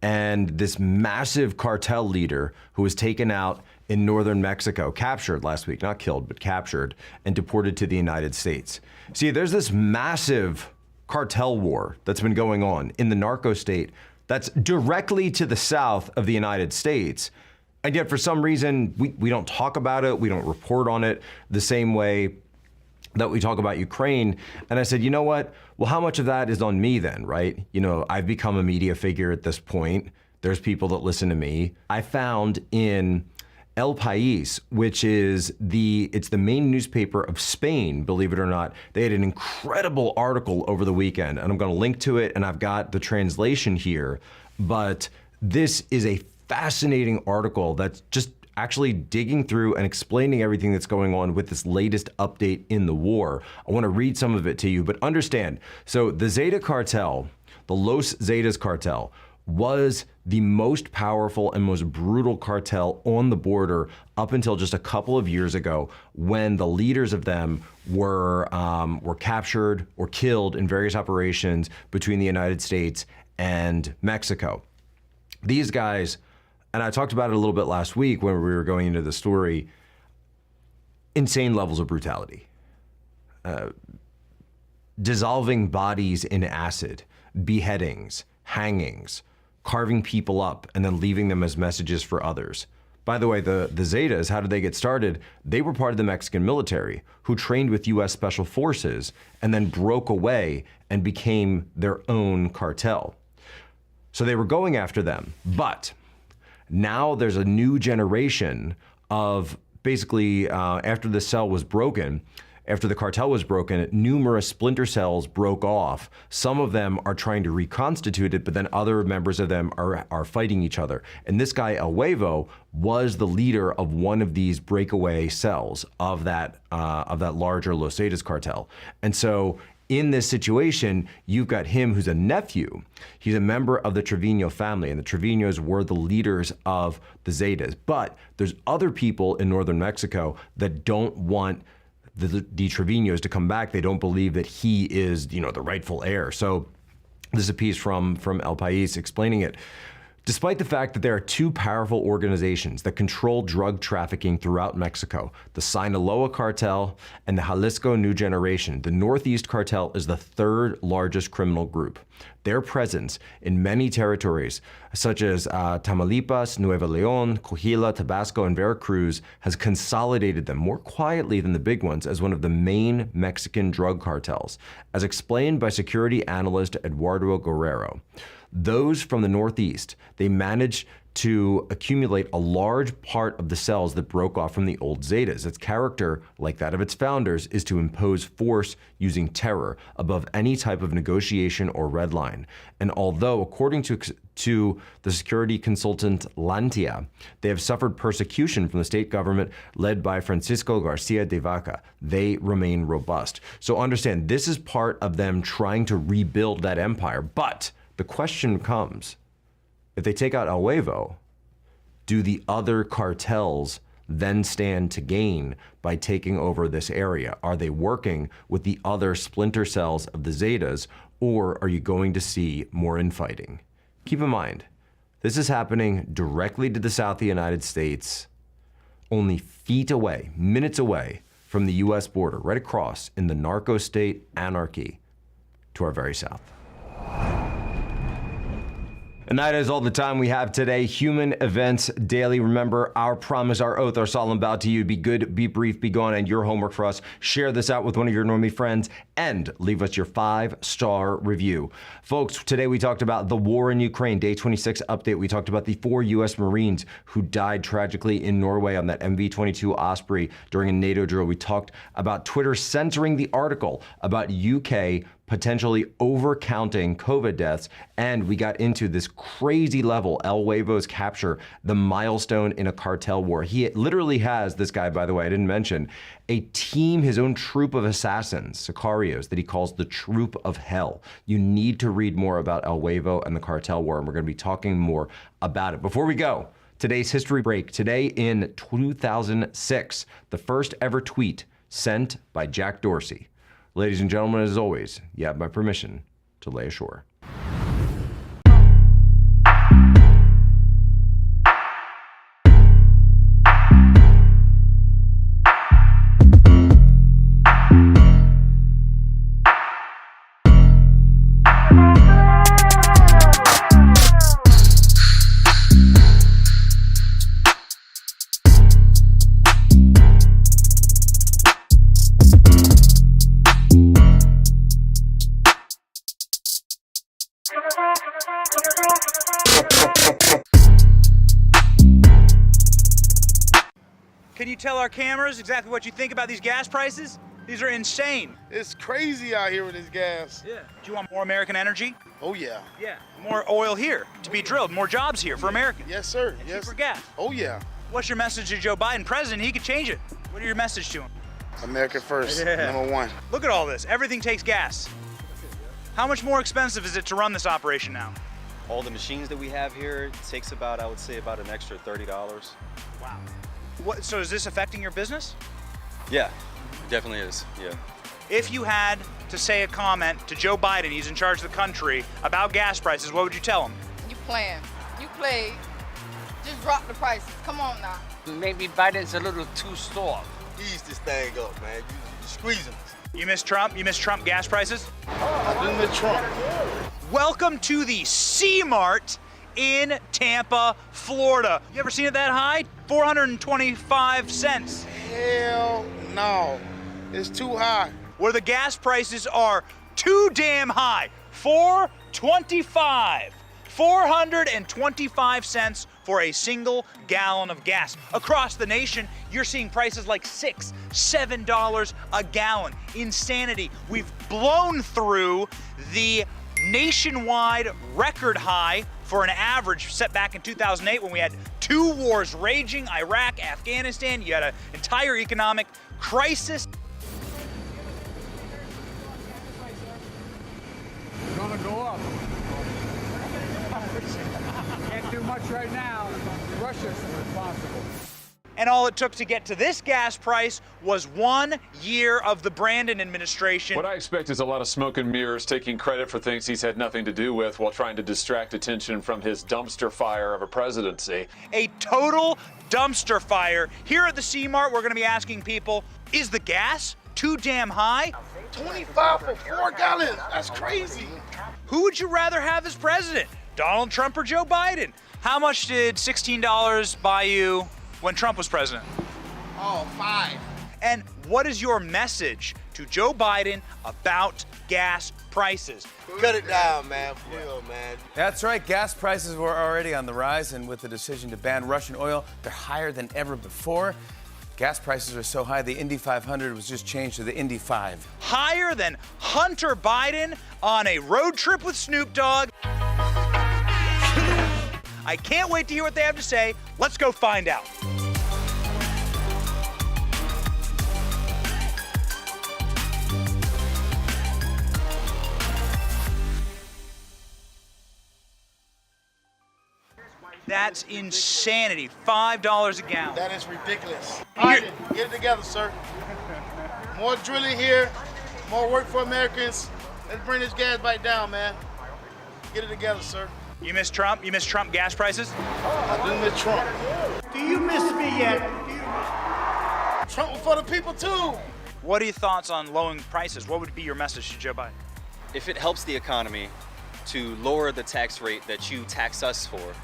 and this massive cartel leader who was taken out in northern Mexico, captured last week, not killed, but captured and deported to the United States. See, there's this massive cartel war that's been going on in the narco state that's directly to the south of the United States. And yet, for some reason, we don't talk about it. We don't report on it the same way that we talk about Ukraine. And I said, you know what? Well, how much of that is on me then, right? I've become a media figure at this point. There's people that listen to me. I found in El País, which is it's the main newspaper of Spain, believe it or not. They had an incredible article over the weekend, and I'm going to link to it, and I've got the translation here. But this is a fascinating article that's just actually digging through and explaining everything that's going on with this latest update in the war. I want to read some of it to you, but understand. So the Zeta cartel, the Los Zetas cartel, was the most powerful and most brutal cartel on the border up until just a couple of years ago, when the leaders of them were captured or killed in various operations between the United States and Mexico. These guys, and I talked about it a little bit last week when we were going into the story, insane levels of brutality. Dissolving bodies in acid, beheadings, hangings, carving people up, and then leaving them as messages for others. By the way, the Zetas, how did they get started? They were part of the Mexican military who trained with U.S. Special Forces and then broke away and became their own cartel. So they were going after them. But now there's a new generation of basically after the cell was broken, after the cartel was broken, numerous splinter cells broke off. Some of them are trying to reconstitute it, but then other members of them are fighting each other. And this guy, El Huevo, was the leader of one of these breakaway cells of that larger Los Zetas cartel. And so in this situation, you've got him who's a nephew. He's a member of the Trevino family, and the Trevinos were the leaders of the Zetas. But there's other people in northern Mexico that don't want the Trevinos to come back. They don't believe that he is, the rightful heir. So this is a piece from El País explaining it. Despite the fact that there are two powerful organizations that control drug trafficking throughout Mexico, the Sinaloa cartel and the Jalisco New Generation, the Northeast cartel is the third largest criminal group. Their presence in many territories, such as Tamaulipas, Nuevo León, Coahuila, Tabasco, and Veracruz, has consolidated them more quietly than the big ones as one of the main Mexican drug cartels, as explained by security analyst Eduardo Guerrero. Those from the Northeast, they managed to accumulate a large part of the cells that broke off from the old Zetas. Its character, like that of its founders, is to impose force using terror above any type of negotiation or red line. And although, according to the security consultant Lantia, they have suffered persecution from the state government led by Francisco Garcia de Vaca, they remain robust. So understand, this is part of them trying to rebuild that empire. But the question comes, if they take out El Huevo, do the other cartels then stand to gain by taking over this area? Are they working with the other splinter cells of the Zetas, or are you going to see more infighting? Keep in mind, this is happening directly to the south of the United States, only feet away, minutes away from the US border, right across in the narco state anarchy to our very south. And that is all the time we have today. Human Events Daily. Remember, our promise, our oath, our solemn vow to you: be good, be brief, be gone. And your homework for us, share this out with one of your normie friends and leave us your 5-star review. Folks, today we talked about the war in Ukraine, day 26 update. We talked about the 4 U.S. Marines who died tragically in Norway on that MV-22 Osprey during a NATO drill. We talked about Twitter censoring the article about UK potentially overcounting COVID deaths, and we got into this crazy level, El Huevo's capture, the milestone in a cartel war. He literally has, this guy, by the way, I didn't mention, a team, his own troop of assassins, sicarios, that he calls the Troop of Hell. You need to read more about El Huevo and the cartel war, and we're gonna be talking more about it. Before we go, today's history break. Today in 2006, the first ever tweet sent by Jack Dorsey. Ladies and gentlemen, as always, you have my permission to lay ashore. Can you tell our cameras exactly what you think about these gas prices? These are insane. It's crazy out here with this gas. Yeah. Do you want more American energy? Oh, yeah. Yeah. More oil here to be drilled, more jobs here for Americans. Yes, sir. And yes. cheaper gas. Oh, yeah. What's your message to Joe Biden? President, he could change it. What are your message to him? America first, number one. Look at all this. Everything takes gas. How much more expensive is it to run this operation now? All the machines that we have here, it takes about, I would say, about an extra $30. Wow. So is this affecting your business? Yeah, it definitely is, yeah. If you had to say a comment to Joe Biden, he's in charge of the country, about gas prices, what would you tell him? You playing. You play. Just drop the prices. Come on now. Maybe Biden's a little too soft. Ease this thing up, man. You squeezing us. You miss Trump? You miss Trump gas prices? I do miss Trump. Welcome to the C-Mart in Tampa, Florida. You ever seen it that high? 425 cents. Hell no. It's too high. Where the gas prices are too damn high. 425. 425 cents for a single gallon of gas. Across the nation, you're seeing prices like $6, $7 a gallon. Insanity. We've blown through the nationwide record high for an average set back in 2008 when we had 2 wars raging, Iraq, Afghanistan. You had an entire economic crisis. It's gonna go up. Can't do much right now. Russia's responsible. And all it took to get to this gas price was 1 year of the Brandon administration. What I expect is a lot of smoke and mirrors, taking credit for things he's had nothing to do with while trying to distract attention from his dumpster fire of a presidency. A total dumpster fire. Here at the C-Mart, we're going to be asking people, is the gas too damn high? 25 for 4 gallons. That's crazy. Who would you rather have as president? Donald Trump or Joe Biden? How much did $16 buy you when Trump was president? Oh, 5. And what is your message to Joe Biden about gas prices? Cut it down, man. For real, man. That's right. Gas prices were already on the rise, and with the decision to ban Russian oil, they're higher than ever before. Gas prices are so high, the Indy 500 was just changed to the Indy 5. Higher than Hunter Biden on a road trip with Snoop Dogg. I can't wait to hear what they have to say. Let's go find out. That's insanity. $5 a gallon. That is ridiculous. Biden, get it together, sir. More drilling here, more work for Americans. Let's bring this gas back down, man. Get it together, sir. You miss Trump? You miss Trump gas prices? I do miss Trump. Do you miss me yet? Trump was for the people, too. What are your thoughts on lowering prices? What would be your message to Joe Biden? If it helps the economy to lower the tax rate that you tax us for,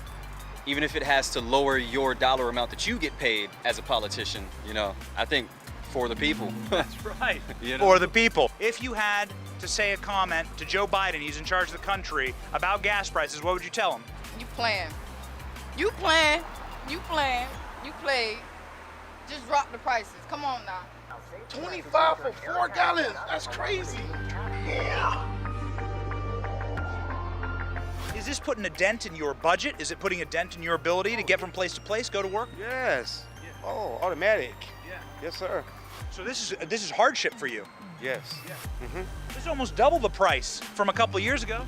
even if it has to lower your dollar amount that you get paid as a politician, I think for the people. That's right. For the people. If you had to say a comment to Joe Biden, he's in charge of the country, about gas prices, what would you tell him? You playing. You playing. You playing. You play. Just drop the prices. Come on now. 25 for 4 gallons. That's crazy. Yeah. Is this putting a dent in your budget? Is it putting a dent in your ability to get from place to place, go to work? Yes. Yeah. Oh, automatic. Yeah. Yes, sir. So this is hardship for you. Yes. Yeah. This is almost double the price from a couple of years ago.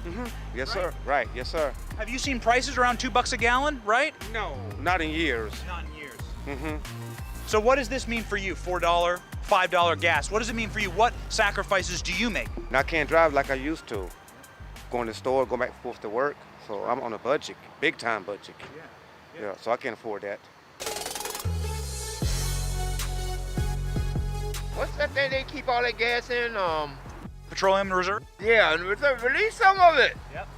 Yes, sir. Right. Yes, sir. Have you seen prices around $2 a gallon, right? No. Not in years. Not in years. So what does this mean for you? $4, $5 gas. What does it mean for you? What sacrifices do you make? Now I can't drive like I used to. Going to the store, going back and forth to work. So I'm on a budget, big time budget. Yeah, so I can't afford that. What's that thing they keep all that gas in? Petroleum reserve? Yeah, release some of it. Yep.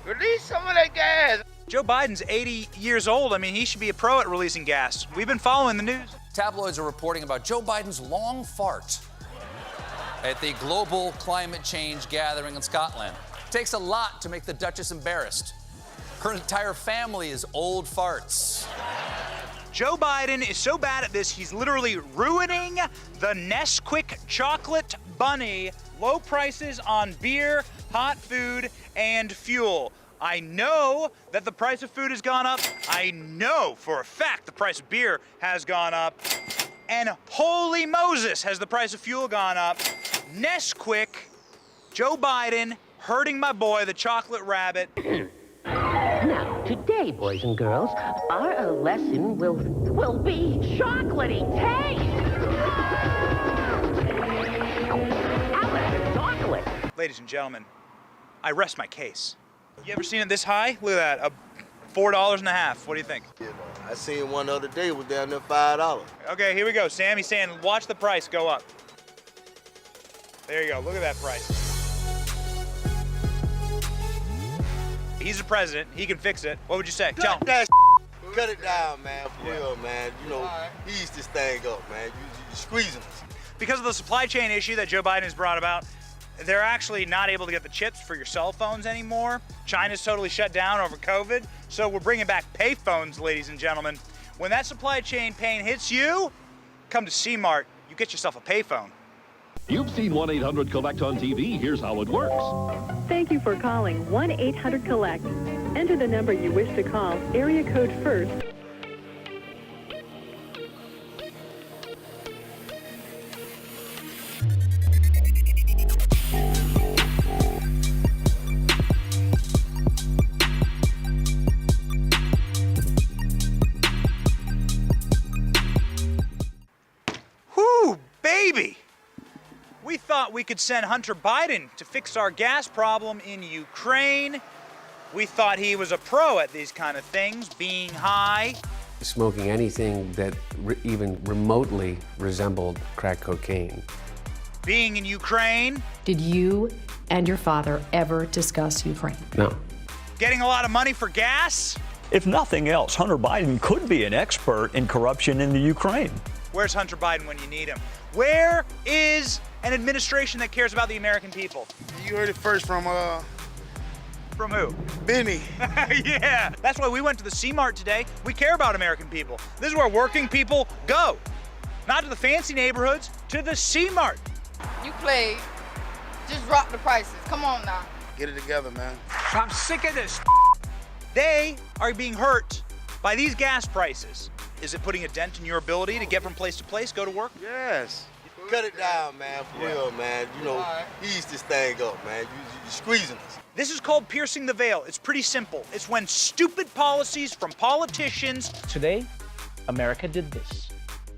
Release some of that gas. Joe Biden's 80 years old. I mean, he should be a pro at releasing gas. We've been following the news. Tabloids are reporting about Joe Biden's long fart at the global climate change gathering in Scotland. It takes a lot to make the Duchess embarrassed. Her entire family is old farts. Joe Biden is so bad at this, he's literally ruining the Nesquik chocolate bunny. Low prices on beer, hot food, and fuel. I know that the price of food has gone up. I know for a fact the price of beer has gone up. And holy Moses, has the price of fuel gone up. Nesquik, Joe Biden, hurting my boy, the chocolate rabbit. Now, today, boys and girls, our lesson will be chocolatey taste. ladies and gentlemen, I rest my case. You ever seen it this high? Look at that, $4.50. What do you think? I seen one the other day, it was down there $5. Okay, here we go. Sam, he's saying, watch the price go up. There you go, look at that price. He's the president, he can fix it. What would you say? Tell him. Cut it down, man, for real, man. You know, ease this thing up, man. You're squeezing us. Because of the supply chain issue that Joe Biden has brought about, they're actually not able to get the chips for your cell phones anymore. China's totally shut down over COVID, so we're bringing back payphones, ladies and gentlemen. When that supply chain pain hits you, come to C-Mart. You get yourself a payphone. You've seen 1-800-COLLECT on TV. Here's how it works. Thank you for calling 1-800-COLLECT. Enter the number you wish to call, area code first. Whoo, baby! We thought we could send Hunter Biden to fix our gas problem in Ukraine. We thought he was a pro at these kind of things, being high. Smoking anything that even remotely resembled crack cocaine. Being in Ukraine. Did you and your father ever discuss Ukraine? No. Getting a lot of money for gas. If nothing else, Hunter Biden could be an expert in corruption in the Ukraine. Where's Hunter Biden when you need him? Where is an administration that cares about the American people? You heard it first from who? Benny. Yeah, that's why we went to the C-Mart today. We care about American people. This is where working people go. Not to the fancy neighborhoods, to the C-Mart. You played. Just drop the prices. Come on now. Get it together, man. I'm sick of this. They are being hurt by these gas prices. Is it putting a dent in your ability to get from place to place, go to work? Yes. Cut it down, man, for real, man. You know, ease this thing up, man. You're squeezing us. This is called piercing the veil. It's pretty simple. It's when stupid policies from politicians. Today, America did this.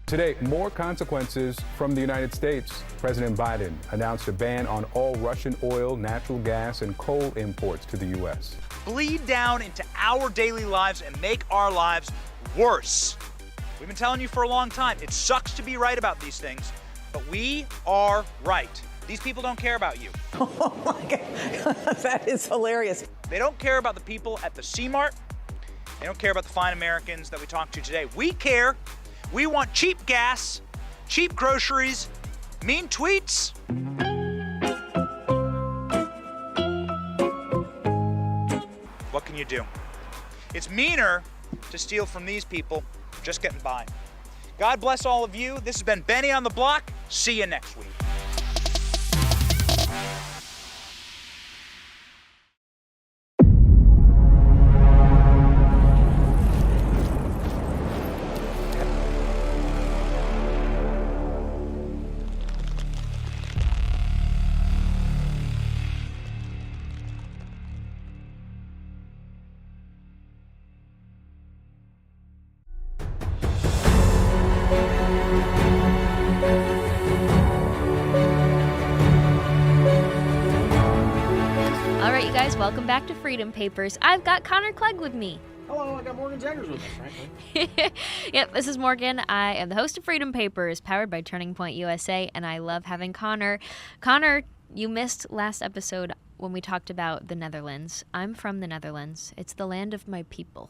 Today, more consequences from the United States. President Biden announced a ban on all Russian oil, natural gas, and coal imports to the U.S. Bleed down into our daily lives and make our lives worse. We've been telling you for a long time, it sucks to be right about these things, but we are right. These people don't care about you. Oh my God, that is hilarious. They don't care about the people at the C-Mart. They don't care about the fine Americans that we talked to today. We care. We want cheap gas, cheap groceries, mean tweets. What can you do? It's meaner to steal from these people just getting by. God bless all of you. This has been Benny on the Block. See you next week. Welcome back to Freedom Papers. I've got Connor Clegg with me. Hello, I got Morgan Jaggers with us, frankly. Yep, this is Morgan. I am the host of Freedom Papers, powered by Turning Point USA, and I love having Connor. Connor, you missed last episode when we talked about the Netherlands. I'm from the Netherlands. It's the land of my people.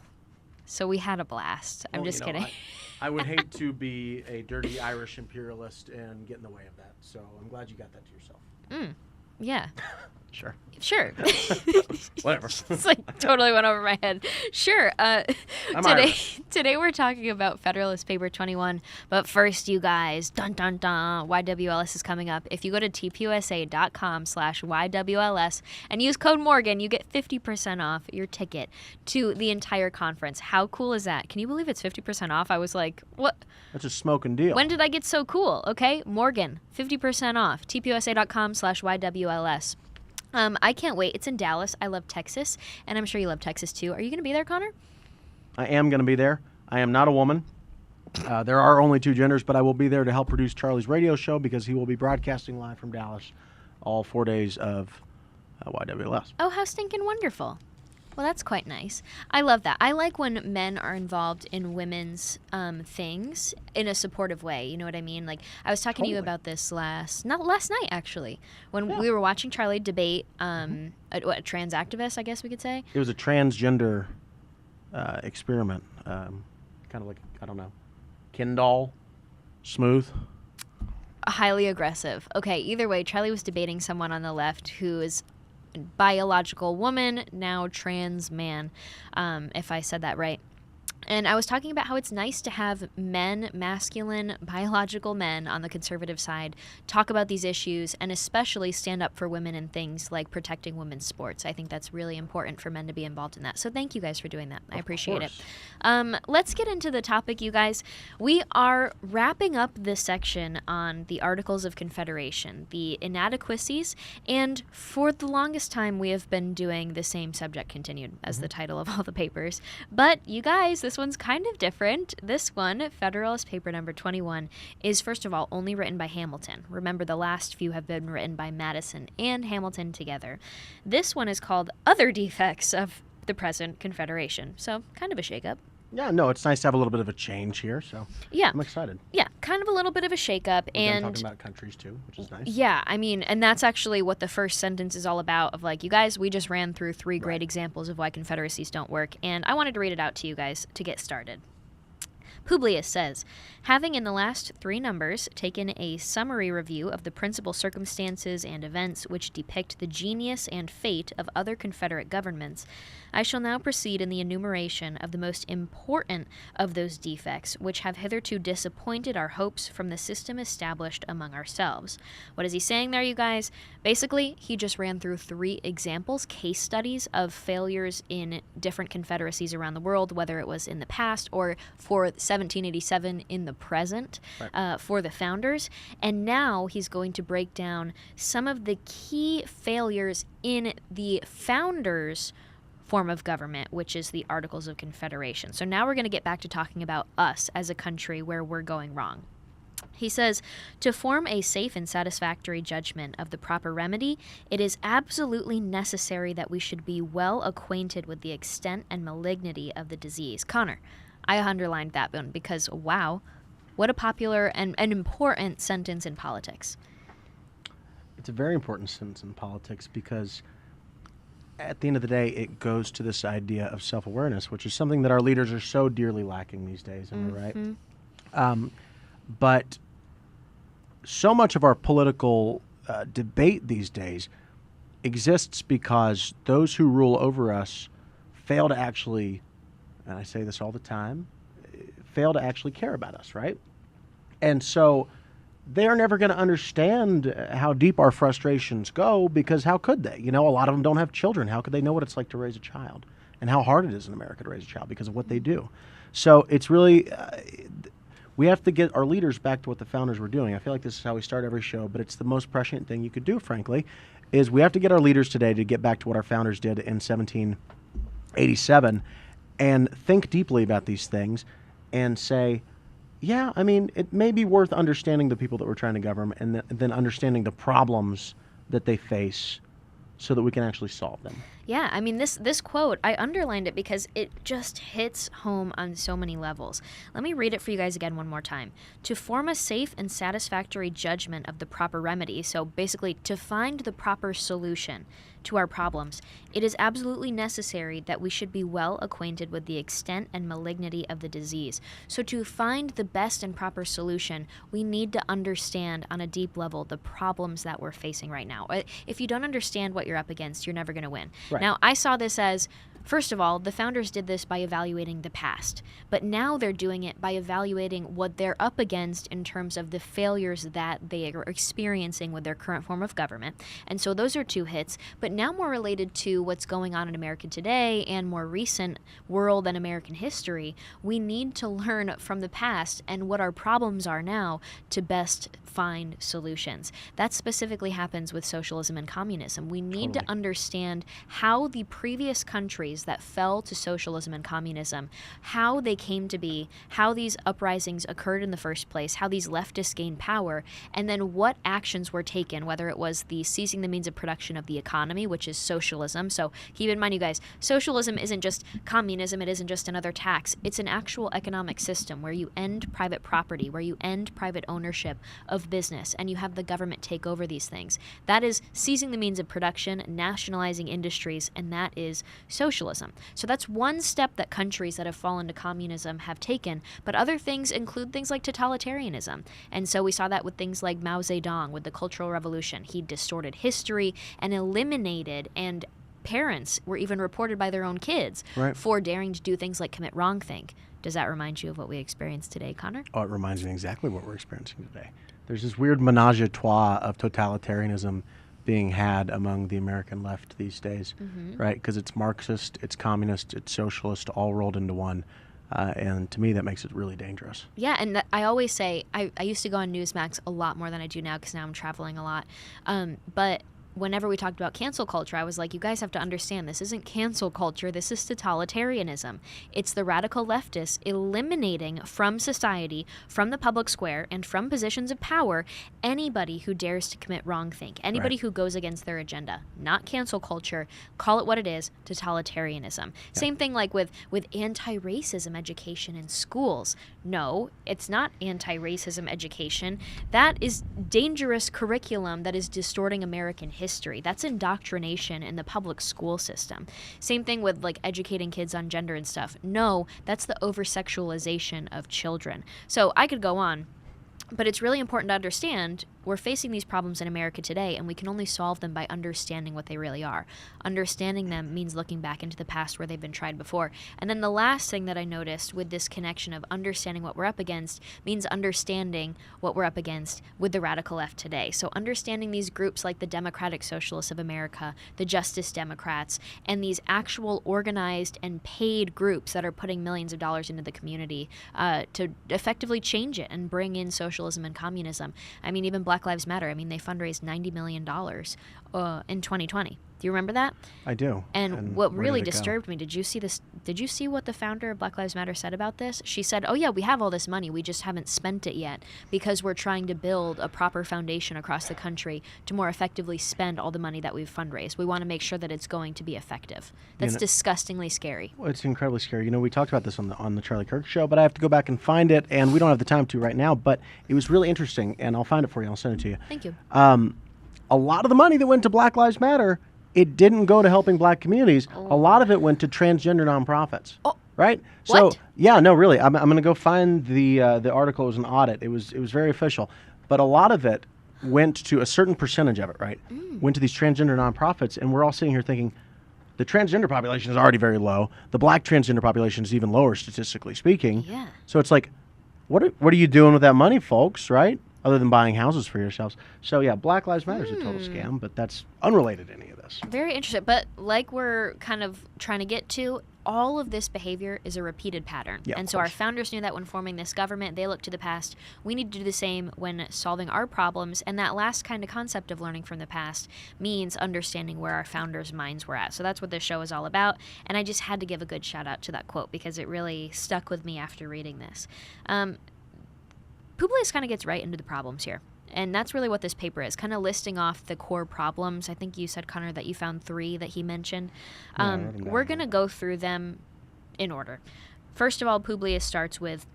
So we had a blast. I'm just kidding. I would hate to be a dirty Irish imperialist and get in the way of that. So I'm glad you got that to yourself. Yeah. Sure. Whatever. It's like totally went over my head. Sure. Today we're talking about Federalist Paper 21. But first, you guys, dun dun dun, YWLS is coming up. If you go to tpusa.com/YWLS and use code Morgan, you get 50% off your ticket to the entire conference. How cool is that? Can you believe it's 50% off? I was like, what? That's a smoking deal. When did I get so cool? Okay, Morgan, 50% off. tpusa.com/YWLS. I can't wait. It's in Dallas. I love Texas, and I'm sure you love Texas too. Are you going to be there, Connor? I am going to be there. I am not a woman. There are only two genders, but I will be there to help produce Charlie's radio show because he will be broadcasting live from Dallas all 4 days of YWLS. Oh, how stinking wonderful. Well, that's quite nice. I love that. I like when men are involved in women's things in a supportive way. You know what I mean? Like, I was talking to you about this not last night, actually, when we were watching Charlie debate a trans activist, I guess we could say. It was a transgender experiment. Kind of like, I don't know, Kendall, smooth. Highly aggressive. Okay, either way, Charlie was debating someone on the left who is biological woman, now trans man, if I said that right. And I was talking about how it's nice to have men, masculine, biological men on the conservative side talk about these issues and especially stand up for women in things like protecting women's sports. I think that's really important for men to be involved in that. So thank you guys for doing that. I appreciate it. Let's get into the topic, you guys. We are wrapping up this section on the Articles of Confederation, the inadequacies, and for the longest time we have been doing the same subject continued as the title of all the papers. But you guys, this one's kind of different. This one, Federalist Paper number 21, is first of all only written by Hamilton. Remember, the last few have been written by Madison and Hamilton together. This one is called Other Defects of the Present Confederation. So, kind of a shakeup. Yeah, no, it's nice to have a little bit of a change here, so yeah. I'm excited. Yeah, kind of a little bit of a shakeup. And talking about countries too, which is nice. Yeah, I mean, and that's actually what the first sentence is all about, of like, you guys, we just ran through 3 great examples of why confederacies don't work, and I wanted to read it out to you guys to get started. Publius says, having in the last 3 numbers taken a summary review of the principal circumstances and events which depict the genius and fate of other Confederate governments, I shall now proceed in the enumeration of the most important of those defects which have hitherto disappointed our hopes from the system established among ourselves. What is he saying there, you guys? Basically, he just ran through 3 examples, case studies of failures in different confederacies around the world, whether it was in the past or for 1787 in the present, for the founders. And now he's going to break down some of the key failures in the founders' form of government, which is the Articles of Confederation. So now we're going to get back to talking about us as a country where we're going wrong. He says, to form a safe and satisfactory judgment of the proper remedy, it is absolutely necessary that we should be well acquainted with the extent and malignity of the disease. Connor, I underlined that one because, wow, what a popular and an important sentence in politics. It's a very important sentence in politics because at the end of the day, it goes to this idea of self-awareness, which is something that our leaders are so dearly lacking these days, am I right? But so much of our political debate these days exists because those who rule over us fail to actually, and I say this all the time, fail to actually care about us, right? And so they are never going to understand how deep our frustrations go because how could they? You know, a lot of them don't have children. How could they know what it's like to raise a child and how hard it is in America to raise a child because of what they do? So it's really, we have to get our leaders back to what the founders were doing. I feel like this is how we start every show, but it's the most prescient thing you could do, frankly, is we have to get our leaders today to get back to what our founders did in 1787 and think deeply about these things and say, yeah, I mean, it may be worth understanding the people that we're trying to govern and then understanding the problems that they face so that we can actually solve them. Yeah, I mean, this quote, I underlined it because it just hits home on so many levels. Let me read it for you guys again one more time. To form a safe and satisfactory judgment of the proper remedy, so basically to find the proper solution to our problems, it is absolutely necessary that we should be well acquainted with the extent and malignity of the disease. So to find the best and proper solution, we need to understand on a deep level the problems that we're facing right now. If you don't understand what you're up against, you're never going to win. Right. Now, I saw this as, first of all, the founders did this by evaluating the past, but now they're doing it by evaluating what they're up against in terms of the failures that they are experiencing with their current form of government. And so those are 2 hits, but now more related to what's going on in America today and more recent world and American history, we need to learn from the past and what our problems are now to best find solutions. That specifically happens with socialism and communism. We need to understand how the previous countries countries that fell to socialism and communism, how they came to be, how these uprisings occurred in the first place, how these leftists gained power, and then what actions were taken, whether it was the seizing the means of production of the economy, which is socialism. So keep in mind, you guys, socialism isn't just communism, it isn't just another tax. It's an actual economic system where you end private property, where you end private ownership of business, and you have the government take over these things. That is seizing the means of production, nationalizing industries, and that is socialism. So that's one step that countries that have fallen to communism have taken, but other things include things like totalitarianism. And so we saw that with things like Mao Zedong with the Cultural Revolution. He distorted history and eliminated, and parents were even reported by their own kids for daring to do things like commit wrongthink. Does that remind you of what we experienced today, Connor? Oh, it reminds me exactly what we're experiencing today. There's this weird menage a trois of totalitarianism being had among the American left these days, right? Because it's Marxist, it's communist, it's socialist, all rolled into one. And to me, that makes it really dangerous. Yeah, and I always say, I used to go on Newsmax a lot more than I do now because now I'm traveling a lot. But whenever we talked about cancel culture, I was like, you guys have to understand, this isn't cancel culture, this is totalitarianism. It's the radical leftists eliminating from society, from the public square, and from positions of power, anybody who dares to commit wrongthink, anybody who goes against their agenda. Not cancel culture, call it what it is, totalitarianism. Same thing like with anti-racism education in schools. No, it's not anti-racism education. That is dangerous curriculum that is distorting American history. That's indoctrination in the public school system. Same thing with like educating kids on gender and stuff. No, that's the over-sexualization of children. So I could go on, but it's really important to understand we're facing these problems in America today, and we can only solve them by understanding what they really are. Understanding them means looking back into the past where they've been tried before. And then the last thing that I noticed with this connection of understanding what we're up against means understanding what we're up against with the radical left today. So understanding these groups like the Democratic Socialists of America, the Justice Democrats, and these actual organized and paid groups that are putting millions of dollars into the community to effectively change it and bring in socialism and communism. I mean, even Black Lives Matter, I mean, they fundraised $90 million in 2020. Do you remember that? I do. And what really disturbed me, did you see this? Did you see what the founder of Black Lives Matter said about this? She said, oh yeah, we have all this money, we just haven't spent it yet because we're trying to build a proper foundation across the country to more effectively spend all the money that we've fundraised. We want to make sure that it's going to be effective. That's disgustingly scary. Well, it's incredibly scary. You know, we talked about this on the Charlie Kirk show, but I have to go back and find it, and we don't have the time to right now, but it was really interesting, and I'll find it for you. I'll send it to you. Thank you. A lot of the money that went to Black Lives Matter, it didn't go to helping black communities. A lot of it went to transgender nonprofits. Right? What? So, yeah, no, really. I'm going to go find the article. It was an audit. It was very official. But a lot of it went to a certain percentage of it, right? Went to these transgender nonprofits, and we're all sitting here thinking, the transgender population is already very low. The black transgender population is even lower, statistically speaking. Yeah. So it's like, what are you doing with that money, folks, right? Other than buying houses for yourselves. So, yeah, Black Lives Matter is a total scam, but that's unrelated to any of this. Very interesting. But like we're kind of trying to get to, all of this behavior is a repeated pattern. Yeah, and so our founders knew that when forming this government, they looked to the past. We need to do the same when solving our problems. And that last kind of concept of learning from the past means understanding where our founders' minds were at. So that's what this show is all about. And I just had to give a good shout out to that quote because it really stuck with me after reading this. Publius kind of gets right into the problems here. And that's really what this paper is, kind of listing off the core problems. I think you said, Connor, that you found 3 that he mentioned. We're going to go through them in order. First of all, Publius starts with,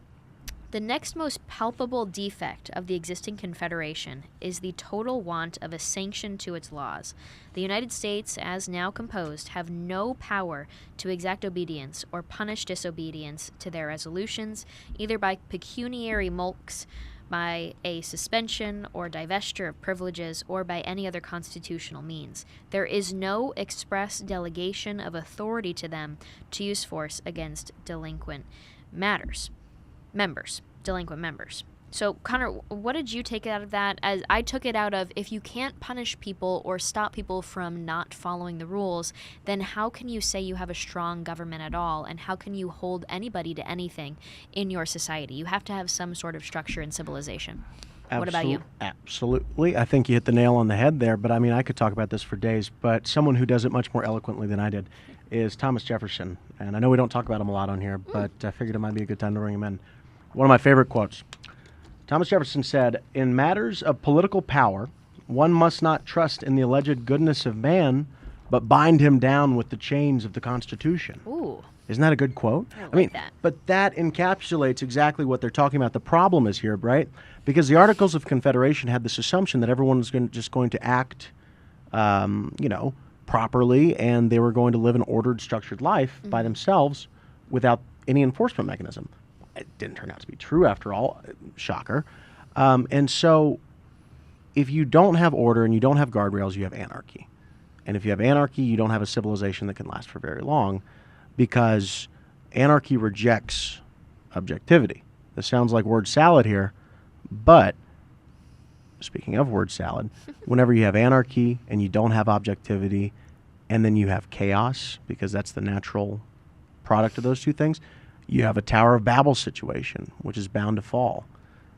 the next most palpable defect of the existing Confederation is the total want of a sanction to its laws. The United States, as now composed, have no power to exact obedience or punish disobedience to their resolutions, either by pecuniary mulcts, by a suspension or divestiture of privileges, or by any other constitutional means. There is no express delegation of authority to them to use force against delinquent delinquent members. So, Connor, what did you take out of that? As I took it out of, if you can't punish people or stop people from not following the rules, then how can you say you have a strong government at all? And how can you hold anybody to anything in your society? You have to have some sort of structure and civilization. What about you? Absolutely. I think you hit the nail on the head there, but I mean, I could talk about this for days, but someone who does it much more eloquently than I did is Thomas Jefferson. And I know we don't talk about him a lot on here, but I figured it might be a good time to bring him in. One of my favorite quotes. Thomas Jefferson said, "In matters of political power, one must not trust in the alleged goodness of man, but bind him down with the chains of the Constitution." Ooh. Isn't that a good quote? I like that. But that encapsulates exactly what they're talking about. The problem is here, right? Because the Articles of Confederation had this assumption that everyone was just going to act, properly, and they were going to live an ordered, structured life by themselves without any enforcement mechanism. It didn't turn out to be true, after all. Shocker. And so, if you don't have order and you don't have guardrails, you have anarchy. And if you have anarchy, you don't have a civilization that can last for very long, because anarchy rejects objectivity. This sounds like word salad here, but speaking of word salad, whenever you have anarchy and you don't have objectivity, and then you have chaos, because that's the natural product of those two things, you have a Tower of Babel situation, which is bound to fall.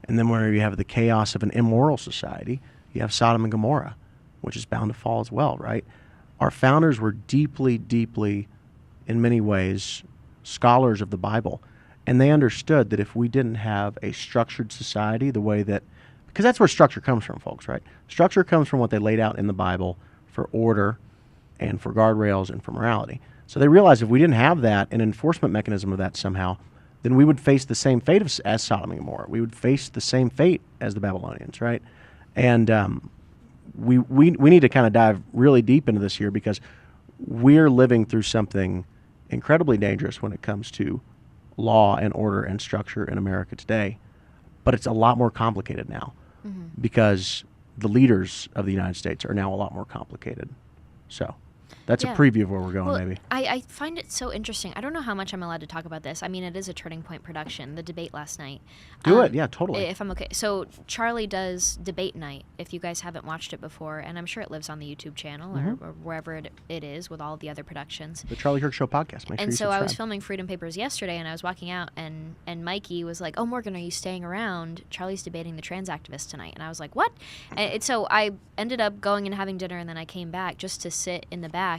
And then where you have the chaos of an immoral society, you have Sodom and Gomorrah, which is bound to fall as well, right? Our founders were deeply, deeply, in many ways, scholars of the Bible. And they understood that if we didn't have a structured society the way that, because that's where structure comes from, folks, right? Structure comes from what they laid out in the Bible for order and for guardrails and for morality. So they realized if we didn't have that, an enforcement mechanism of that somehow, then we would face the same fate as Sodom and Gomorrah. We would face the same fate as the Babylonians, right? And we need to kind of dive really deep into this here, because we're living through something incredibly dangerous when it comes to law and order and structure in America today. But it's a lot more complicated now, because the leaders of the United States are now a lot more complicated. So that's a preview of where we're going, maybe. I find it so interesting. I don't know how much I'm allowed to talk about this. I mean, it is a Turning Point production, the debate last night. Do it. Yeah, totally. If I'm okay. So Charlie does debate night, if you guys haven't watched it before, and I'm sure it lives on the YouTube channel or wherever it is with all the other productions. The Charlie Kirk Show podcast. Make sure you subscribe. I was filming Freedom Papers yesterday, and I was walking out, and Mikey was like, "Oh, Morgan, are you staying around? Charlie's debating the trans activist tonight." And I was like, "What?" And so I ended up going and having dinner, and then I came back just to sit in the back.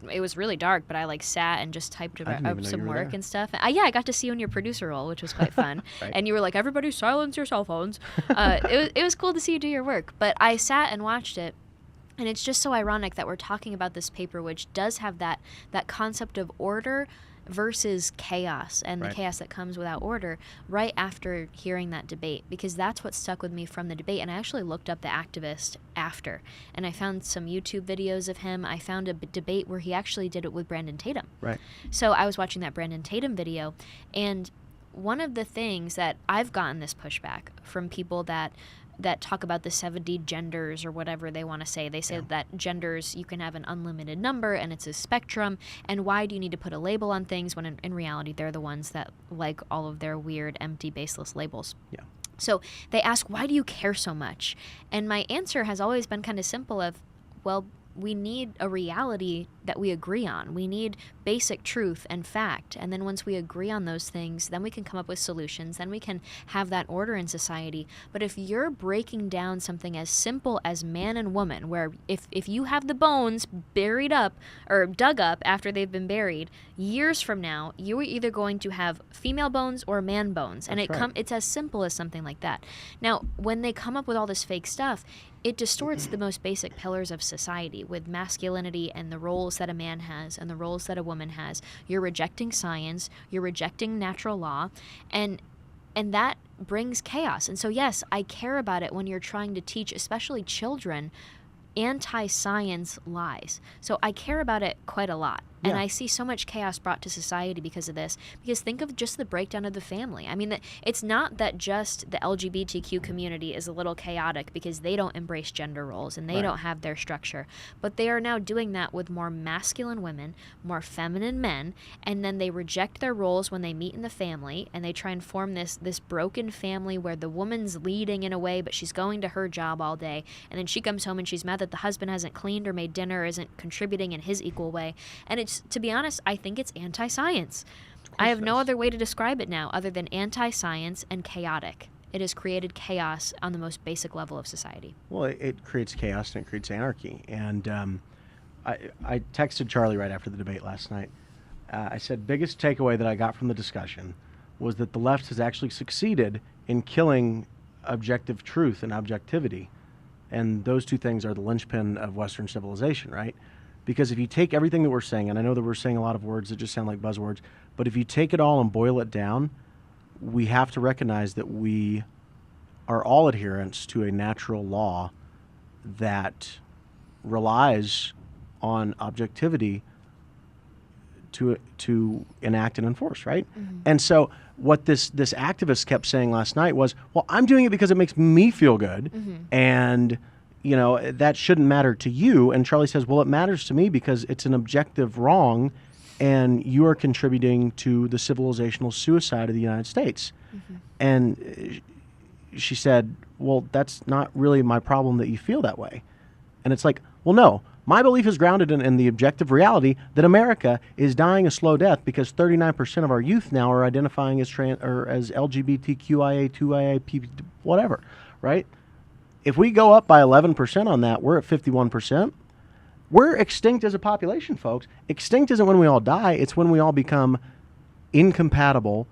It was really dark, but I sat and just typed up some work and stuff. I got to see you in your producer role, which was quite fun. Right. And you were like, "Everybody silence your cell phones." It was cool to see you do your work. But I sat and watched it, and it's just so ironic that we're talking about this paper, which does have that concept of order versus chaos and the chaos that comes without order, right after hearing that debate, because that's what stuck with me from the debate. And I actually looked up the activist after, and I found some YouTube videos of him. I found a debate where he actually did it with Brandon Tatum. Right. So I was watching that Brandon Tatum video, and one of the things that I've gotten this pushback from people that talk about the 70 genders or whatever they want to say. They say that genders, you can have an unlimited number and it's a spectrum, and why do you need to put a label on things when in reality they're the ones that like all of their weird, empty, baseless labels. Yeah. So they ask, why do you care so much? And my answer has always been kind of simple of, well, we need a reality that we agree on. We need basic truth and fact. And then once we agree on those things, then we can come up with solutions. Then we can have that order in society. But if you're breaking down something as simple as man and woman, where if you have the bones buried up or dug up after they've been buried, years from now, you are either going to have female bones or man bones. And it's as simple as something like that. Now, when they come up with all this fake stuff, it distorts the most basic pillars of society with masculinity and the roles that a man has and the roles that a woman has. You're rejecting science, you're rejecting natural law, and that brings chaos. And so, yes, I care about it when you're trying to teach, especially children, anti-science lies. So I care about it quite a lot. And I see so much chaos brought to society because of this. Because think of just the breakdown of the family. I mean, it's not that just the LGBTQ community is a little chaotic because they don't embrace gender roles and they don't have their structure. But they are now doing that with more masculine women, more feminine men, and then they reject their roles when they meet in the family, and they try and form this broken family where the woman's leading in a way, but she's going to her job all day. And then she comes home and she's mad that the husband hasn't cleaned or made dinner, or isn't contributing in his equal way. And to be honest, I think it's anti-science. I have no other way to describe it now other than anti-science and chaotic. It has created chaos on the most basic level of society. Well, it creates chaos and it creates anarchy. And I texted Charlie right after the debate last night. I said, biggest takeaway that I got from the discussion was that the left has actually succeeded in killing objective truth and objectivity. And those two things are the linchpin of Western civilization, right? Because if you take everything that we're saying, and I know that we're saying a lot of words that just sound like buzzwords, but if you take it all and boil it down, we have to recognize that we are all adherents to a natural law that relies on objectivity to enact and enforce, right? And so what this activist kept saying last night was, well, I'm doing it because it makes me feel good, and you know that shouldn't matter to you. And Charlie says, well, it matters to me because it's an objective wrong, and you are contributing to the civilizational suicide of the United States. And she said, well, that's not really my problem that you feel that way. And it's like, well, no. My belief is grounded in the objective reality that America is dying a slow death because 39% of our youth now are identifying as as LGBTQIA, 2IA, whatever, right? If we go up by 11% on that, we're at 51%. We're extinct as a population, folks. Extinct isn't when we all die. It's when we all become incompatible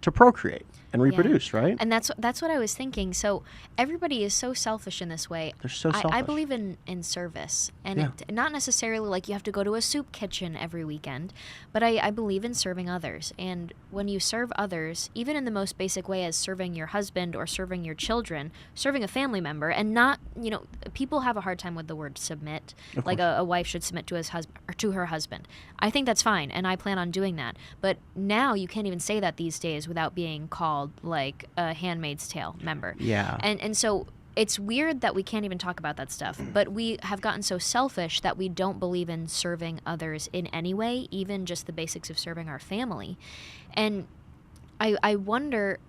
to procreate and reproduce, right? And that's what I was thinking. So everybody is so selfish in this way. They're so selfish. I believe in service, and not necessarily like you have to go to a soup kitchen every weekend, but I believe in serving others. And when you serve others, even in the most basic way as serving your husband or serving your children, serving a family member, and not, you know, people have a hard time with the word submit. Like a wife should submit to his husband or to her husband. I think that's fine, and I plan on doing that. But now you can't even say that these days without being called like a Handmaid's Tale member. Yeah. And so it's weird that we can't even talk about that stuff, but we have gotten so selfish that we don't believe in serving others in any way, even just the basics of serving our family. And I wonder,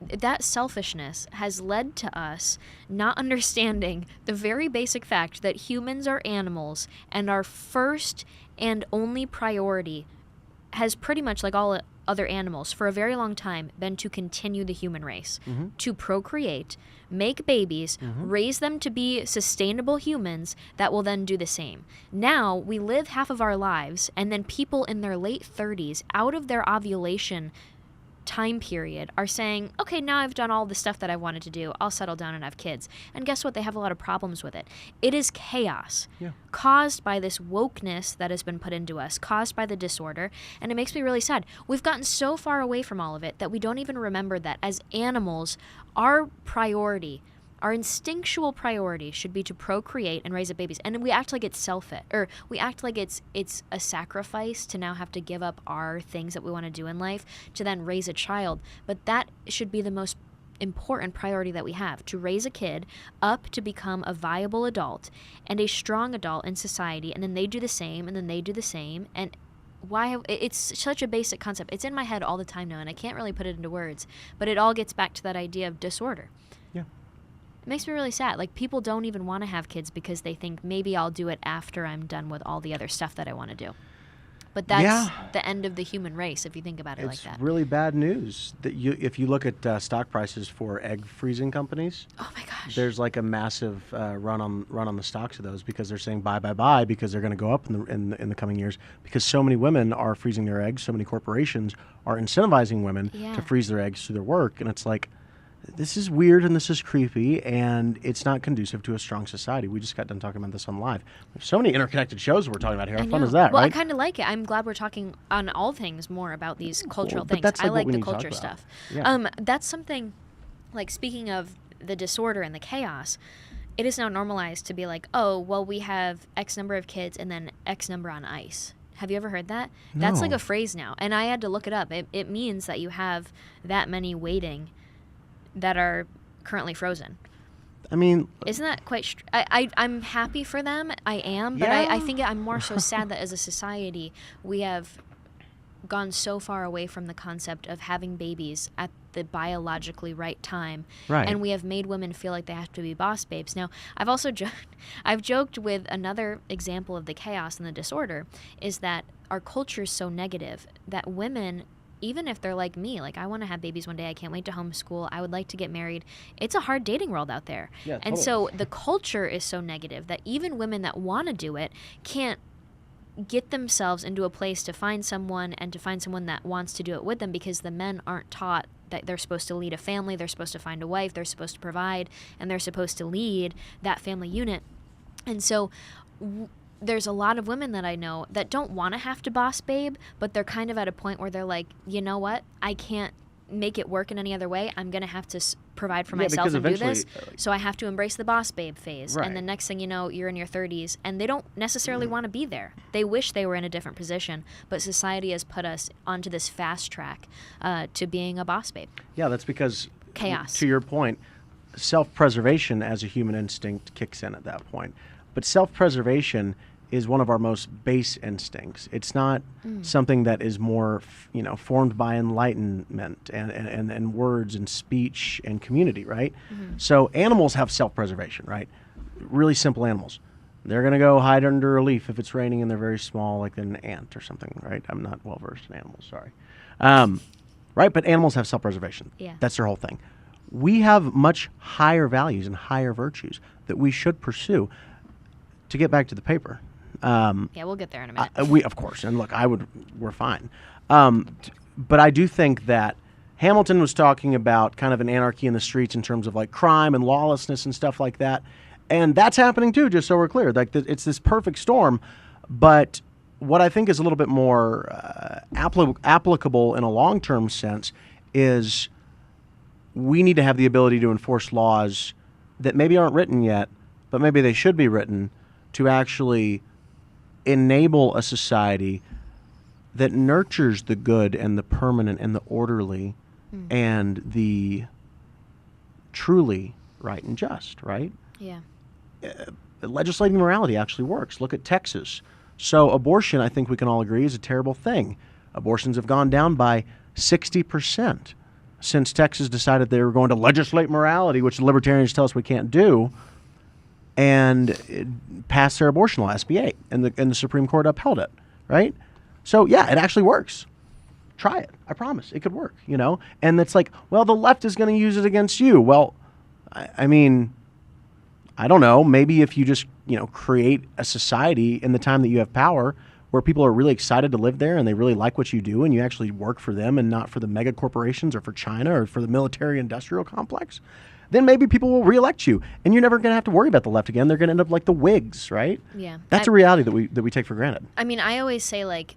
that selfishness has led to us not understanding the very basic fact that humans are animals, and our first and only priority has pretty much, like all other animals, for a very long time been to continue the human race, to procreate, make babies, raise them to be sustainable humans that will then do the same. Now, we live half of our lives, and then people in their late 30s, out of their ovulation time period, are saying, okay, now I've done all the stuff that I wanted to do, I'll settle down and have kids. And guess what? They have a lot of problems with it. It is chaos caused by this wokeness that has been put into us, caused by the disorder, and it makes me really sad. We've gotten so far away from all of it that we don't even remember that as animals, our priority, our instinctual priority should be to procreate and raise up babies. And we act like it's selfish, or we act like it's a sacrifice to now have to give up our things that we want to do in life to then raise a child. But that should be the most important priority that we have, to raise a kid up to become a viable adult and a strong adult in society. And then they do the same, and then they do the same. And it's such a basic concept. It's in my head all the time now, and I can't really put it into words. But it all gets back to that idea of disorder. It makes me really sad. Like, people don't even want to have kids because they think maybe I'll do it after I'm done with all the other stuff that I want to do. But that's the end of the human race, if you think about it like that. It's really bad news. That if you look at stock prices for egg freezing companies, oh my gosh, there's like a massive run on the stocks of those because they're saying buy because they're going to go up in the coming years because so many women are freezing their eggs, so many corporations are incentivizing women to freeze their eggs through their work, and it's like, this is weird and this is creepy and it's not conducive to a strong society. We just got done talking about this on live. There's so many interconnected shows we're talking about here. How fun is that, well, right? I kind of like it. I'm glad we're talking on all things more about these cultural things. I like the culture stuff. Yeah. That's something, like, speaking of the disorder and the chaos, it is now normalized to be like, oh, well, we have X number of kids and then X number on ice. Have you ever heard that? No. That's like a phrase now. And I had to look it up. It means that you have that many waiting that are currently frozen. I mean, isn't that quite I'm happy for them. I am, but I think I'm more so sad that as a society we have gone so far away from the concept of having babies at the biologically right time, and we have made women feel like they have to be boss babes. Now, I've also joked with another example of the chaos and the disorder is that our culture is so negative that women even if they're like me, like I want to have babies one day, I can't wait to homeschool, I would like to get married. It's a hard dating world out there. Yeah, and totally. so the culture is so negative that even women that want to do it can't get themselves into a place to find someone and to find someone that wants to do it with them, because the men aren't taught that they're supposed to lead a family, they're supposed to find a wife, they're supposed to provide, and they're supposed to lead that family unit. And so there's a lot of women that I know that don't want to have to boss babe, but they're kind of at a point where they're like, you know what, I can't make it work in any other way. I'm going to have to provide for myself and do this. So I have to embrace the boss babe phase. Right. And the next thing you know, you're in your 30s, and they don't necessarily want to be there. They wish they were in a different position, but society has put us onto this fast track to being a boss babe. Yeah, that's because, chaos. To your point, self-preservation as a human instinct kicks in at that point. But self-preservation is one of our most base instincts. It's not something that is more, formed by enlightenment and words and speech and community, right? So animals have self-preservation, right? Really simple animals. They're going to go hide under a leaf if it's raining and they're very small, like an ant or something, right? I'm not well-versed in animals, sorry. Right? But animals have self-preservation. Yeah. That's their whole thing. We have much higher values and higher virtues that we should pursue. To get back to the paper. Yeah, we'll get there in a minute. We, of course, and look, we're fine. But I do think that Hamilton was talking about kind of an anarchy in the streets in terms of like crime and lawlessness and stuff like that. And that's happening too, just so we're clear. Like it's this perfect storm. But what I think is a little bit more applicable in a long-term sense is we need to have the ability to enforce laws that maybe aren't written yet, but maybe they should be written, to actually enable a society that nurtures the good and the permanent and the orderly and the truly right and just, right? Yeah. Legislating morality actually works. Look at Texas. So abortion, I think we can all agree, is a terrible thing. Abortions have gone down by 60% since Texas decided they were going to legislate morality, which the libertarians tell us we can't do, and passed their abortion law, SB 8, and the Supreme Court upheld it, right? So, yeah, it actually works. Try it. I promise. It could work, And it's like, well, the left is going to use it against you. Well, I mean, I don't know. Maybe if you just, create a society in the time that you have power where people are really excited to live there and they really like what you do and you actually work for them and not for the mega corporations or for China or for the military-industrial complex, then maybe people will reelect you, and you're never going to have to worry about the left again. They're going to end up like the Whigs, right? Yeah. That's a reality that we take for granted. I mean, I always say, like,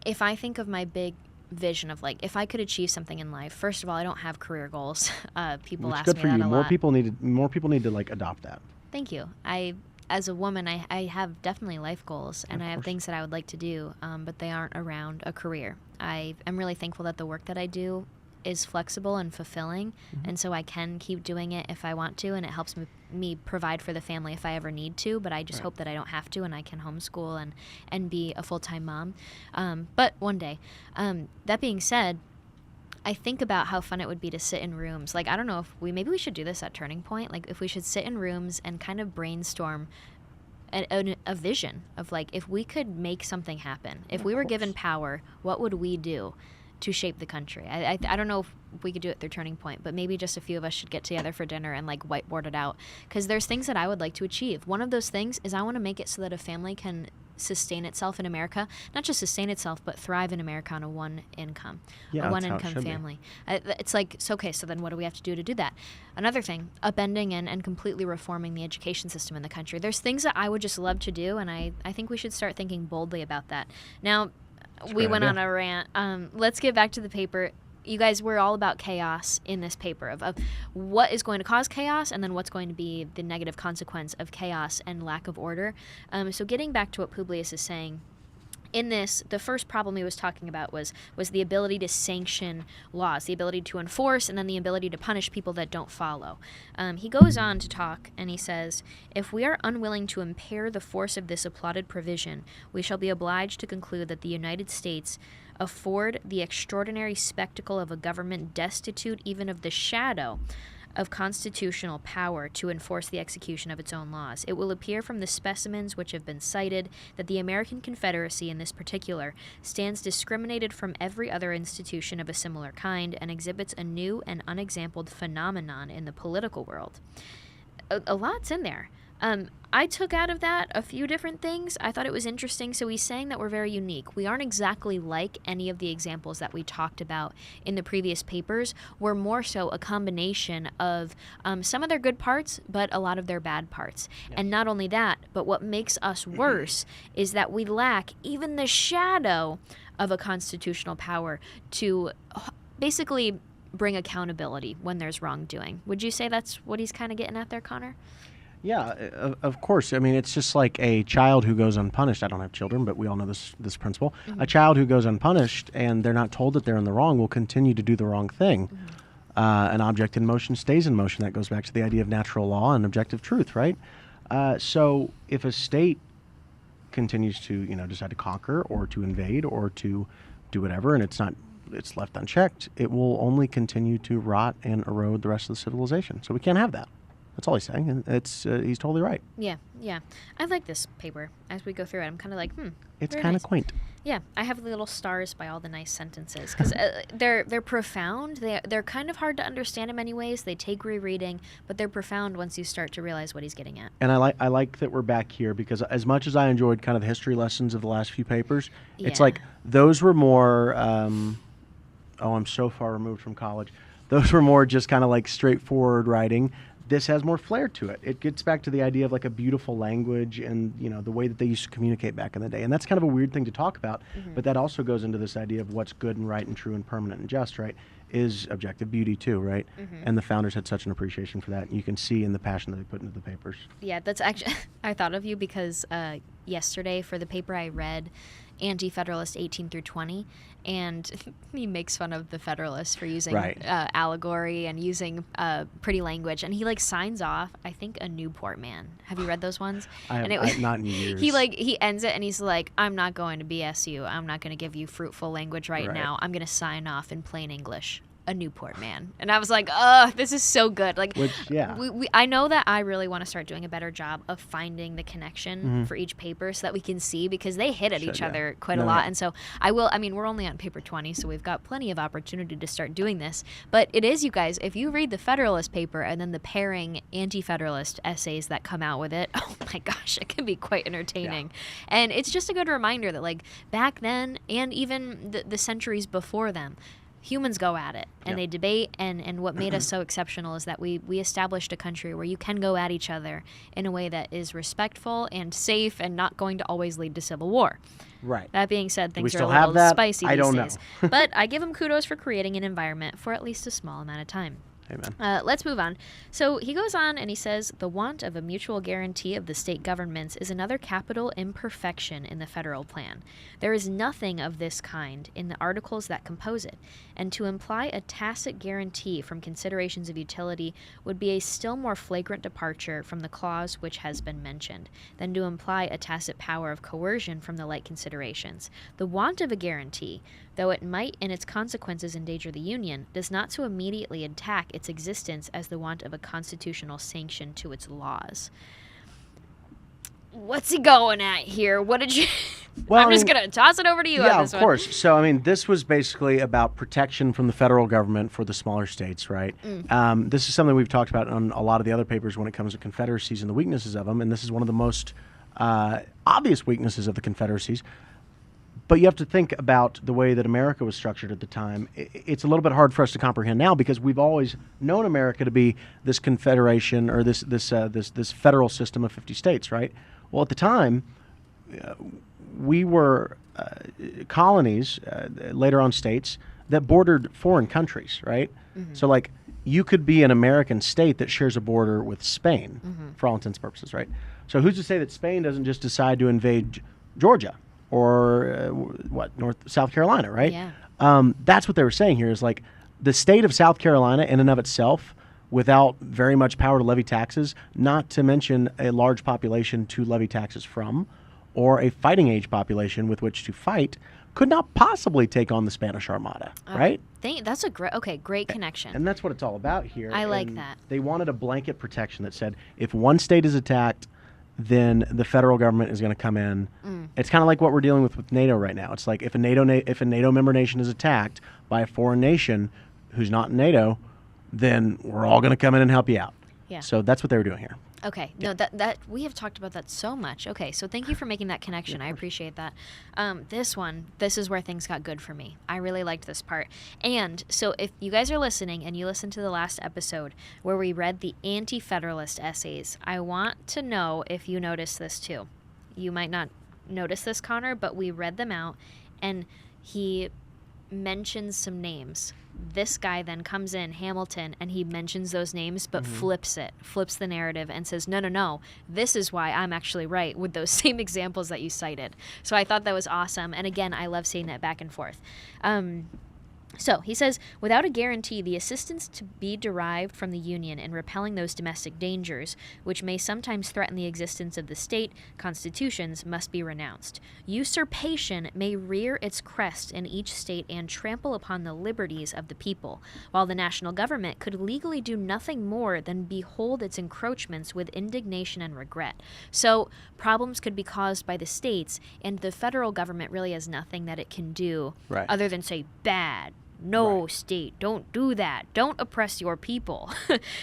if I think of my big vision of, like, if I could achieve something in life, first of all, I don't have career goals. People ask me that a lot. More people need to like adopt that. Thank you. As a woman, I have definitely life goals, and I have things that I would like to do, but they aren't around a career. I am really thankful that the work that I do is flexible and fulfilling, and so I can keep doing it if I want to, and it helps me provide for the family if I ever need to, but I just hope that I don't have to, and I can homeschool and be a full-time mom. But one day. That being said, I think about how fun it would be to sit in rooms. Like, I don't know if maybe we should do this at Turning Point. Like, if we should sit in rooms and kind of brainstorm a vision of, like, if we could make something happen, if we were given power, what would we do to shape the country? I don't know if we could do it through Turning Point, but maybe just a few of us should get together for dinner and, like, whiteboard it out, because there's things that I would like to achieve. One of those things is I want to make it so that a family can sustain itself in America, not just sustain itself, but thrive in America on a one income family. It's like, so then what do we have to do that? Another thing, upending and completely reforming the education system in the country. There's things that I would just love to do, and I think we should start thinking boldly about that. Now, we went on a rant. Let's get back to the paper. You guys, we're all about chaos in this paper of what is going to cause chaos and then what's going to be the negative consequence of chaos and lack of order. So getting back to what Publius is saying, in this, the first problem he was talking about was the ability to sanction laws, the ability to enforce, and then the ability to punish people that don't follow. He goes on to talk, and he says, if we are unwilling to impair the force of this applauded provision, we shall be obliged to conclude that the United States afford the extraordinary spectacle of a government destitute even of the shadow of constitutional power to enforce the execution of its own laws. It will appear from the specimens which have been cited that the American Confederacy in this particular stands discriminated from every other institution of a similar kind and exhibits a new and unexampled phenomenon in the political world. A lot's in there. I took out of that a few different things. I thought it was interesting. So he's saying that we're very unique. We aren't exactly like any of the examples that we talked about in the previous papers. We're more so a combination of some of their good parts, but a lot of their bad parts. Yes. And not only that, but what makes us worse is that we lack even the shadow of a constitutional power to basically bring accountability when there's wrongdoing. Would you say that's what he's kind of getting at there, Connor? Yeah, of course. I mean, it's just like a child who goes unpunished. I don't have children, but we all know this principle. Mm-hmm. A child who goes unpunished and they're not told that they're in the wrong will continue to do the wrong thing. Mm-hmm. An object in motion stays in motion. That goes back to the idea of natural law and objective truth, right? So if a state continues to, decide to conquer or to invade or to do whatever, and it's left unchecked, it will only continue to rot and erode the rest of the civilization. So we can't have that. That's all he's saying, and he's totally right. Yeah. I like this paper. As we go through it, I'm kind of like, It's kind of quaint. Yeah, I have little stars by all the nice sentences because they're profound. They're kind of hard to understand in many ways. They take rereading, but they're profound once you start to realize what he's getting at. And I like that we're back here because as much as I enjoyed kind of the history lessons of the last few papers, it's like those were more. I'm so far removed from college. Those were more just kind of like straightforward writing. This has more flair to it. It gets back to the idea of like a beautiful language and, the way that they used to communicate back in the day. And that's kind of a weird thing to talk about, but that also goes into this idea of what's good and right and true and permanent and just, right, is objective beauty too, right? And the founders had such an appreciation for that. You can see in the passion that they put into the papers. Yeah, that's actually, I thought of you because yesterday for the paper I read, Anti-Federalist 18 through 20, and he makes fun of the Federalists for using allegory and using pretty language, and he signs off, I think, a Newport Man. Have you read those ones? Not in years. He ends it and he's like, I'm not going to BS you. I'm not going to give you fruitful language right now. I'm going to sign off in plain English. A Newport Man. And I was like, this is so good. I know that I really want to start doing a better job of finding the connection for each paper so that we can see, because they hit at each other quite a lot. And so we're only on paper 20, so we've got plenty of opportunity to start doing this. But it is, you guys, if you read the Federalist paper and then the pairing anti-Federalist essays that come out with it, oh my gosh, it can be quite entertaining. Yeah. And it's just a good reminder that back then and even the centuries before them, humans go at it and they debate, and what made us so exceptional is that we established a country where you can go at each other in a way that is respectful and safe and not going to always lead to civil war. Right. That being said, things are a have little that? spicy I these don't days. know. But I give him kudos for creating an environment for at least a small amount of time. Amen. Let's move on. So he goes on and he says, the want of a mutual guarantee of the state governments is another capital imperfection in the federal plan. There is nothing of this kind in the articles that compose it, and to imply a tacit guarantee from considerations of utility would be a still more flagrant departure from the clause which has been mentioned, than to imply a tacit power of coercion from the like considerations. The want of a guarantee, though it might in its consequences endanger the Union, does not so immediately attack its existence as the want of a constitutional sanction to its laws. What's he going at here? What did you... Well, I'm just going to toss it over to you on this one. Yeah, of course. So, this was basically about protection from the federal government for the smaller states, right? This is something we've talked about on a lot of the other papers when it comes to confederacies and the weaknesses of them, and this is one of the most obvious weaknesses of the confederacies. But you have to think about the way that America was structured at the time. It's a little bit hard for us to comprehend now because we've always known America to be this confederation or this federal system of 50 states, right? Well, at the time, we were colonies, later on states, that bordered foreign countries, right? So, you could be an American state that shares a border with Spain, for all intents and purposes, right? So who's to say that Spain doesn't just decide to invade Georgia? Or South Carolina, right? Yeah. That's what they were saying here is the state of South Carolina in and of itself, without very much power to levy taxes, not to mention a large population to levy taxes from, or a fighting age population with which to fight could not possibly take on the Spanish Armada, right? That's a great connection. And that's what it's all about here. I like And that. They wanted a blanket protection that said if one state is attacked, then the federal government is going to come in. It's kind of like what we're dealing with NATO right now. It's like if a NATO member nation is attacked by a foreign nation who's not in NATO, then we're all going to come in and help you out. Yeah. So that's what they were doing here. Okay. No, that we have talked about that so much. Okay, so thank you for making that connection. I appreciate that. This is where things got good for me. I really liked this part. And so if you guys are listening and you listened to the last episode where we read the anti-federalist essays, I want to know if you noticed this too. You might not notice this, Connor, but we read them out and he mentions some names. This guy then comes in, Hamilton, and he mentions those names, but flips the narrative and says, no, this is why I'm actually right with those same examples that you cited. So I thought that was awesome. And again, I love seeing that back and forth. So he says, without a guarantee, the assistance to be derived from the Union in repelling those domestic dangers, which may sometimes threaten the existence of the state constitutions, must be renounced. Usurpation may rear its crest in each state and trample upon the liberties of the people, while the national government could legally do nothing more than behold its encroachments with indignation and regret. So problems could be caused by the states, and the federal government really has nothing that it can do other than say, bad. No, state, don't do that. Don't oppress your people.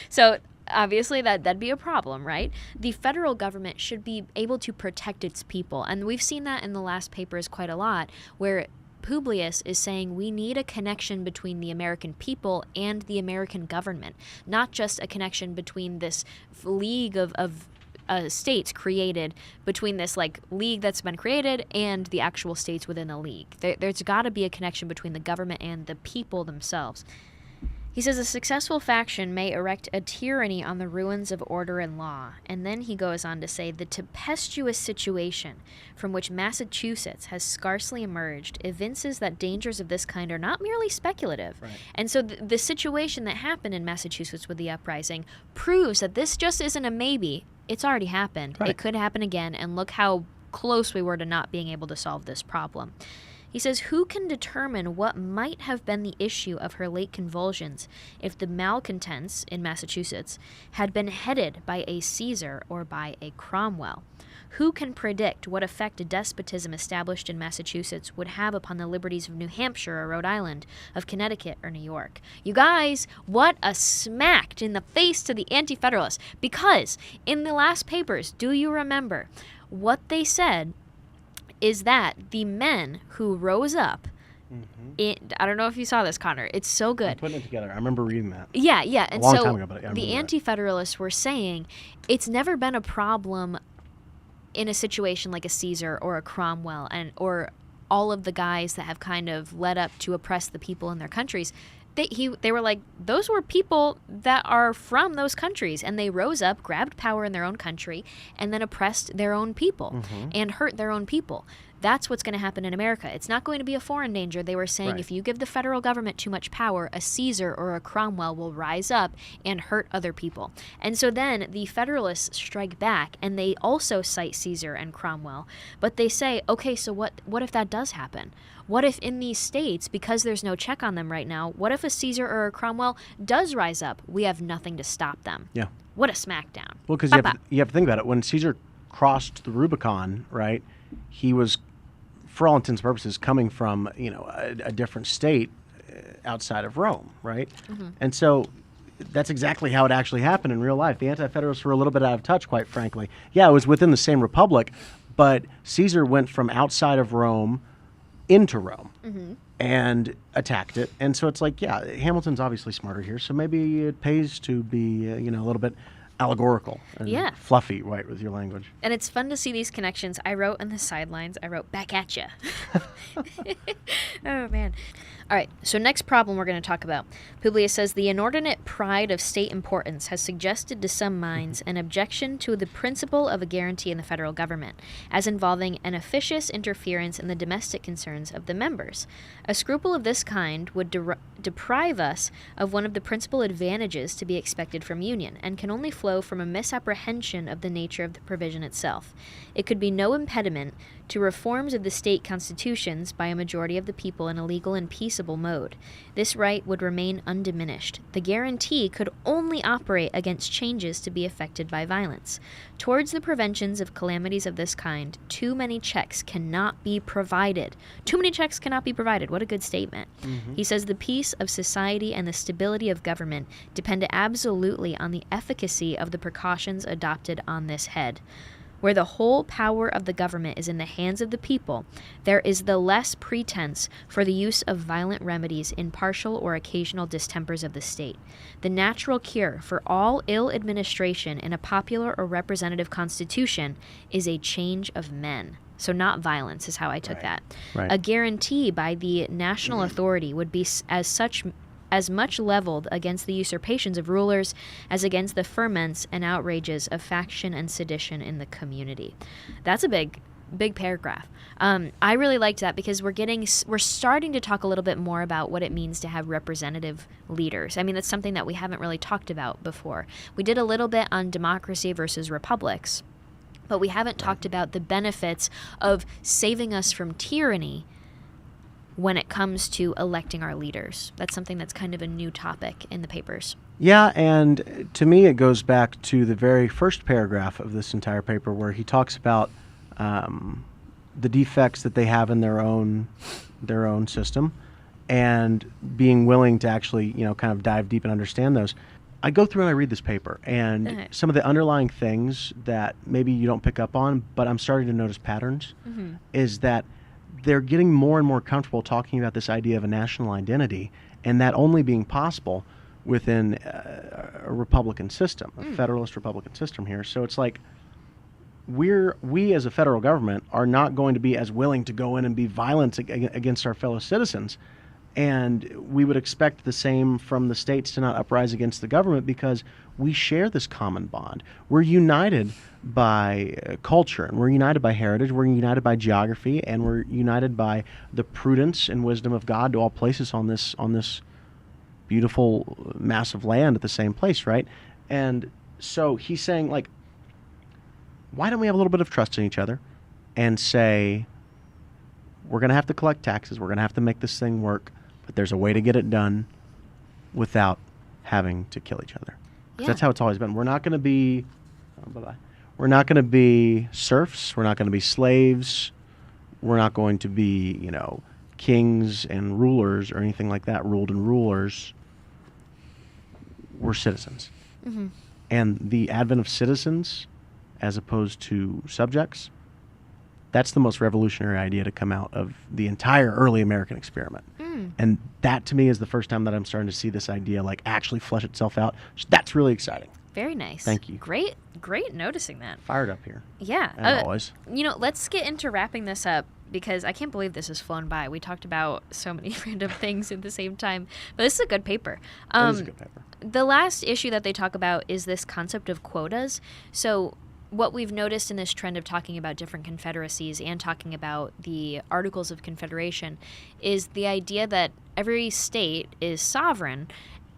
So obviously that'd be a problem, right? The federal government should be able to protect its people. And we've seen that in the last papers quite a lot, where Publius is saying we need a connection between the American people and the American government, not just a connection between this league of states created, between this like league that's been created and the actual states within the league. There's got to be a connection between the government and the people themselves. He says a successful faction may erect a tyranny on the ruins of order and law. And then he goes on to say the tempestuous situation from which Massachusetts has scarcely emerged evinces that dangers of this kind are not merely speculative. And so the situation that happened in Massachusetts with the uprising proves that this just isn't a maybe. It's already happened. It could happen again, and look how close we were to not being able to solve this problem. He says, who can determine what might have been the issue of her late convulsions if the malcontents in Massachusetts had been headed by a Caesar or by a Cromwell? Who can predict what effect a despotism established in Massachusetts would have upon the liberties of New Hampshire or Rhode Island, of Connecticut or New York? You guys, what a smack in the face to the Anti-Federalists. Because in the last papers, do you remember what they said is that the men who rose up, I don't know if you saw this, Connor. It's so good. I'm putting it together. I remember reading that. Yeah. And a long so time ago, but I the Anti-Federalists were saying it's never been a problem in a situation like a Caesar or a Cromwell or all of the guys that have kind of led up to oppress the people in their countries. They were like, those were people that are from those countries, and they rose up, grabbed power in their own country, and then oppressed their own people and hurt their own people. That's what's going to happen in America. It's not going to be a foreign danger. They were saying if you give the federal government too much power, a Caesar or a Cromwell will rise up and hurt other people. And so then the Federalists strike back, and they also cite Caesar and Cromwell. But they say, okay, so what if that does happen? What if in these states, because there's no check on them right now, what if a Caesar or a Cromwell does rise up? We have nothing to stop them. Yeah. What a smackdown. Well, because you have to think about it. When Caesar crossed the Rubicon, right, he was, for all intents and purposes, coming from, a different state outside of Rome, right? And so that's exactly how it actually happened in real life. The Anti-Federalists were a little bit out of touch, quite frankly. Yeah, it was within the same republic, but Caesar went from outside of Rome into Rome and attacked it. And so it's like, yeah, Hamilton's obviously smarter here, so maybe it pays to be, a little bit allegorical and fluffy, right, with your language. And it's fun to see these connections. I wrote in the sidelines, back at ya. Oh, man. All right, so next problem we're going to talk about. Publius says, the inordinate pride of state importance has suggested to some minds an objection to the principle of a guarantee in the federal government, as involving an officious interference in the domestic concerns of the members. A scruple of this kind would deprive us of one of the principal advantages to be expected from union, and can only flow from a misapprehension of the nature of the provision itself. It could be no impediment to reforms of the state constitutions by a majority of the people in a legal and peaceable mode. This right would remain undiminished. The guarantee could only operate against changes to be effected by violence. Towards the preventions of calamities of this kind, too many checks cannot be provided. Too many checks cannot be provided. What a good statement. He says the peace of society and the stability of government depend absolutely on the efficacy of the precautions adopted on this head. Where the whole power of the government is in the hands of the people, there is the less pretense for the use of violent remedies in partial or occasional distempers of the state. The natural cure for all ill administration in a popular or representative constitution is a change of men. So not violence is how I took that. Right. A guarantee by the national authority would be as much leveled against the usurpations of rulers as against the ferments and outrages of faction and sedition in the community. That's a big paragraph. I really liked that because we're starting to talk a little bit more about what it means to have representative leaders. I mean, that's something that we haven't really talked about before. We did a little bit on democracy versus republics, but we haven't talked about the benefits of saving us from tyranny when it comes to electing our leaders. That's something that's kind of a new topic in the papers. Yeah, and to me it goes back to the very first paragraph of this entire paper where he talks about the defects that they have in their own system and being willing to actually, kind of dive deep and understand those. I go through and I read this paper, and some of the underlying things that maybe you don't pick up on, but I'm starting to notice patterns, is that they're getting more and more comfortable talking about this idea of a national identity, and that only being possible within a Republican system, a Federalist Republican system here. So it's like we as a federal government are not going to be as willing to go in and be violent against our fellow citizens. And we would expect the same from the states to not uprise against the government because we share this common bond. We're united by culture, and we're united by heritage, we're united by geography, and we're united by the prudence and wisdom of God to all places on this beautiful, massive land at the same place, right? And so he's saying, like, why don't we have a little bit of trust in each other and say, we're going to have to collect taxes, we're going to have to make this thing work, but there's a way to get it done without having to kill each other. Yeah. That's how it's always been. We're not going to be, we're not going to be serfs. We're not going to be slaves. We're not going to be, kings and rulers or anything like that, ruled and rulers. We're citizens. Mm-hmm. And the advent of citizens as opposed to subjects, that's the most revolutionary idea to come out of the entire early American experiment. And that, to me, is the first time that I'm starting to see this idea actually flesh itself out. So that's really exciting. Very nice. Thank you. Great noticing that. Fired up here. Yeah. As always. Let's get into wrapping this up because I can't believe this has flown by. We talked about so many random things at the same time. But this is a good paper. It is a good paper. The last issue that they talk about is this concept of quotas. So what we've noticed in this trend of talking about different confederacies and talking about the Articles of Confederation is the idea that every state is sovereign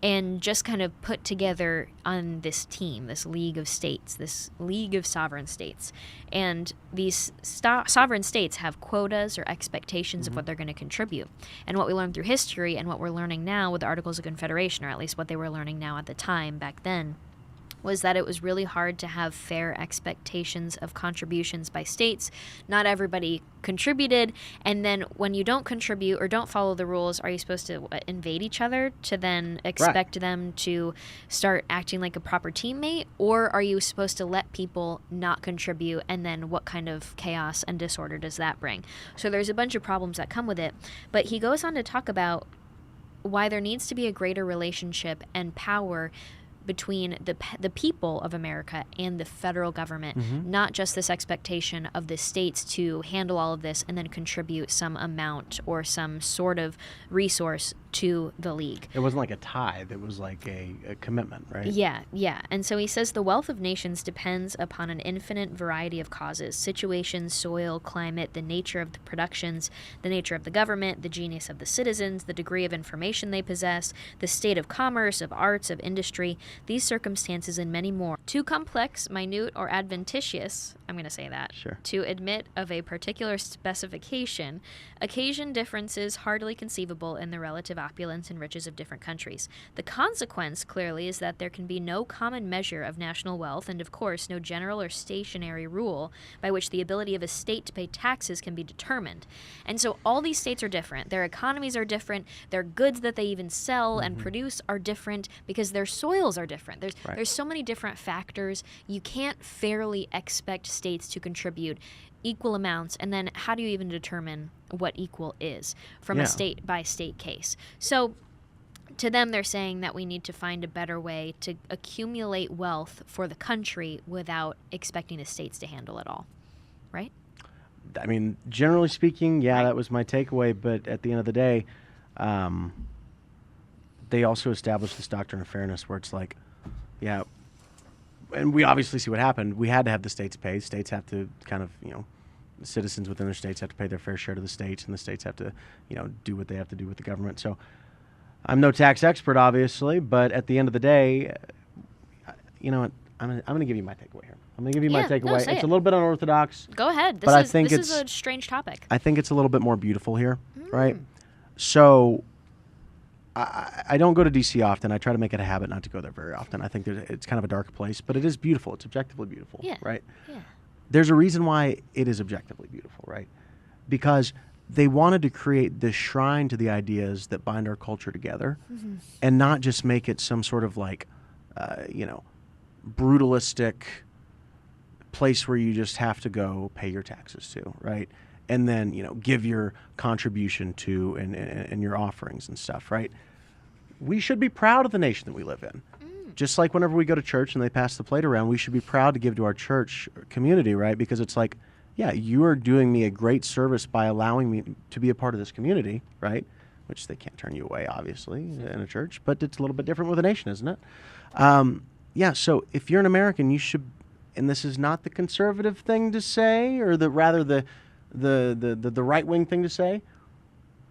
and just kind of put together on this team, this league of states, this league of sovereign states. And these sovereign states have quotas or expectations of what they're going to contribute. And what we learned through history and what we're learning now with the Articles of Confederation, or at least what they were learning now at the time back then, was that it was really hard to have fair expectations of contributions by states. Not everybody contributed, and then when you don't contribute or don't follow the rules, are you supposed to invade each other to then expect them to start acting like a proper teammate, or are you supposed to let people not contribute, and then what kind of chaos and disorder does that bring? So there's a bunch of problems that come with it, but he goes on to talk about why there needs to be a greater relationship and power between the people of America and the federal government, not just this expectation of the states to handle all of this and then contribute some amount or some sort of resource to the league. It wasn't like a tithe. It was like a commitment, right? Yeah, yeah. And so he says the wealth of nations depends upon an infinite variety of causes: situations, soil, climate, the nature of the productions, the nature of the government, the genius of the citizens, the degree of information they possess, the state of commerce, of arts, of industry, these circumstances and many more. Too complex, minute, or adventitious, I'm going to say that, to admit of a particular specification, occasion differences hardly conceivable in the relative opulence and riches of different countries. The consequence, clearly, is that there can be no common measure of national wealth, and of course no general or stationary rule by which the ability of a state to pay taxes can be determined. And so all these states are different. Their economies are different. Their goods that they even sell and produce are different because their soils are different. There's so many different factors. You can't fairly expect states to contribute equal amounts, and then how do you even determine what equal is from a state by state case? So to them, they're saying that we need to find a better way to accumulate wealth for the country without expecting the states to handle it all, right? I mean, generally speaking, that was my takeaway, but at the end of the day, they also established this doctrine of fairness where it's like, and we obviously see what happened. We had to have the states pay. States have to kind of, the citizens within their states have to pay their fair share to the states, and the states have to, do what they have to do with the government. So I'm no tax expert, obviously, but at the end of the day, you know what? I'm going to give you my takeaway here. I'm going to give you my takeaway. It's a little bit unorthodox. Go ahead. But I think this is a strange topic. I think it's a little bit more beautiful here, right? So I don't go to D.C. often. I try to make it a habit not to go there very often. I think it's kind of a dark place, but it is beautiful. It's objectively beautiful, right? Yeah. There's a reason why it is objectively beautiful, right? Because they wanted to create this shrine to the ideas that bind our culture together and not just make it some sort of like, brutalistic place where you just have to go pay your taxes to, right? And then, give your contribution to and your offerings and stuff, right? We should be proud of the nation that we live in. Just like whenever we go to church and they pass the plate around, we should be proud to give to our church community, right? Because it's like, you are doing me a great service by allowing me to be a part of this community, right? Which they can't turn you away, obviously, in a church, but it's a little bit different with a nation, isn't it? So if you're an American, you should, and this is not the conservative thing to say, or rather the right-wing thing to say,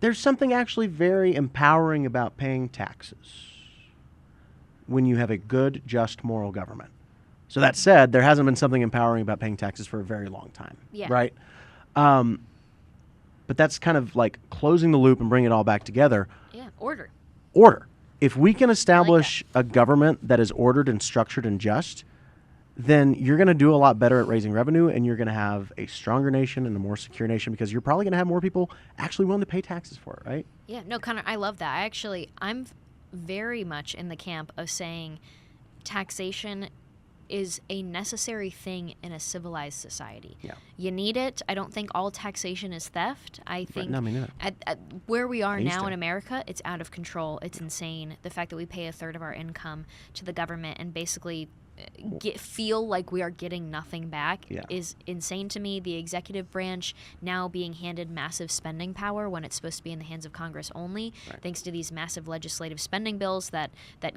there's something actually very empowering about paying taxes when you have a good, just, moral government. So that said, there hasn't been something empowering about paying taxes for a very long time, right? But that's kind of like closing the loop and bringing it all back together. Yeah, order. If we can establish a government that is ordered and structured and just, then you're going to do a lot better at raising revenue, and you're going to have a stronger nation and a more secure nation because you're probably going to have more people actually willing to pay taxes for it, right? Yeah, no, Connor, I love that. I'm very much in the camp of saying taxation is a necessary thing in a civilized society. Yeah. You need it. I don't think all taxation is theft. I think at where we are now in America, it's out of control. It's insane. The fact that we pay a third of our income to the government and basically feel like we are getting nothing back is insane to me. The executive branch now being handed massive spending power when it's supposed to be in the hands of Congress only, thanks to these massive legislative spending bills that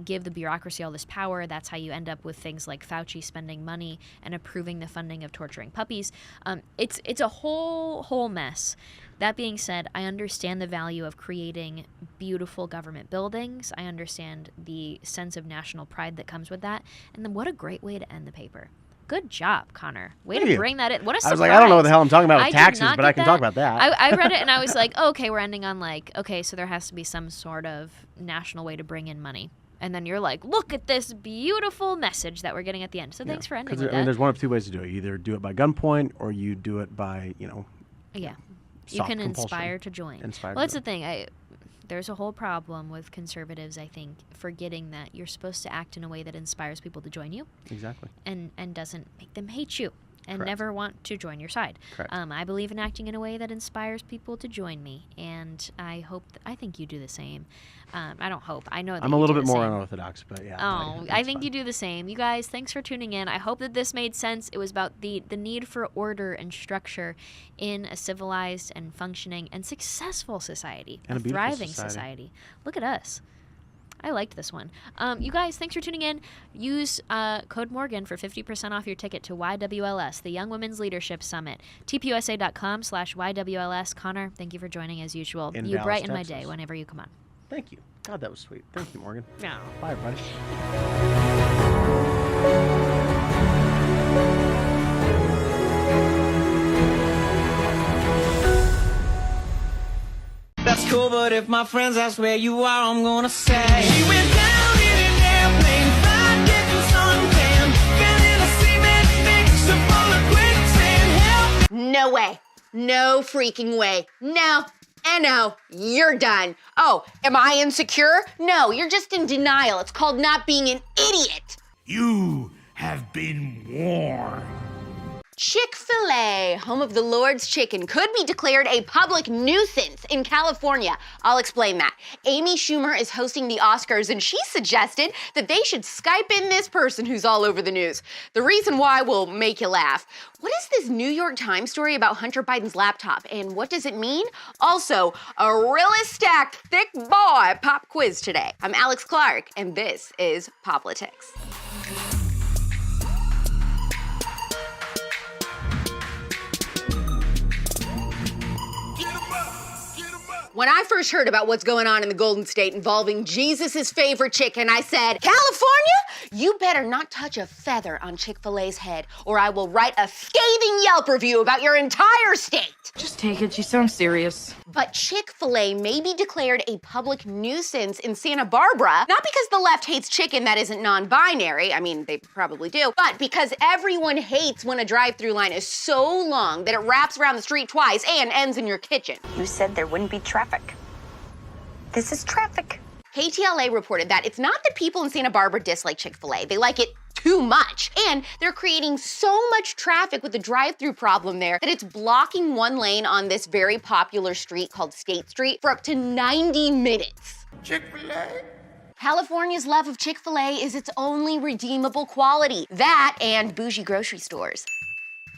give the bureaucracy all this power. That's how you end up with things like Fauci spending money and approving the funding of torturing puppies. It's a whole mess. That being said, I understand the value of creating beautiful government buildings. I understand the sense of national pride that comes with that. And then what a great way to end the paper. Good job, Connor. Way to bring that in. What a surprise. I was like, I don't know what the hell I'm talking about with taxes, but I can talk about that. I read it and I was like, okay, we're ending on so there has to be some sort of national way to bring in money. And then you're like, look at this beautiful message that we're getting at the end. So thanks for ending with that. I mean, there's one of two ways to do it. You either do it by gunpoint or you do it by, you can inspire to join. That's the thing. There's a whole problem with conservatives, I think, forgetting that you're supposed to act in a way that inspires people to join you. Exactly. And doesn't make them hate you. and Correct. never want to join your side. Correct. I believe in acting in a way that inspires people to join me, and I think you do the same. I don't hope. I know that I'm a you little do bit the more same. unorthodox, but yeah. Oh, I think you do the same. You guys, thanks for tuning in. I hope that this made sense. It was about the need for order and structure in a civilized and functioning and successful society, And a a beautiful thriving society. Look at us. I liked this one. You guys, thanks for tuning in. Use code Morgan for 50% off your ticket to YWLS, the Young Women's Leadership Summit. TPUSA.com/YWLS. Connor, thank you for joining as usual. In You Dallas, brighten my Texas. day whenever you come on. Thank you. God, that was sweet. Thank you, Morgan. Yeah. Bye, everybody. That's cool, but if my friends ask where you are, I'm gonna say she went down in an airplane, fried getting suntan, fell in a cement mixer full of quicksand. Help! No way. No freaking way. No. And no, you're done. Oh, am I insecure? No, you're just in denial. It's called not being an idiot. You have been warned. Chick-fil-A, home of the Lord's Chicken, could be declared a public nuisance in California. I'll explain that. Amy Schumer is hosting the Oscars, and she suggested that they should Skype in this person who's all over the news. The reason why will make you laugh. What is this New York Times story about Hunter Biden's laptop, and what does it mean? Also, a really stacked, thick boy pop quiz today. I'm Alex Clark, and this is Poplitics. When I first heard about what's going on in the Golden State involving Jesus' favorite chicken, I said, California, you better not touch a feather on Chick-fil-A's head, or I will write a scathing Yelp review about your entire state. Just take it, you sound serious. But Chick-fil-A may be declared a public nuisance in Santa Barbara, not because the left hates chicken that isn't non-binary, I mean, they probably do, but because everyone hates when a drive-through line is so long that it wraps around the street twice and ends in your kitchen. You said there wouldn't be traffic. This is traffic. KTLA reported that it's not that people in Santa Barbara dislike Chick-fil-A, they like it too much. And they're creating so much traffic with the drive-through problem there that it's blocking one lane on this very popular street called State Street for up to 90 minutes. Chick-fil-A? California's love of Chick-fil-A is its only redeemable quality. That and bougie grocery stores.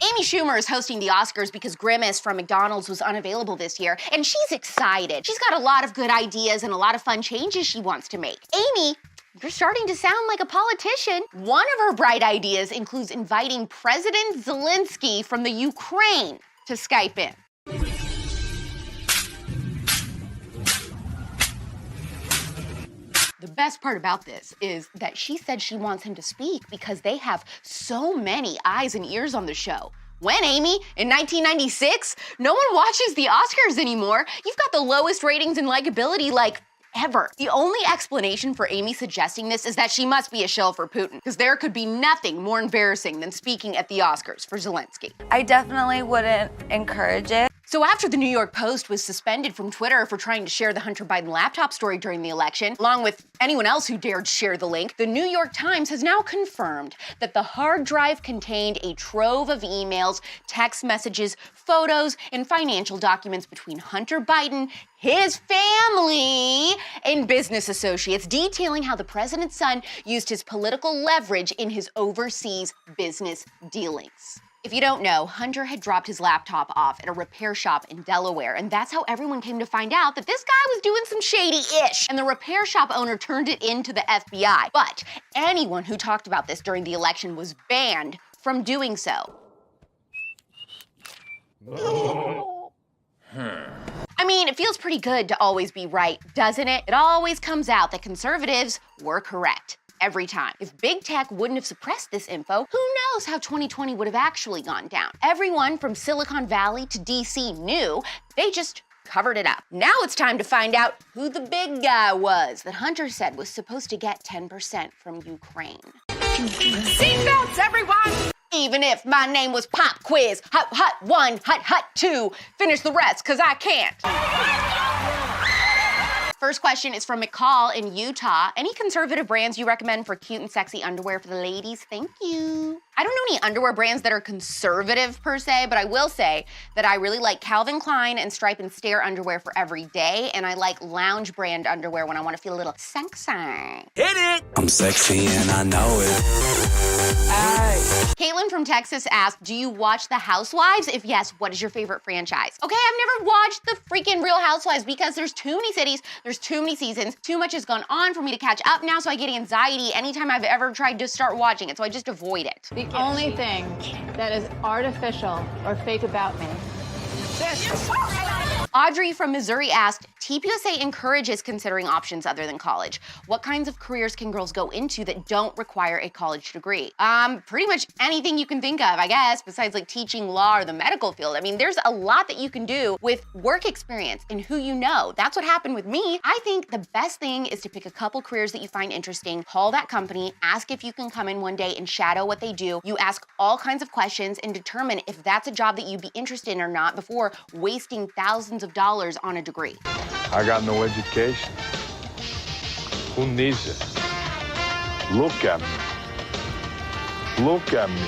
Amy Schumer is hosting the Oscars because Grimace from McDonald's was unavailable this year, and she's excited. She's got a lot of good ideas and a lot of fun changes she wants to make. Amy, you're starting to sound like a politician. One of her bright ideas includes inviting President Zelensky from the Ukraine to Skype in. The best part about this is that she said she wants him to speak because they have so many eyes and ears on the show. When, Amy? In 1996? No one watches the Oscars anymore. You've got the lowest ratings and likability, like, ever. The only explanation for Amy suggesting this is that she must be a shill for Putin, because there could be nothing more embarrassing than speaking at the Oscars for Zelensky. I definitely wouldn't encourage it. So after the New York Post was suspended from Twitter for trying to share the Hunter Biden laptop story during the election, along with anyone else who dared share the link, the New York Times has now confirmed that the hard drive contained a trove of emails, text messages, photos, and financial documents between Hunter Biden, his family, and business associates, detailing how the president's son used his political leverage in his overseas business dealings. If you don't know, Hunter had dropped his laptop off at a repair shop in Delaware, and that's how everyone came to find out that this guy was doing some shady-ish, and the repair shop owner turned it in to the FBI. But anyone who talked about this during the election was banned from doing so. I mean, it feels pretty good to always be right, doesn't it? It always comes out that conservatives were correct. Every time. If big tech wouldn't have suppressed this info, who knows how 2020 would have actually gone down? Everyone from Silicon Valley to DC knew, they just covered it up. Now it's time to find out who the big guy was that Hunter said was supposed to get 10% from Ukraine. Seatbelts, everyone! Even if my name was Pop Quiz, Hut Hut 1, Hut Hut 2, finish the rest, cause I can't. First question is from McCall in Utah. Any conservative brands you recommend for cute and sexy underwear for the ladies? Thank you. I don't know any underwear brands that are conservative per se, but I will say that I really like Calvin Klein and Stripe and Stare underwear for every day, and I like lounge brand underwear when I want to feel a little sexy. Hit it! I'm sexy and I know it. Caitlin from Texas asked, do you watch The Housewives? If yes, what is your favorite franchise? Okay, I've never watched the freaking Real Housewives because there's too many cities, there's too many seasons, too much has gone on for me to catch up now, so I get anxiety anytime I've ever tried to start watching it, so I just avoid it. The only thing that is artificial or fake about me. Audrey from Missouri asked, TPUSA encourages considering options other than college. What kinds of careers can girls go into that don't require a college degree? Pretty much anything you can think of, I guess, besides like teaching law or the medical field. I mean, there's a lot that you can do with work experience and who you know. That's what happened with me. I think the best thing is to pick a couple careers that you find interesting, call that company, ask if you can come in one day and shadow what they do. You ask all kinds of questions and determine if that's a job that you'd be interested in or not before wasting thousands of dollars on a degree. I got no education. Who needs it? Look at me. Look at me.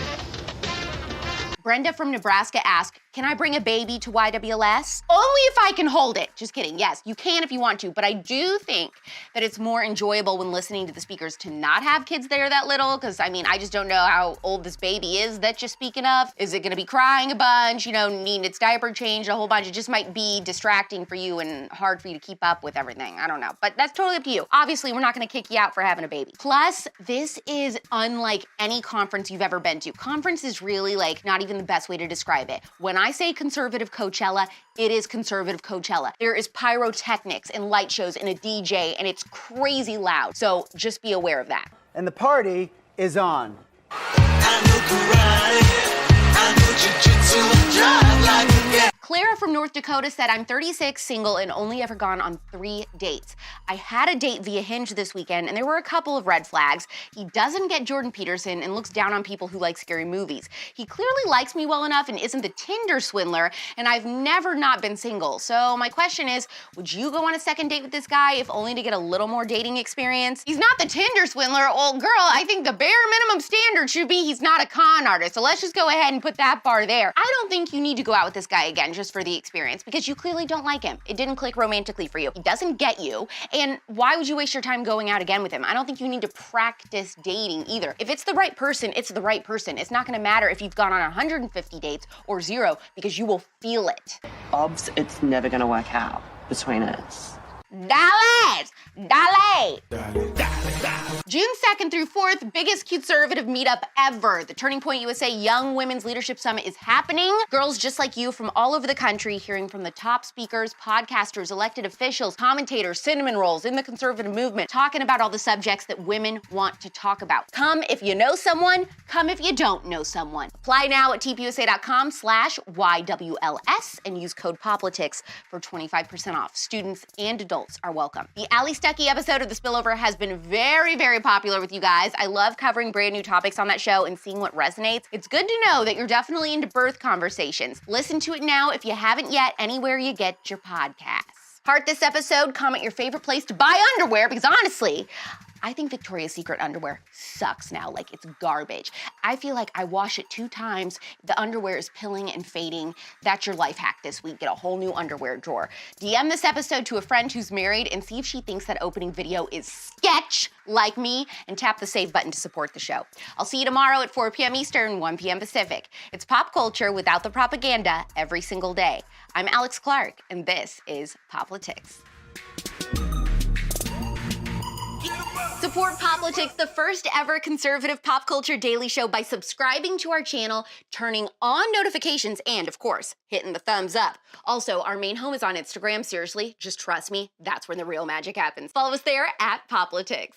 Brenda from Nebraska asked, can I bring a baby to YWLS? Only if I can hold it. Just kidding. Yes, you can if you want to, but I do think that it's more enjoyable when listening to the speakers to not have kids there that little, because I mean, I just don't know how old this baby is that you're speaking of. Is it gonna be crying a bunch, needing its diaper changed a whole bunch? It just might be distracting for you and hard for you to keep up with everything. I don't know, but that's totally up to you. Obviously, we're not gonna kick you out for having a baby. Plus, this is unlike any conference you've ever been to. Conference is really like not even the best way to describe it. When I say conservative Coachella, it is conservative Coachella. There is pyrotechnics and light shows and a DJ, and it's crazy loud. So just be aware of that. And the party is on. Clara from North Dakota said, I'm 36, single, and only ever gone on 3 dates. I had a date via Hinge this weekend, and there were a couple of red flags. He doesn't get Jordan Peterson and looks down on people who like scary movies. He clearly likes me well enough and isn't the Tinder swindler, and I've never not been single. So my question is, would you go on a second date with this guy if only to get a little more dating experience? He's not the Tinder swindler. Well, girl, I think the bare minimum standard should be he's not a con artist. So let's just go ahead and put that bar there. I don't think you need to go out with this guy again just for the experience because you clearly don't like him. It didn't click romantically for you. He doesn't get you. And why would you waste your time going out again with him? I don't think you need to practice dating either. If it's the right person, it's the right person. It's not gonna matter if you've gone on 150 dates or 0 because you will feel it. Obs, it's never gonna work out between us. Dallas! June 2nd through 4th, biggest conservative meetup ever. The Turning Point USA Young Women's Leadership Summit is happening. Girls just like you from all over the country hearing from the top speakers, podcasters, elected officials, commentators, cinnamon rolls in the conservative movement, talking about all the subjects that women want to talk about. Come if you know someone, come if you don't know someone. Apply now at tpusa.com/YWLS and use code POPLITICS for 25% off. Students and adults are welcome. The Ali Stuckey episode of The Spillover has been very, very popular with you guys. I love covering brand new topics on that show and seeing what resonates. It's good to know that you're definitely into birth conversations. Listen to it now if you haven't yet, anywhere you get your podcasts. Heart this episode, comment your favorite place to buy underwear, because honestly, I think Victoria's Secret underwear sucks now, like it's garbage. I feel like I wash it 2 times, the underwear is pilling and fading. That's your life hack this week, get a whole new underwear drawer. DM this episode to a friend who's married and see if she thinks that opening video is sketch like me, and tap the save button to support the show. I'll see you tomorrow at 4 p.m. Eastern, 1 p.m. Pacific. It's pop culture without the propaganda every single day. I'm Alex Clark, and this is Poplitics. Support Poplitics, the first ever conservative pop culture daily show, by subscribing to our channel, turning on notifications, and of course, hitting the thumbs up. Also, our main home is on Instagram. Seriously, just trust me, that's where the real magic happens. Follow us there at Poplitics.